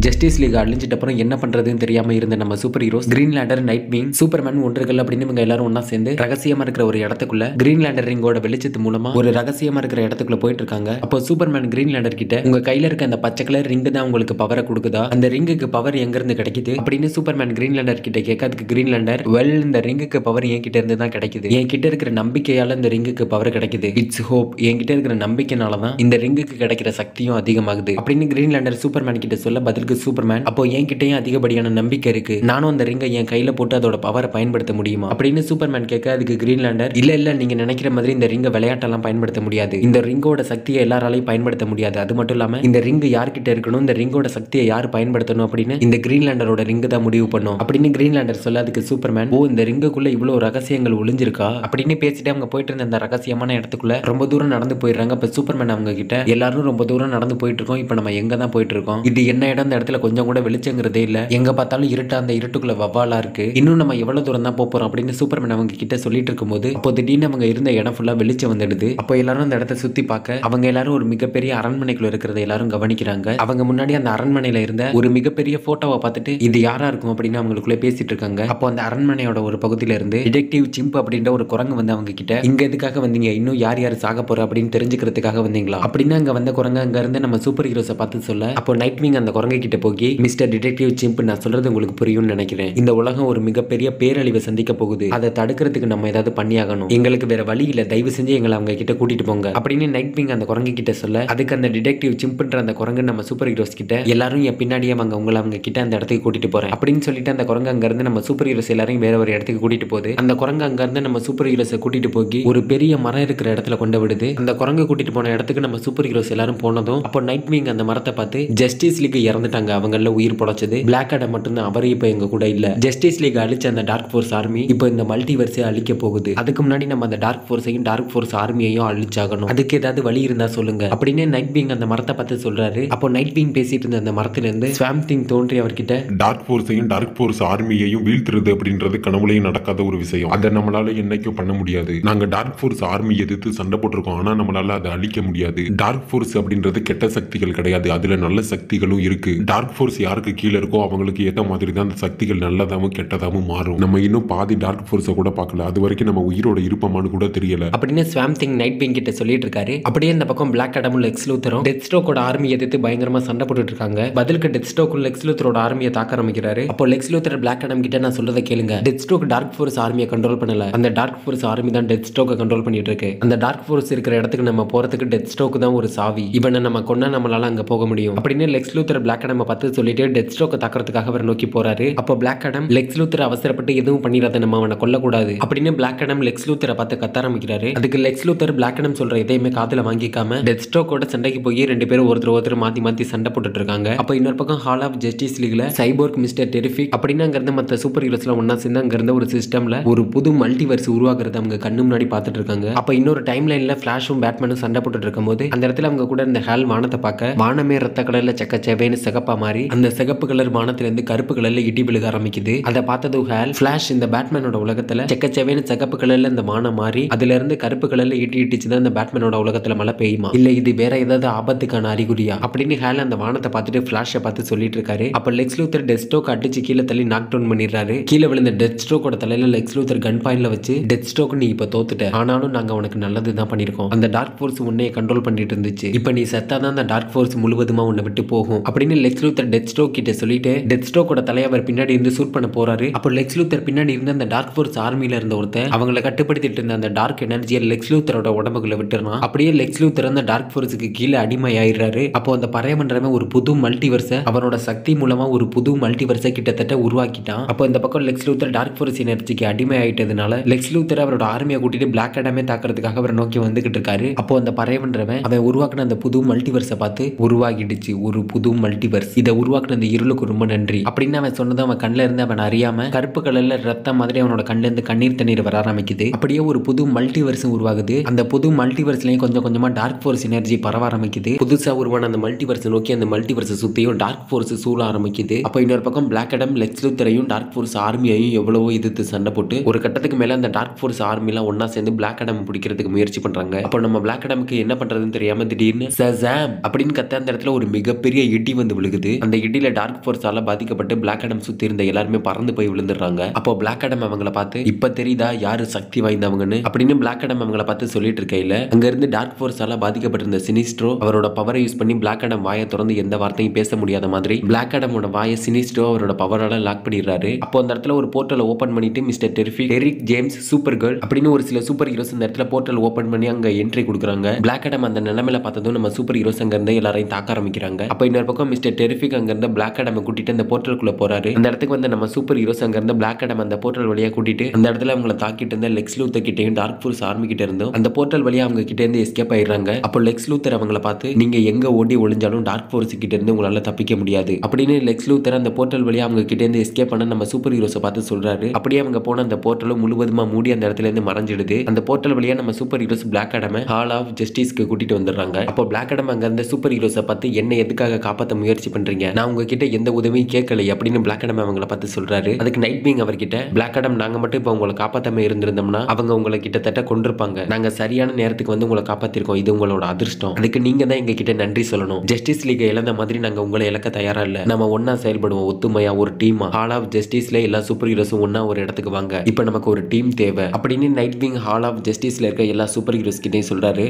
[SPEAKER 1] ஜஸ்டிஸ் லீக் அழிஞ்சிட்ட அப்புறம் என்ன பண்றதுன்னு தெரியாம இருந்த நம்ம superheroes Green Lantern, Nightwing, Superman ஒன்றுகள் அப்படின்னு இவங்க எல்லாரும் ஒன்னா சேர்ந்து ரகசியமா இருக்கிற ஒரு இடத்துக்குள்ள கிரீன் லேண்டர் ரிங்கோட வெளிச்சத்து மூலமா ஒரு ரகசியமா இருக்கிற இடத்துக்குள்ள போயிட்டு இருக்காங்க. அப்போ சூப்பர்மேன் கிரீன் லேண்டர் கிட்ட உங்க கையில இருக்க அந்த பச்சை கலர் ரிங் தான் உங்களுக்கு பவரை கொடுக்குதா, அந்த ரிங்குக்கு பவர் எங்க இருந்து கிடைக்குது அப்படின்னு சூப்பர்மேன் கிரீன் லேண்டர் கிட்ட கேட்க, அதுக்கு கிரீன் லேண்டர் இந்த ரிங்குக்கு பவர் என் கிட்ட இருந்து தான் கிடைக்குது, என் கிட்ட இருக்கிற நம்பிக்கையால இந்த ரிங்குக்கு பவர் கிடைக்குது, இட்ஸ் ஹோப், என் கிட்ட இருக்கிற நம்பிக்கைனாலதான் இந்த ரிங்குக்கு கிடைக்கிற சக்தியும் அதிகமாகுது அப்படின்னு கிரீன் லேண்டர் சூப்பர்மேன் கிட்ட சொல்ல, பதிலுக்கு சூப்பர்மேன் அப்போ என்கிட்டயும் அதிகப்படியான நம்பிக்கை இருக்கு, நானும் அந்த ரிங்கை என் கையில போட்டு அதோட பவரை பயன்படுத்த முடியுமா அப்படின்னு சூப்பர்மேன் கேட்க, அதுக்கு கிரீன் லேண்டர் இல்ல நீங்க நினைக்கிற மாதிரி இந்த ரிங்கை விளையாட்டெல்லாம் பயன்படுத்த முடியாது, இந்த ரிங்கோட சக்தியை எல்லாராலையும் பயன்படுத்த முடியாது, அது மட்டும் இல்லாம இந்த ரிங் யார்கிட்ட இருக்கணும், இந்த ரிங்கோட சக்தியை யார் பயன்படுத்தணும் அப்படின்னு இந்த கிரீன் லேண்டரோட ரிங்கு தான் முடிவு பண்ணும் அப்படின்னு கிரீன் லேண்டர் சொல்ல, அதுக்கு சூப்பர்மேன் ஓ இந்த ரிங்குக்குள்ள இவ்வளவு ரகசியங்கள் ஒளிஞ்சிருக்கா அப்படின்னு பேசிட்டு அவங்க போயிட்டு இருந்த அந்த ரகசியமான இடத்துக்குள்ள ரொம்ப தூரம் நடந்து போயிடுறாங்க. இப்ப சூப்பர்மேன் அவங்க கிட்ட எல்லாரும் ரொம்ப தூரம் நடந்து போயிட்டு இருக்கோம், இப்ப நம்ம எங்க தான் போயிட்டு இருக்கோம், இது என்ன இடம், இந்த இடத்துல கொஞ்சம் கூட வெளிச்சங்கிறதே இல்ல, எங்க பார்த்தாலும் இருட்டா அந்த இருட்டுக்குள்ள வவ்வாலா இருக்கு, இன்னும் நம்ம எவ்வளவு தூரம் தான் போறோம் அப்படின்னு சூப்பர்மேன் அவங்க கிட்ட சொல்லிட்டு இருக்கும்போது அப்போ திடீர்னு அவங்க இருந்த இடம் ஃபுல்லா வெளிச்சம் வந்துடுது. அப்போ எல்லாரும் அந்த இடத்தை சுத்தி பார்க்க அவங்க எல்லாரும் ஒரு மிகப்பெரிய அரண்மனைக்குள்ள இருக்கிறத எல்லாரும் கவனிக்கிறாங்க. அவங்க முன்னாடி அந்த அரண்மனையில இருந்த ஒரு மிகப்பெரிய போட்டோவை பார்த்துட்டு இது யாரா இருக்கும் அப்படின்னு அவங்களுக்குள்ள பேசிட்டு இருக்காங்க. அப்போ அந்த அரண்மனையோட ஒரு பகுதியில இருந்து டிடெக்டிவ் சிம்ப் அப்படின்ற ஒரு குரங்கு வந்து அவங்க கிட்ட இங்க எதுக்காக வந்தீங்க, இன்னும் யார் யார் சாக போற அப்படின்னு தெரிஞ்சுக்கிறதுக்காக வந்தீங்களா அப்படின்னு அங்க வந்த குரங்கு அங்க இருந்து நம்ம சூப்பர் ஹீரோஸை பார்த்து சொல்ல, அப்போ நைட் விங் அந்த குரங்கு கிட்ட போய் மிஸ்டர் டிடெக்டிவ் சிம்ப் நான் சொல்றது உங்களுக்கு புரியும்னு நினைக்கிறேன், இந்த உலகம் ஒரு மிகப்பெரிய பேரழிவை சந்திக்க போகுது, அதை தடுக்கிறதுக்கு நம்ம ஏதாவது பண்ணியாகணும், எங்களுக்கு வேற வழி இல்ல, தயவு செஞ்சு எங்களை அவங்க கிட்ட கூட்டிட்டு போங்க அப்படின்னு நைட் விங் அந்த குரங்கு கிட்ட சொல்ல, அதுக்கு அந்த டிடெக்டிவ் சிம்ப்ன்ற அந்த குரங்கு நம்ம சூப்பர் ஹீரோஸ் கிட்ட எல்லாரும் என் பின்னாடியே அவங்க கிட்ட அந்த இடத்துக்கு கூட்டிட்டு போறேன் அப்படின்னு சொல்லிட்டு அந்த குரங்கு அங்க இருந்து நம்ம சூப்பர் ஹீரோஸ் எல்லாரையும் வேற ஒரு இடத்துக்கு கூட்டிட்டு போகுது. அந்த குரங்கு அங்க இருந்து நம்ம சூப்பர் ஹீரோஸை கூட்டிட்டு போய் ஒரு பெரிய மரம் இருக்கிற இடத்துல கொண்டு விடுது. அந்த குரங்கு கூட்டிட்டு போன இடத்துக்கு நம்ம சூப்பர் ஹீரோஸ் எல்லாரும் போனதும் அப்போ நைட் விங் அந்த மரத்தை பார்த்து ஜஸ்டிஸ் லீக் இறந்துட்டாங்க, அவங்கள உயிர் பொழைச்சது பிளாக் ஆடம் மட்டும்தான், அவர் இப்ப எங்க கூட இல்ல, ஜஸ்டிஸ் லீக் அழிச்ச அந்த டார்க் ஃபோர்ஸ் ஆர்மி இப்போ இந்த மல்டிவர்ஸை அழிக்க போகுது, அதுக்கு முன்னாடி நம்ம அந்த டார்க் ஃபோர்ஸையும் டார்க் ஃபோர்ஸ் ஆர்மியையும் அழிச்சாகணும், அதுக்கு ஏதாவது வழி இருந்தா சொல்லுங்க அப்படின்னு நைட் விங் அந்த மரத்தை பார்த்து சொல்றாரு. அப்போ நைட் விங் பேசிட்டு இருந்த அந்த மரத்துல இருந்து ஸ்வாம் திங் தோன்றி அவர்கிட்ட
[SPEAKER 2] டார்க் ஃபோர்ஸையும் டார்க் ஃபோர்ஸ் ஆர்மியையும் வீழ்த்துறது அப்படின்றது கனவுலையும் நடக்காத ஒரு விஷயம், அதை நம்மளால என்னைக்கும் பண்ண முடியாது, நாங்க டார்க் ஃபோர்ஸ் ஆர்மி எதிர்த்து சண்டை போட்டிருக்கோம், ஆனா நம்மளால அதை அழிக்க முடியாது, டார்க் ஃபோர்ஸ் அப்படின்றது கெட்ட சக்திகள் கிடையாது, அதுல நல்ல சக்திகளும் இருக்கு, டார்க் ஃபோர்ஸ் யாருக்கு கீழே இருக்கோ அவங்களுக்கு ஏற்ற மாதிரி தான் அந்த சக்திகள் நல்லதாகவும் கெட்டதாகவும் மாறும், நம்ம இன்னும் பாதி டார்க் ஃபோர்ஸை கூட பார்க்கல, அது வரைக்கும் நம்ம உயிரோட இருப்போமான்னு கூட தெரியல
[SPEAKER 1] அப்படின்னு ஸ்வாம் திங் நைட் விங் கிட்ட சொல்லிட்டு இருக்காரு. அப்படியே இந்த பக்கம் பிளாக் ஆடமும் லெக்ஸ் லூத்தரும் டெத் ஸ்ட்ரோக்கோட ஆர்மி எதிர்த்து பயங்கரமா சண்டை போட்டுட்டு இருக்காங்க. பதிலுக்கு டெத் ஸ்ட்ரோக்கும் லெக்ஸ் லூத்தரோட ஆர்மியை தாக்க ஆரம்பிக்கிறாரு. அப்போ லெக்ஸ் லூத்தர் பிளாக் ஆடம் கிட்ட நான் சொல்றதை கேளுங்க, டெத் ஸ்ட்ரோக் டார்க் ஃபோர்ஸ் ஆர்மியை கண்ட்ரோல் பண்ணல, அந்த டார்க் ஃபோர்ஸ் ஆர்மி தான் டெத் ஸ்ட்ரோக்கை கண்ட்ரோல் பண்ணிட்டு இருக்கு, அந்த டார்க் ஃபோர்ஸ் இருக்கிற இடத்துக்கு நம்ம போறதுக்கு டெத் ஸ்ட்ரோக் தான் ஒரு சாவி, இவனை நம்ம கொன்னா நம்மளால அங்க போக முடியும் அப்படின்னு லெக்ஸ் லூத்தர் பிளாக் ஆடம் பார்த்து சொல்லிட்டு டெத் ஸ்ட்ரோக்கை தாக்கிறதுக்காக அவர் நோக்கி போறாரு. அப்போ பிளாக் ஆடம் லெக்ஸ் லூத்தர் அவசரப்பட்டு எதுவும் பண்ணிடாத, நம்ம அவனை கொல்லக்கூடாது அப்படின்னு பிளாக் ஆடம் லெக்ஸ் லூத்தரை பார்த்து கத்த ஆரம்பிக்கிறாரு. அதுக்கு லெக்ஸ் லூத்தர் பிளாக் ஆடம் சொல்ற எதையுமே காதுல வாங்கிக்காம டெத் ஸ்ட்ரோக்கோட சண்டைக்கு போய் ரெண்டு பேரும் ஒருத்தர் மாத்தி சண்டை போட்டுட்டு இருக்காங்க. அப்போ இன்னொரு பக்கம் ஹால் ஆஃப் ஜஸ்டிஸ் லீக்ல சைபோர்க் மிஸ்டர் டெரிஃபிக் அப்படின்னு அங்க இருந்த மற்ற சூப்பர் ஹீரோஸ்லாம் ஒன்னா சேர்ந்து அங்க இருந்த ஒரு சிஸ்டம்ல ஒரு புது மல்டிவர்ஸ் உருவாக்குறது அவங்க கண்ணு முன்னாடி பார்த்துட்டு இருக்காங்க. அப்ப இன்னொரு டைம் லைன்ல ஃபிளாஷும் பேட்மேனும் சண்டை போட்டுட்டு இருக்கும்போது அந்த இடத்துல அவங்க கூட இந்த ஹால் வானத்தை பார்க்க வானமே ரத்த கலர்ல செக்கச்சேவேன்னு சிகப்பா மாறி அந்த சிகப்பு கலர் வானத்துல இருந்து கருப்பு கலர்ல இடி விழுக ஆரம்பிக்குது. அதை பார்த்ததும் ஹால் ஃபிளாஷ் இந்த பேட்மேனோட உலகத்துல செக்கச்சேவேன்னு சிகப்பு கலர்ல இந்த வானம் மாறி அதுல இருந்து கருப்பு கலர்ல இடிச்சுதான் இந்த பேட்மேனோட உலகத்துல மழை பெய்யுமா, இல்ல இது வேற ஏதாவது ஆபத்துக்கான அறிகுறியா அப்படின்னு ஹால் அந்த வானத்தை பார்த்துட்டு ஃபிளாஷை பார்த்து சொல்லிட்டு இருக்காரு. அப்ப லெக்ஸ் லூத்தர் டெத் ஸ்ட்ரோக் அடிச்சு கீழே தள்ளி நாக் டவுன் பண்ணிடுறாரு. கீழே விழுந்த டெத் ஸ்ட்ரோக்கோட தலையில லெக்ஸ் லூத்தர் கன் பாயிண்ட்ல வச்சு டெத் ஸ்ட்ரோக் நீ இப்ப தோத்துட்ட, ஆனாலும் நாங்க உனக்கு நல்லது தான் பண்ணிருக்கோம், அந்த டார்க் ஃபோர்ஸ் உன்னைய கண்ட்ரோல் பண்ணிட்டு இருந்துச்சு, இப்ப நீ செத்தாதான் அந்த டார்க் ஃபோர்ஸ் முழுவதுமா உன்னை விட்டு போகும் அப்படின்னு லெக்ஸ் லூத்தர் டெத் ஸ்ட்ரோக் கிட்ட சொல்லிட்டு டெத் ஸ்ட்ரோக்கோட தலையை அவர் பின்னாடி இருந்து ஷூட் பண்ண போறாரு. அப்போ லெக்ஸ் லூத்தர் பின்னாடி இருந்த அந்த டார்க் ஃபோர்ஸ் ஆர்மில இருந்த ஒருத்தன் அவங்களை கட்டுப்படுத்திட்டு இருந்த அந்த டார்க் எனர்ஜியை லெக்ஸ் லூத்தரோட உடம்புக்குள்ள விட்டுறான். அப்படியே லெக்ஸ் லூத்தர் அந்த டார்க் ஃபோர்ஸுக்கு கீழே அடிமை ஆயிடுறாரு. அப்போ அந்த பறையமன்றவன் ஒரு புது மல்டிவர்ஸ அவனோட சக்தி மூலமா ஒரு புது மல்டிவர்ஸ கிட்டத்தட்ட உருவாக்கிட்டான். அப்போ இந்த பக்கம் லெக்ஸ் லூத்தர் டார்க் ஃபோர்ஸ் எனர்ஜிக்கு அடிமை ஆயிட்டதுனால லெக்ஸ் லூத்தர் அவரோட ஆர்மியை கூட்டிட்டு பிளாக் அடாமே தாக்குறதுக்காக அவரை நோக்கி வந்துகிட்டு இருக்காரு. அப்போ அந்த பறையமன்றவன் அவன் உருவாக்கின அந்த புது மல்டிவர்ஸை பார்த்து உருவாகிடுச்சு ஒரு புது மல்டிவர்ஸ், இதை உருவாக்கின அந்த இருளுக்கு ரொம்ப நன்றி அப்படின்னு அவன் சொன்னதும் அவன் கண்ணில் இருந்து அவன் அறியாம கருப்பு கலர்ல ரத்தம் மாதிரி அவனோட கண்ணில இருந்து கண்ணீர் தண்ணீர் வர ஆரம்பிக்குது. அப்படியே ஒரு புது மல்டிவர்ஸ் உருவாகுது. அந்த புது மல்டிவர்ஸ்லயும் கொஞ்சம் கொஞ்சமா டார்க் ஃபோர்ஸ் எனர்ஜி பரவ ஆரம்பிக்குது. புதுசா உருவான அந்த மல்டிவர்ஸ் நோக்கி அந்த மல்டிவர்ஸ் சுத்தியும் டார்க் ஃபோர்ஸ் சூழ ஆரம்பிக்குது. அப்போ இன்னொரு பக்கம் பிளாக் அடம் லெக்ஸ் லூத்தரையும் டார்க் ஃபோர்ஸ் ஆர்மியையும் எவ்வளவோ எதிர்த்து சண்டை போட்டு ஒரு கட்டத்துக்கு மேல அந்த டார்க் ஃபோர்ஸ் ஆர்மி எல்லாம் ஒன்னா சேர்ந்து பிளாக் அடம் பிடிக்கிறதுக்கு முயற்சி பண்றாங்க. அப்போ நம்ம பிளாக் அடமுக்கு என்ன பண்றதுன்னு தெரியாம திடீர்னு சசாம் அப்படின்னு கத்த அந்த இடத்துல ஒரு மிகப்பெரிய இடி வந்து விழுகுது. அந்த இடியில டார்க் ஃபோர்ஸால பாதிக்கப்பட்டு பிளாக் அடம் சுத்தி இருந்த எல்லாருமே பறந்து போய் விழுந்துடுறாங்க. அப்போ பிளாக் அடம் அவங்கள பார்த்து இப்ப தெரியுதா யாரு சக்தி வாய்ந்தவங்கன்னு அப்படின்னு பிளாக் அடம் அவங்கள பார்த்து சொல்லிட்டு இருக்கையில அங்க இருந்து டார்க் ஃபோர்ஸால பாதிக்கப்பட்டிருந்த சினிஸ்ட்ரோ அவரோட பவரை யூஸ் பண்ணி பிளாக் அடம் வாயை திறந்து எந்த வார்த்தையும் பேச முடியாத மாதிரி பிளாக் அடமோட வாயை சினிஸ்ட்ரோ அவரோட பவரால லாக் பண்ணிடுறாரு. அப்போ அந்த இடத்துல ஒரு போர்ட்டலை ஓபன் பண்ணிட்டு Mister Terrific, Eric James, Supergirl அப்படின்னு ஒரு சில சூப்பர் ஹீரோஸ் இந்த இடத்துல போர்ட்டல் ஓபன் பண்ணி அங்க என்ட்ரி கொடுக்குறாங்க. பிளாக் அடம் அந்த நிலைமையில பார்த்ததும் நம்ம சூப்பர் ஹீரோஸ் அங்க இருந்து எல்லாரையும் தாக்க ஆரம்பிக்கிறாங்க. அப்போ இன்னொரு பக்கம் மிஸ்டர் டெரிஃபிக் அங்க இருந்து பிளாக் அடம் கூட்டிட்டு அந்த போர்ட்டலுக்குள்ள போறாரு. அந்த இடத்துக்கு வந்து நம்ம சூப்பர் ஹீரோஸ் அங்க இருந்து பிளாக் அடம் அந்த போர்ட்டல் வழியா கூட்டிட்டு அந்த இடத்துல அவங்களை தாக்கிட்டு இருந்த லெக்ஸ் லூத்தர் கிட்டையும் டார்க் ஃபோர்ஸ் ஆர்மி கிட்ட இருந்தும் அந்த போர்ட்டல் வழியா அவங்க கிட்ட இருந்து எஸ்கேப் ஆயிடுறாங்க. அப்போ லெக்ஸ் லூத்தர் அவங்களை பார்த்து நீங்க எங்க ஓடி ஒளிஞ்சாலும் டார்க் ஃபோர்ஸ் கிட்ட இருந்து உங்களால தப்பிக்க முடியாது அப்படின்னு லெக்ஸ் லூத்தர் அந்த போர்ட்டல் வழியா அவங்க கிட்ட இருந்து எஸ்கேப் பண்ண நம்ம சூப்பர் ஹீரோஸை பார்த்து சொல்றாரு. அப்படியே அவங்க போன அந்த போர்ட்டலும் முழுவதுமா மூடி அந்த இடத்துல இருந்து மறைஞ்சிடுது. அந்த போர்ட்டல் வழியா நம்ம சூப்பர் ஹீரோஸ் பிளாக் அடமை ஹால் ஆஃப் ஜஸ்டிஸ்க்கு கூட்டிட்டு வந்துடுறாங்க. அப்போ பிளாக் அடம் அங்க இருந்த சூப்பர் ஹீரோஸை பார்த்து என்ன எதுக்காக காப்பாற்ற முயற்சி பண்றீங்க, நான் உங்ககிட்ட எந்த உதவியும் கேட்கல அப்படின்னு பிளாக் அடம் அவங்கள பார்த்து சொல்றாரு. அதுக்கு நைட் விங் அவர்கிட்ட பிளாக் அடம் நாங்க மட்டும் இப்போ உங்களை காப்பாற்றாம இருந்திருந்தோம்னா அவங்க உங்களை கிட்டத்தட்ட கொண்டிருப்பாங்க, நாங்க சரியான நேரத்துக்கு வந்து உங்களை காப்பாத்திருக்கோம், இது உங்களோட அதிர்ஷ்டம், அதுக்கு நீங்க தான் எங்க கிட்ட நன்றி சொல்லணும், ஜஸ்டிஸ் லீக் இழந்த மாதிரி நாங்க உங்களை இழக்க தயாரா இல்ல, நம்ம ஒன்னா செயல்படுவோம் ஒத்துமையா ஒரு டீமா, ஹால் ஆஃப் ஜஸ்டிஸ்ல எல்லா சூப்பர் ஹீரோஸும் ஒன்னா ஒரு இடத்துக்கு வாங்க, இப்போ நமக்கு ஒரு டீம் தேவை அப்படின்னு நைட் விங் ஹால் ஆஃப் ஜஸ்டிஸ்ல இருக்க எல்லா சூப்பர் ஹீரோஸ் கிட்டையும் சொல்றாரு.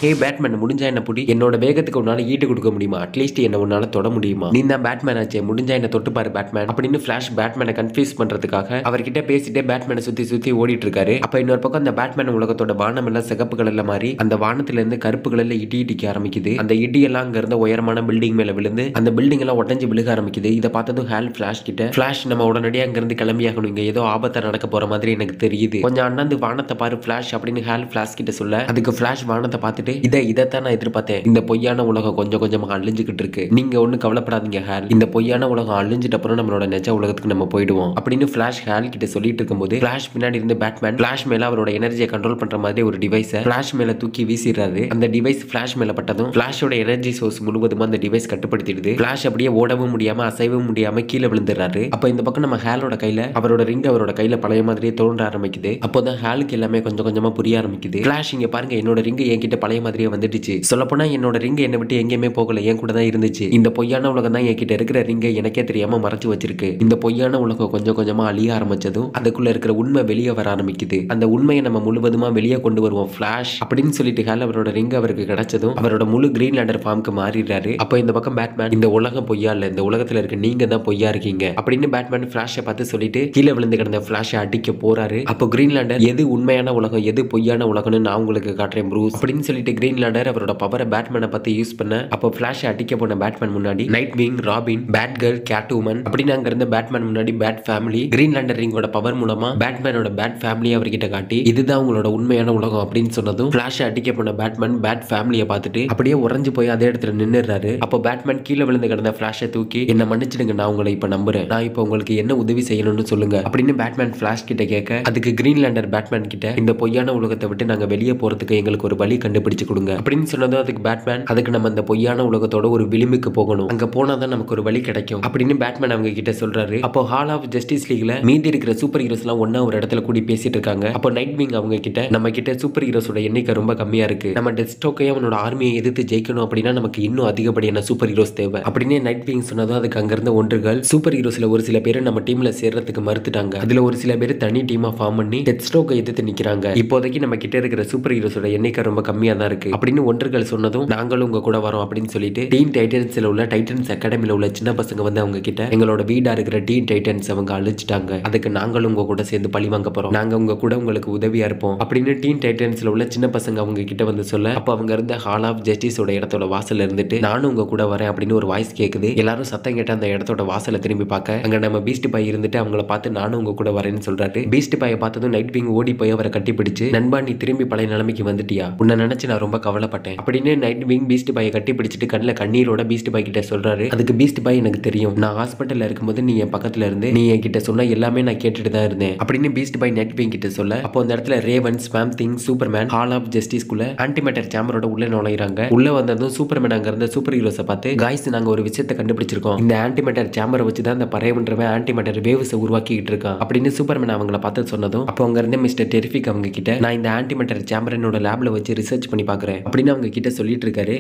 [SPEAKER 1] ஹே பேட்மேன், முடிஞ்சா என்ன புடி, என்னோட வேகத்துக்கு உன்னால ஈட்டு கொடுக்க முடியுமா, அட்லீஸ்ட் என்ன உன்னால தொட முடியுமா, நீ தான் பேட்மேன் ஆச்சே, முடிஞ்சா என்ன தொட்டு பாரு பேட்மேன் அப்படின்னு ஃபிளாஷ் பேட்மேனை கன்ஃபியூஸ் பண்றதுக்காக அவர்கிட்ட பேசிட்டே பேட்மேனை சுத்தி சுத்தி ஓடிட்டு இருக்காரு. அப்ப இன்னொரு பக்கம் அந்த பேட்மேன் உலகத்தோட வானம் எல்லாம் சிகப்பு கலர்ல மாறி அந்த வானத்துல இருந்து கருப்பு கலர்ல இடி இடிக்க ஆரம்பிக்குது. அந்த இடி எல்லாம் அங்க இருந்த உயரமான பில்டிங் மேல விழுந்து அந்த பில்டிங் எல்லாம் உடஞ்சு விழுக ஆரம்பிக்குது. இதை பார்த்ததும் ஹால் ஃபிளாஷ் கிட்ட, ஃபிளாஷ் நம்ம உடனடியாக அங்க இருந்து கிளம்பியாகணும், இங்க ஏதோ ஆபத்தை நடக்க போற மாதிரி எனக்கு தெரியுது, கொஞ்சம் அண்ணாந்து வானத்தை பாரு ஃபிளாஷ் அப்படின்னு ஹால் ஃபிளாஷ் கிட்ட சொல்ல அதுக்கு ஃபிளாஷ் வானத்தை பார்த்துட்டு இதைத்தான் எதிர்பார்த்தேன், இந்த பொய்யான உலகம் கொஞ்சம் கொஞ்சமா அழிஞ்சுக்கிட்டு இருக்கு, நீங்க ஒண்ணு கவலைப்படாதீங்க ஹால், இந்த பொய்யான உலகம் அழிஞ்சிட்ட அப்புறம் நம்மளோட நிஜ உலகத்துக்கு நம்ம போயிடுவோம் அப்படின்னு ஃபிளாஷ் ஹால் கிட்ட சொல்லிட்டு இருக்கும்போது ஃபிளாஷ் பின்னாடி இருந்து பேட்மேன் ஃபிளாஷ் மேல அவரோட எனர்ஜியை கண்ட்ரோல் பண்ற மாதிரி ஒரு டிவைஸை ஃபிளாஷ் மேல தூக்கி வீசிடுறாரு. அந்த டிவைஸ் ஃபிளாஷ் மேல பட்டதும் ஃபிளாஷோட எனர்ஜி சோர்ஸ் முழுவதுமா அந்த டிவைஸ் கட்டுப்படுத்திடுது. ஃபிளாஷ் அப்படியே ஓடவும் முடியாம அசைவும் முடியாம கீழே விழுந்துறாரு. அப்ப இந்த பக்கம் நம்ம ஹாலோட கையில அவரோட ரிங் அவரோட கையில பழைய மாதிரியே தோன்ற ஆரம்பிக்குது. அப்போதான் ஹாலுக்கு எல்லாமே கொஞ்சம் கொஞ்சமா புரிய ஆரம்பிக்குது. ஃபிளாஷ் இங்க பாருங்க, என்னோட ரிங் என்கிட்ட பழைய மாதிரியே வந்துடுச்சு, சொல்லப்போனா என்னோட ரிங் என்னை விட்டு எங்கேயுமே போகல, என் கூட தான் இருந்துச்சு, இந்த பொய்யான உலகம் தான் என்கிட்ட இருக்கிற ரிங்கை எனக்கே தெரியாம மறைச்சு வச்சிருக்கு, இந்த பொய்யான உலகம் கொஞ்சம் கொஞ்சமா அழிய ஆரம்பிச்சதும் அதுக்குள்ள இருக்கிற உண்மை வெளியே வர ஆரம்பிக்குது, அந்த உண்மையை நம்ம முழுவதுமா வெளியே கொண்டு வருவோம் ஃபிளாஷ் அப்படின்னு சொல்லிட்டு ஹால் அவரோட ரிங் அவருக்கு கிடைச்சதும் அவரோட முழு கிரீன் லேண்டர் ஃபார்முக்கு மாறிடுறாரு. அப்போ இந்த பக்கம் பேட்மேன் இந்த உலகம் பொய்யா இல்ல, இந்த உலகத்துல இருக்க நீங்க தான் பொய்யா இருக்கீங்க அப்படின்னு பேட்மேன் ஃபிளாஷை பார்த்து சொல்லிட்டு கீழே விழுந்து கிடந்த ஃபிளாஷை அடிக்க போறாரு. அப்போ கிரீன் லேண்டர் எது உண்மையான உலகம் எது பொய்யான உலகம்னு நான் உங்களுக்கு காட்டுறேன் ப்ரூஸ் அப்படின்னு சொல்லிட்டு கிரீன் லேண்டர் அவரோட பவரை பேட்மேனை பத்தி யூஸ் பண்ண அப்போ ஃபிளாஷ் அடிக்க போன பேட்மேன் முன்னாடி Nightwing, Robin, Batgirl, Catwoman அப்படின்னு அங்க இருந்த பேட்மேன் முன்னாடி பேட் ஃபேமிலி கிரீன் லேண்டர் ரிங்கோட பவர் மூலமா பேட்மேனோட பேட் ஃபேமிலி அவர்கிட்ட காட்டி இதுதான் உங்களோட உண்மையான உலகம் அப்படின்னு சொன்னதும் ஃபிளாஷ் அடிக்க போன பேட்மேன் பேட் ஃபேமிலியை பார்த்துட்டு அப்படியே உறைஞ்சு போய் அதே இடத்துல நின்னுறாரு. அப்போ பேட்மேன் கீழே விழுந்து கிடந்த ஃபிளாஷை தூக்கி என்ன மன்னிச்சிடுங்க, நான் உங்களை இப்ப நம்புறேன், நான் இப்போ உங்களுக்கு என்ன உதவி செய்யணும்னு சொல்லுங்க அப்படின்னு பேட்மேன் ஃபிளாஷ் கிட்ட கேட்க அதுக்கு கிரீன் லேண்டர் பேட்மேன் கிட்ட இந்த பொய்யான உலகத்தை விட்டு நாங்க வெளியே போறதுக்கு எங்களுக்கு ஒரு வழி கண்டுபிடிச்சு கொடுங்க அப்படின்னு சொன்னதும் அதுக்கு பேட்மேன் அதுக்கு நம்ம அந்த பொய்யான உலகத்தோட ஒரு விளிம்புக்கு போகணும், அங்க போனாதான் நமக்கு ஒரு வழி கிடைக்கும் அப்படின்னு பேட்மேன் அவங்க கிட்ட சொல்றாரு. அப்போ ஹால் ஆஃப் ஜஸ்டிஸ் லீக்ல மீதி இருக்கிற சூப்பர் ஹீரோஸ் எல்லாம் ஒன்னா ஒரு இடத்துல கூடி பேசிட்டு இருக்காங்க. அப்போ நைட் விங் அவங்க கிட்ட நம்ம கிட்ட சூப்பர் ஹீரோஸோட எண்ணிக்கை ரொம்ப கம்மியா இருக்கு, நம்ம டெஸ்டோக்கையும் அவனோட ஆர்மியை எதிர்த்து ஜெயிக்கணும் அப்படின்னா நமக்கு இன்னும் அதிகப்படியான சூப்பர் ஹீரோஸ் தேவை அப்படின்னு நைட் விங் சொன்னதும் அதுக்கு அங்க இருந்த ஒன்றுகள் சூப்பர் ஹீரோஸ்ல ஒரு சில பேர் நம்ம டீம்ல சேர்றதுக்கு மறுத்துட்டாங்க, அதுல ஒரு சில பேர் தனி டீமா ஃபார்ம் பண்ணி டெஸ்டோக்கை எதிர்த்து நிக்கிறாங்க, இப்போதைக்கு நம்ம கிட்ட இருக்கிற சூப்பர் ஹீரோஸோட எண்ணிக்கை ரொம்ப கம்மியா தான் இருக்கு அப்படின்னு ஒன்றுகள் சொன்னதும் நாங்களும் உங்க கூட வரோம் அப்படின்னு சொல்லிட்டு டீன் டைட்டன்ஸ்ல உள்ள டைட்டன்ஸ் அகாடமில உள்ள சின்ன பசங்க வந்து அவங்க கிட்ட எங்களோட வீடா இருக்கிற டீன் டைட்டன்ஸ் அவங்க அழிச்சிட்டாங்க, அதுக்கு நாங்களும் உங்க கூட சேர்ந்து பழி வாங்க போறோம், நாங்க உங்க கூட உங்களுக்கு உதவியா இருப்போம் அப்படின்னு டீன் டைட்டன்ஸ்ல உள்ள சின்ன பசங்க அவங்க கிட்ட வந்து சொல்ல, அப்ப அவங்க இருந்த ஹால் ஆஃப் ஜஸ்டிஸோட இடத்தோட வாசல்ல இருந்துட்டு நானும் உங்க கூட வரேன் அப்படின்னு ஒரு வாய்ஸ் கேக்குது. எல்லாரும் சத்தம் கேட்ட அந்த இடத்தோட வாசலை திரும்பி பார்க்க அங்க நம்ம பீஸ்ட் பாய் இருந்துட்டு அவங்கள பார்த்து நானும் உங்க கூட வரேன்னு சொல்றாரு. பீஸ்ட் பாயை பார்த்ததும் நைட் விங் ஓடி போய் அவரை கட்டி பிடிச்சு, நண்பா நீ திரும்பி பழைய நிலைமைக்கு வந்துட்டியா, உன்னை நினைச்சு நான் ரொம்ப கவலைப்பட்டேன் அப்படின்னு நைட் விங் பீஸ்ட் பாயை கட்டி பிடிச்சிட்டு கண்ணில் கண்ணீரோட பீஸ்ட் பாய் கிட்ட சொல்றாரு. அதுக்கு பீஸ்ட் பாய் எனக்கு தெரியும், நான் ஹாஸ்பிட்டல்ல இருக்கும்போது நீ என் பக்கத்துல இருந்து நீ என் கிட்ட சொன்ன எல்லாமே நான் கேட்டுட்டு தான் இருந்தேன் அப்படின்னு பீஸ்ட் பாய் நைட் விங் கிட்ட சொல்ல, அப்போ அந்த இடத்துல Raven, Swamp Thing, Superman Hall of ஜஸ்டிஸ்குள்ள ஆன்டிமேட்டர் சேம்பரோட உள்ள நுழையிறாங்க. உள்ள வந்ததும் சூப்பர்மேன் அங்க இருந்த சூப்பர் ஹீரோஸை பார்த்து, காய்ஸ் நாங்க ஒரு விஷயத்தை கண்டுபிடிச்சிருக்கோம், இந்த ஆன்டிமேட்டர் சேம்பரை வச்சு தான் இந்த பறையவன்றவன் ஆன்டிமேட்டர் வேவ்ஸை உருவாக்கிட்டு இருக்கான் அப்படின்னு சூப்பர்மேன் அவங்கள பார்த்து சொன்னதும், அப்போ அங்க இருந்த மிஸ்டர் டெரிஃபிக் அவங்க கிட்ட நான் இந்த ஆன்டிமேட்டர் சேம்பர் என்னோட லேப்ல வச்சு ரிசர்ச் பண்ணி பாக்குறேன் அப்படின்னு அவங்க கிட்ட சொல்லிட்டு இருக்காரு.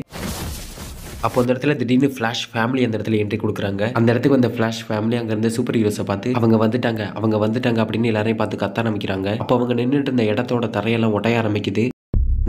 [SPEAKER 1] அப்போ அந்த இடத்துல திடீர்னு ஃபிளாஷ் ஃபேமிலி அந்த இடத்துல என்ட்ரி கொடுக்குறாங்க. அந்த இடத்துக்கு வந்த ஃபிளாஷ் ஃபேமிலி அங்க இருந்த சூப்பர் ஹீரோஸை பார்த்து அவங்க வந்துட்டாங்க அப்படின்னு எல்லாரையும் பார்த்து கத்த ஆரம்பிக்கிறாங்க. அப்போ அவங்க நின்றுட்டு இருந்த இடத்தோட தரையெல்லாம் ஒட்டைய ஆரம்பிக்குது.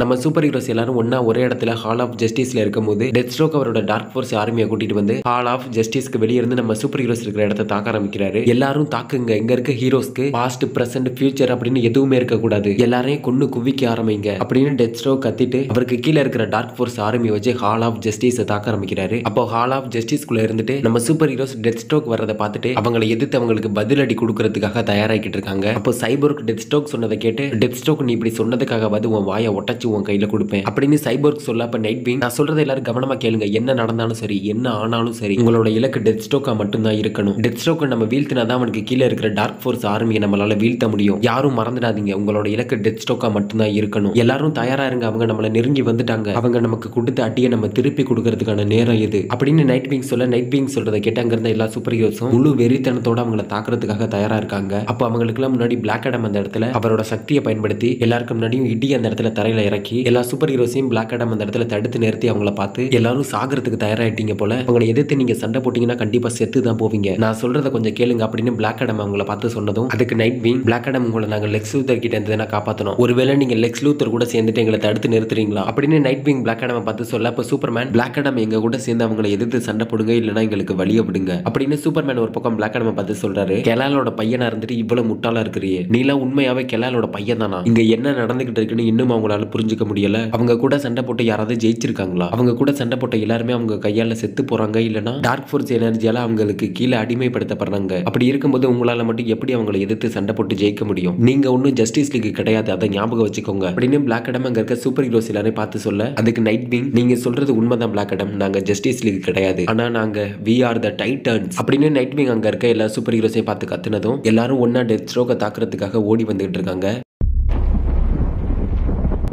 [SPEAKER 1] நம்ம சூப்பர் ஹீரோஸ் எல்லாரும் ஒன்னா ஒரே இடத்துல ஹால் ஆஃப் ஜஸ்டிஸ்ல இருக்கும்போது டெத் ஸ்ட்ரோக் அவரோட டார்க் ஃபோர்ஸ் ஆர்மியை கூட்டிட்டு வந்து ஹால் ஆஃப் ஜஸ்டிஸ்க்கு வெளியே இருந்து நம்ம சூப்பர் ஹீரோஸ் இருக்கிற இடத்த தாக்க ஆரம்பிக்கிறாரு. எல்லாரும் தாக்குங்க, இங்க இருக்க ஹீரோஸ்க்கு பாஸ்ட் பிரசன்ட் ஃபியூச்சர் அப்படின்னு எதுவுமே இருக்க கூடாது, எல்லாரையும் கொன்னு குவிக்க ஆரம்பிங்க அப்படின்னு டெத் ஸ்ட்ரோக் கத்திட்டு அவருக்கு கீழே இருக்கிற டார்க் ஃபோர்ஸ் ஆர்மி வச்சு ஹால் ஆஃப் ஜஸ்டிஸை தாக்க ஆரம்பிக்கிறாரு. அப்போ ஹால் ஆஃப் ஜஸ்டிஸ்குள்ள இருந்துட்டு நம்ம சூப்பர் ஹீரோஸ் டெத் ஸ்ட்ரோக் வரதை பார்த்துட்டு அவங்களை எதிர்த்து அவங்களுக்கு பதிலடி கொடுக்கறதுக்காக தயாராகிட்டு இருக்காங்க. அப்போ சைபோர்க் டெத் ஸ்ட்ரோக் சொன்னதை கேட்டு, டெத் ஸ்ட்ரோக் நீ இப்படி சொன்னதுக்காகவாது உன் வாயை ஒட்டச்சு உன் கையில கொடுப்பேன் அப்படின்னு சைபோர்க் சொல்ல, அப்ப நைட் விங் நான் சொல்றதை எல்லாரும் கவனமா கேளுங்க, என்ன நடந்தாலும் சரி என்ன ஆனாலும் சரி உங்களோட இலக்கு டெத் ஸ்ட்ரோக்கா மட்டும்தான் இருக்கணும், டெத் ஸ்ட்ரோக்கை நம்ம வீழ்த்தினாதான் அவனுக்கு கீழே இருக்கிற டார்க் ஃபோர்ஸ் ஆர்மியை நம்மளால வீழ்த்த முடியும், யாரும் மறந்துடாதீங்க உங்களோட இலக்கு டெத் ஸ்ட்ரோக்கா மட்டும்தான் இருக்கணும், எல்லாரும் தயாரா இருங்க, அவங்க நம்மளை நெருங்கி வந்துட்டாங்க, அவங்க நமக்கு கொடுத்த அடியை நம்ம திருப்பி கொடுக்கறதுக்கான நேரம் இது அப்படின்னு நைட் விங் சொல்ல, நைட் விங் சொல்றதை கேட்டு அங்க இருந்த எல்லா சூப்பர் ஹீரோஸும் முழு வெறித்தனத்தோட அவங்களை தாக்குறதுக்காக தயாரா இருக்காங்க. அப்போ அவங்களுக்கு எல்லாம் முன்னாடி பிளாக் ஆடம் அந்த இடத்துல அவரோட சக்தியை பயன்படுத்தி எல்லாருக்கும் முன்னாடியும் இடி அந்த இடத்துல தரையில இறக்கி எல்லா சூப்பர் ஹீரோஸையும் பிளாக் ஆடம் அந்த இடத்துல தடுத்து நிறுத்தி அவங்கள பார்த்து, எல்லாரும் சாகிறதுக்கு தயாராயிட்டீங்க போல, அவங்களை எதிர்த்து நீங்க சண்டை போட்டீங்கன்னா கண்டிப்பா செத்து தான் போவீங்க, நான் சொல்றதை கொஞ்சம் கேளுங்க அப்படின்னு பிளாக் ஆடம் அவங்கள பார்த்து சொன்னதும், அதுக்கு நைட் விங் பிளாக் ஆடம் உங்களை நாங்க லெக்ஸ் லூத்தர் கிட்ட இருந்து காப்பாற்றணும், ஒருவேளை நீங்க லெக்ஸ் லூத்தர் கூட சேர்ந்துட்டு எங்களை தடுத்து நிறுத்துறீங்களா அப்படின்னு நைட் விங் பிளாக் ஆடம் பார்த்து சொல்ல, அப்ப சூப்பர்மேன் பிளாக் ஆடம் எங்க கூட சேர்ந்து அவங்களை எதிர்த்து சண்டை போடுங்க, இல்லைன்னா எங்களுக்கு வழிய விடுங்க அப்படின்னு சூப்பர்மேன் ஒரு பக்கம் பிளாக் ஆடம் பார்த்து சொல்றாரு. கெலாலோட பையனா இருந்துட்டு இவ்வளவு முட்டாளா இருக்கிறியே, நீலாம் உண்மையாவே கெலாலோட பையன் தானா, இங்க என்ன நடந்துகிட்டு இருக்குன்னு இன்னும் அவங்களால புரிஞ்சுக்க முடியல, அவங்க கூட சண்டை போட்டு யாராவது ஜெயிச்சிருக்காங்களா, அவங்க கூட சண்டை போட்ட எல்லாருமே அவங்க கையால செத்து போறாங்க, இல்லனா டார்க் ஃபோர்ஸ் எனர்ஜியால அவங்களுக்கு கீழே அடிமைப்படுத்தப்படுறாங்க, அப்படி இருக்கும்போது உங்களால மட்டும் எப்படி அவங்களை எதிர்த்து சண்டை போட்டு ஜெயிக்க முடியும், நீங்க ஒன்னும் ஜஸ்டிஸ் லீக் கிடையாது, அதை ஞாபகம் வச்சுக்கோங்க அப்படின்னு பிளாக் ஆடம் அங்க இருக்க சூப்பர் ஹீரோஸ் எல்லாரையும் பார்த்து சொல்ல, அதுக்கு நைட் விங் நீங்க சொல்றது உண்மைதான் பிளாக் ஆடம், நாங்க ஜஸ்டிஸ் லீக் கிடையாது, ஆனா நாங்க வி ஆர் த டைட்டன்ஸ் அப்படின்னு நைட் விங் அங்க இருக்க எல்லா சூப்பர் ஹீரோஸையும் பார்த்து கத்துனதும் எல்லாரும் ஒன்னா டெத் ஸ்ட்ரோக்கை தாக்குறதுக்காக ஓடி வந்துகிட்டு இருக்காங்க.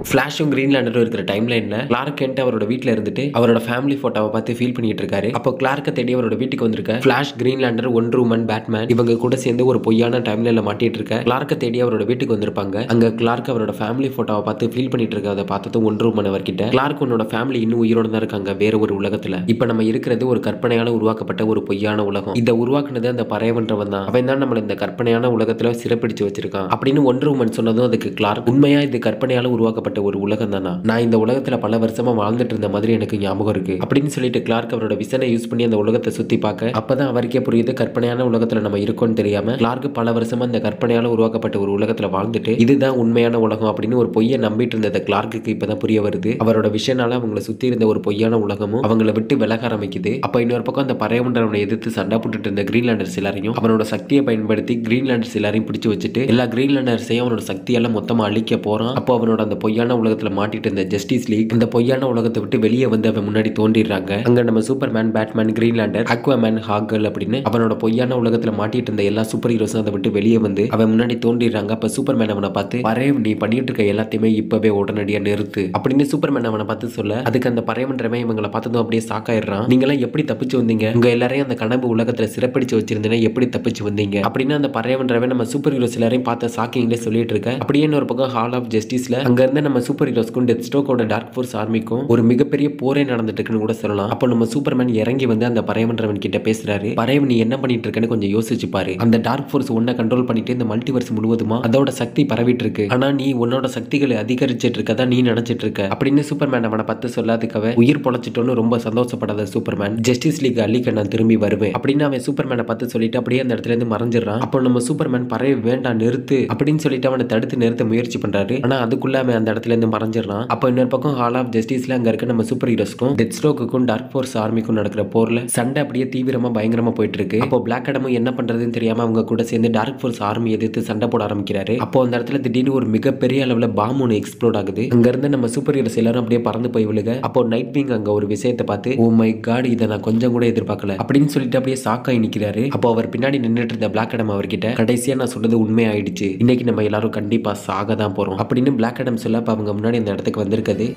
[SPEAKER 1] ஃபிளாஷும் கிரீன் லேண்டரும் இருக்கிற டைம் லைன்ல கிளார்க் கென்ட் அவரோட வீட்டில் இருந்துட்டு அவரோட ஃபேமிலி போட்டோவை பார்த்து ஃபீல் பண்ணிட்டு இருக்காரு. அப்போ கிளார்க்கை தேடி அவரோட வீட்டுக்கு வந்திருக்க Flash, Green Lantern, Wonder Woman, Batman இவங்க கூட சேர்ந்து ஒரு பொய்யான டைம் லைன்ல மாட்டிட்டு இருக்க கிளார்க்கை தேடி அவரோட வீட்டுக்கு வந்திருப்பாங்க. அங்க கிளார்க் அவரோட ஃபேமிலி போட்டோவை பார்த்து ஃபீல் பண்ணிட்டு இருக்க, அதை பார்த்ததும் ஒண்டர் உமன் அவர்கிட்ட, கிளார்க் உன்னோட ஃபேமிலி இன்னும் உயிரோட தான் இருக்காங்க வேற ஒரு உலகத்துல, இப்ப நம்ம இருக்கிறது ஒரு கற்பனையால உருவாக்கப்பட்ட ஒரு பொய்யான உலகம், இதை உருவாக்குனது அந்த பறையவன்றவன் தான், அவன் தான் நம்மள இந்த கற்பனையான உலகத்துல சிறப்பிடிச்சு வச்சிருக்கான் அப்படின்னு ஒண்டர் உமன் சொன்னதும், அதுக்கு கிளார்க் உண்மையா இது கற்பனையால உருவாக்கப்பட்ட ஒரு உலகம் தானா, நான் இந்த உலகத்துல பல வருஷமா வாழ்ந்துட்டு இருந்த மாதிரி எனக்கு ஞாபகம் இருக்கு அப்படின்னு சொல்லிட்டு கிளார்க் அவரோட விசனை யூஸ் பண்ணி அந்த உலகத்தை சுத்தி பார்க்க, அப்பதான் அவருக்கே புரியுது கற்பனையான உலகத்துல நம்ம இருக்கோம்னு தெரியாம கிளார்க் பல வருஷமா இந்த கற்பனையால உருவாக்கப்பட்ட ஒரு உலகத்துல வாழ்ந்துட்டு இதுதான் உண்மையான உலகம் அப்படின்னு ஒரு பொய்யை நம்பிட்டு இருந்த கிளார்க்கு இப்பதான் புரிய வருது, அவரோட விஷயனால அவங்களை சுத்தி இருந்த ஒரு பொய்யான உலகமும் அவங்களை விட்டு விலக ஆரம்பிக்குது. அப்ப இன்னொரு பக்கம் அந்த பறையவன்றவனை எதிர்த்து சண்டை போட்டுட்டு இருந்த கிரீன்லாண்டர்ஸ் எல்லாரையும் அவனோட சக்தியை பயன்படுத்தி கிரீன்லாண்டர்ஸ் எல்லாரையும் பிடிச்சு வச்சுட்டு எல்லா கிரீன்லாண்டர்ஸையும் அவனோட சக்தியெல்லாம் மொத்தமா அழிக்க போறான். அப்போ அவனோட அந்த பொய்யான உலகத்துல மாட்டிட்டு இருந்த ஜஸ்டிஸ் லீக் இந்த பொய்யான உலகத்தை விட்டு வெளியே வந்து அவன் முன்னாடி தோன்றிடுறாங்க. அங்க நம்ம சூப்பர்மேன், பேட்மேன், கிரீன்லாண்டர், அக்வாமேன், ஹாக்கல் அப்படின்னு அவனோட பொய்யான உலகத்துல மாட்டிட்டு இருந்த எல்லா சூப்பர் ஹீரோஸும் அதை விட்டு வெளியே வந்து அவன் முன்னாடி தோன்றிடுறாங்க. அப்ப சூப்பர்மேன் அவனை பார்த்து, பறையவன் நீ பண்ணிட்டு இருக்க எல்லாத்தையுமே இப்பவே உடனடியா நிறுத்து அப்படின்னு சூப்பர்மேன் அவனை பார்த்து சொல்ல, அதுக்கு அந்த பறையவன்றவன் இவங்களை பார்த்ததும் அப்படியே சாக்காயிடுறான். நீங்க எல்லாம் எப்படி தப்பிச்சு வந்தீங்க, உங்க எல்லாரையும் அந்த கனவு உலகத்துல சிறப்பிடிச்சு வச்சிருந்தேன்னா எப்படி தப்பிச்சு வந்தீங்க அப்படின்னு அந்த பறையவன்றவன் நம்ம சூப்பர் ஹீரோஸ் எல்லாரையும் பார்த்த சாக்கிங்லேயே சொல்லிட்டு இருக்க. அப்படியே ஒரு பக்கம் ஹால் ஆஃப் ஜஸ்டிஸ்ல அங்க இருந்து நம்ம சூப்பர் ஹீரோஸ்க்கும் டெத் ஸ்ட்ரோக்கோட டார்க் ஃபோர்ஸ் ஆர்மிக்கும் ஒரு மிகப்பெரிய போரே நடந்துட்டு இருக்குன்னு கூட சொல்லலாம். அப்போ நம்ம சூப்பர்மேன் இறங்கி வந்து அந்த பறையவன்றவன் கிட்ட பேசுறாரு. பறையவன் நீ என்ன பண்ணிட்டு இருக்கன்னு கொஞ்சம் யோசிச்சு பாரு. அந்த டார்க் ஃபோர்ஸ் ஒன்ன கண்ட்ரோல் பண்ணிட்டு இந்த மல்டிவர்ஸ் முழுவதுமா அதோட சக்தி பரவிட்டு இருக்கு. ஆனா நீ உன்னோட சக்திகளை அதிகரிச்சிட்டு இருக்கதா நீ நினைச்சிட்டு இருக்க அப்படின்னு சூப்பர்மேன் அவனை பார்த்து சொல்லாதுக்கவே உயிர் பொழைச்சிட்டோன்னு ரொம்ப சந்தோஷப்படாத சூப்பர்மேன் ஜஸ்டிஸ் லீக் அள்ளிக்க நான் திரும்பி வருவேன் அப்படின்னு அவன் சூப்பர்மேனை பார்த்து சொல்லிட்டு அப்படியே அந்த இடத்துல இருந்து மறைஞ்சிடறான். அப்போ நம்ம சூப்பர்மேன் பறைய வேண்டாம் நிறுத்து அப்படின்னு சொல்லிட்டு அவனை தடுத்து நிறுத்த முயற்சி பண்றாரு. ஆனா அதுக்குள்ள அவன் அந்த இடத்துல இருந்து மறைஞ்சிடறான். அப்போ இன்னொரு பக்கம் ஹால் ஆஃப் ஜஸ்டிஸ்ல அங்க இருக்க நம்ம சூப்பர் ஹீரோஸ்க்கும் டெத் ஸ்ட்ரோக்குக்கும் டார்க் ஃபோர்ஸ் ஆர்மிக்கும் நடக்கிற போர்ல சண்டை அப்படியே தீவிரமா பயங்கரமா போயிட்டு இருக்கு. அப்போ பிளாக் அடமும் என்ன பண்றதுன்னு தெரியாம அவங்க கூட சேர்ந்து டார்க் ஃபோர்ஸ் ஆர்மி எதிர்த்து சண்டை போட ஆரம்பிக்கிறாரு. அப்போ அந்த இடத்துல திடீர்னு ஒரு மிகப்பெரிய அளவுல பாம் ஒன்று எக்ஸ்ப்ளோட் ஆகுது. அங்க இருந்து நம்ம சூப்பர் ஹீரோஸ் எல்லாரும் அப்படியே பறந்து போய் விழுக அப்போ நைட் விங் அங்க ஒரு விஷயத்தை பார்த்து ஓ மை காட் இதை நான் கொஞ்சம் கூட எதிர்பார்க்கல அப்படின்னு சொல்லிட்டு அப்படியே ஷாக்காய் நிக்கிறாரு. அப்போ அவர் பின்னாடி நின்றுட்டு இருந்த பிளாக் அடம் அவர்கிட்ட கடைசியா நான் சொல்றது உண்மை ஆயிடுச்சு, இன்னைக்கு நம்ம எல்லாரும் கண்டிப்பா சாக தான் போறோம் அப்படின்னு பிளாக் அடம் சொல்ல அவங்க முன்னாடி அந்த இடத்துக்கு வந்திருக்குது.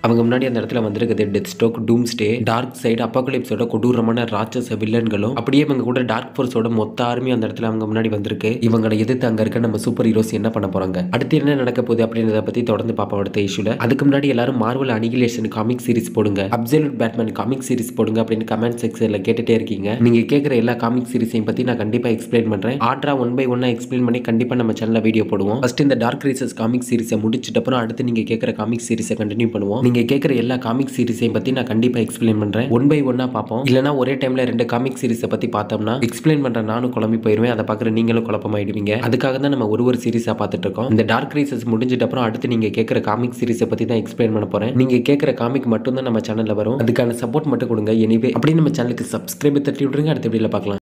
[SPEAKER 1] அவங்க முன்னாடி அந்த இடத்துல வந்திருக்குது டெத் ஸ்ட்ரோக், டூம்ஸ்டே, டார்க் சைடு, அப்போகலிப்ஸோட கொடூரமான ராட்சச வில்லன்களும் அப்படியே இவங்க கூட டார்க் ஃபோர்ஸோட மொத்த ஆர்மி அந்த இடத்துல அவங்க முன்னாடி வந்திருக்கு. இவங்களை எதிர்த்து அங்க இருக்க நம்ம சூப்பர் ஹீரோஸ் என்ன பண்ண போறாங்க, அடுத்து என்ன நடக்க போகுது அப்படின்றத பத்தி தொடர்ந்து பார்ப்போம் அடுத்த இஷ்யூல. அதுக்கு முன்னாடி எல்லாரும் மார்வல் அனிகிலேஷன் காமிக் சீரிஸ் போடுங்க, அப்சல்யூட் பேட்மேன் காமிக் சீரிஸ் போடுங்க அப்படின்னு கமெண்ட் செக்ஷன்ல கேட்டுட்டே இருக்கீங்க. நீங்க கேட்குற எல்லா காமிக் சீரிஸையும் பத்தி நான் கண்டிப்பா எக்ஸ்பிளைன் பண்றேன். ஆர்டரா 1 by 1 எக்ஸ்பிளைன் பண்ணி கண்டிப்பா நம்ம சேனல்ல வீடியோ போடுவோம். ஃபர்ஸ்ட் இந்த டார்க் ரேசஸ் காமிக் சீரிஸை முடிச்சிட்ட அப்புறம் அடுத்து நீங்க கேட்குற காமிக் சீரிஸை கண்டினியூ பண்ணுவோம். நீங்க கேட்குற எல்லா காமிக் சீரிஸையும் பத்தி நான் கண்டிப்பா எக்ஸ்பிளைன் பண்றேன். 1 by 1 பார்ப்போம். இல்லனா ஒரே டைம்ல 2 காமிக் சீரிஸை பத்தி பார்த்தோம்னா எக்ஸ்பிளைன் பண்ற நானும் குழம்பி போயிருவேன், அதை பார்க்குற நீங்களும் குழப்பமாயிடுவீங்க. அதுக்காக தான் நம்ம ஒரு சீரிஸா பார்த்துட்டு இருக்கோம். இந்த டார்க் ரேசஸ் முடிஞ்சிட்ட அப்புறம் அடுத்து நீங்க கேட்குற காமிக் சீரிஸை பத்தி தான் எக்ஸ்பிளைன் பண்ண போறேன். நீங்க கேட்குற காமிக் மட்டும் தான் நம்ம சேனல்ல வரும், அதுக்கான சப்போர்ட் மட்டும் கொடுங்க. எனிவே அப்படி நம்ம சேனலுக்கு சப்ஸ்கிரைப் தட்டி விட்டுருங்க. அடுத்த வீடியோல பார்க்கலாம்.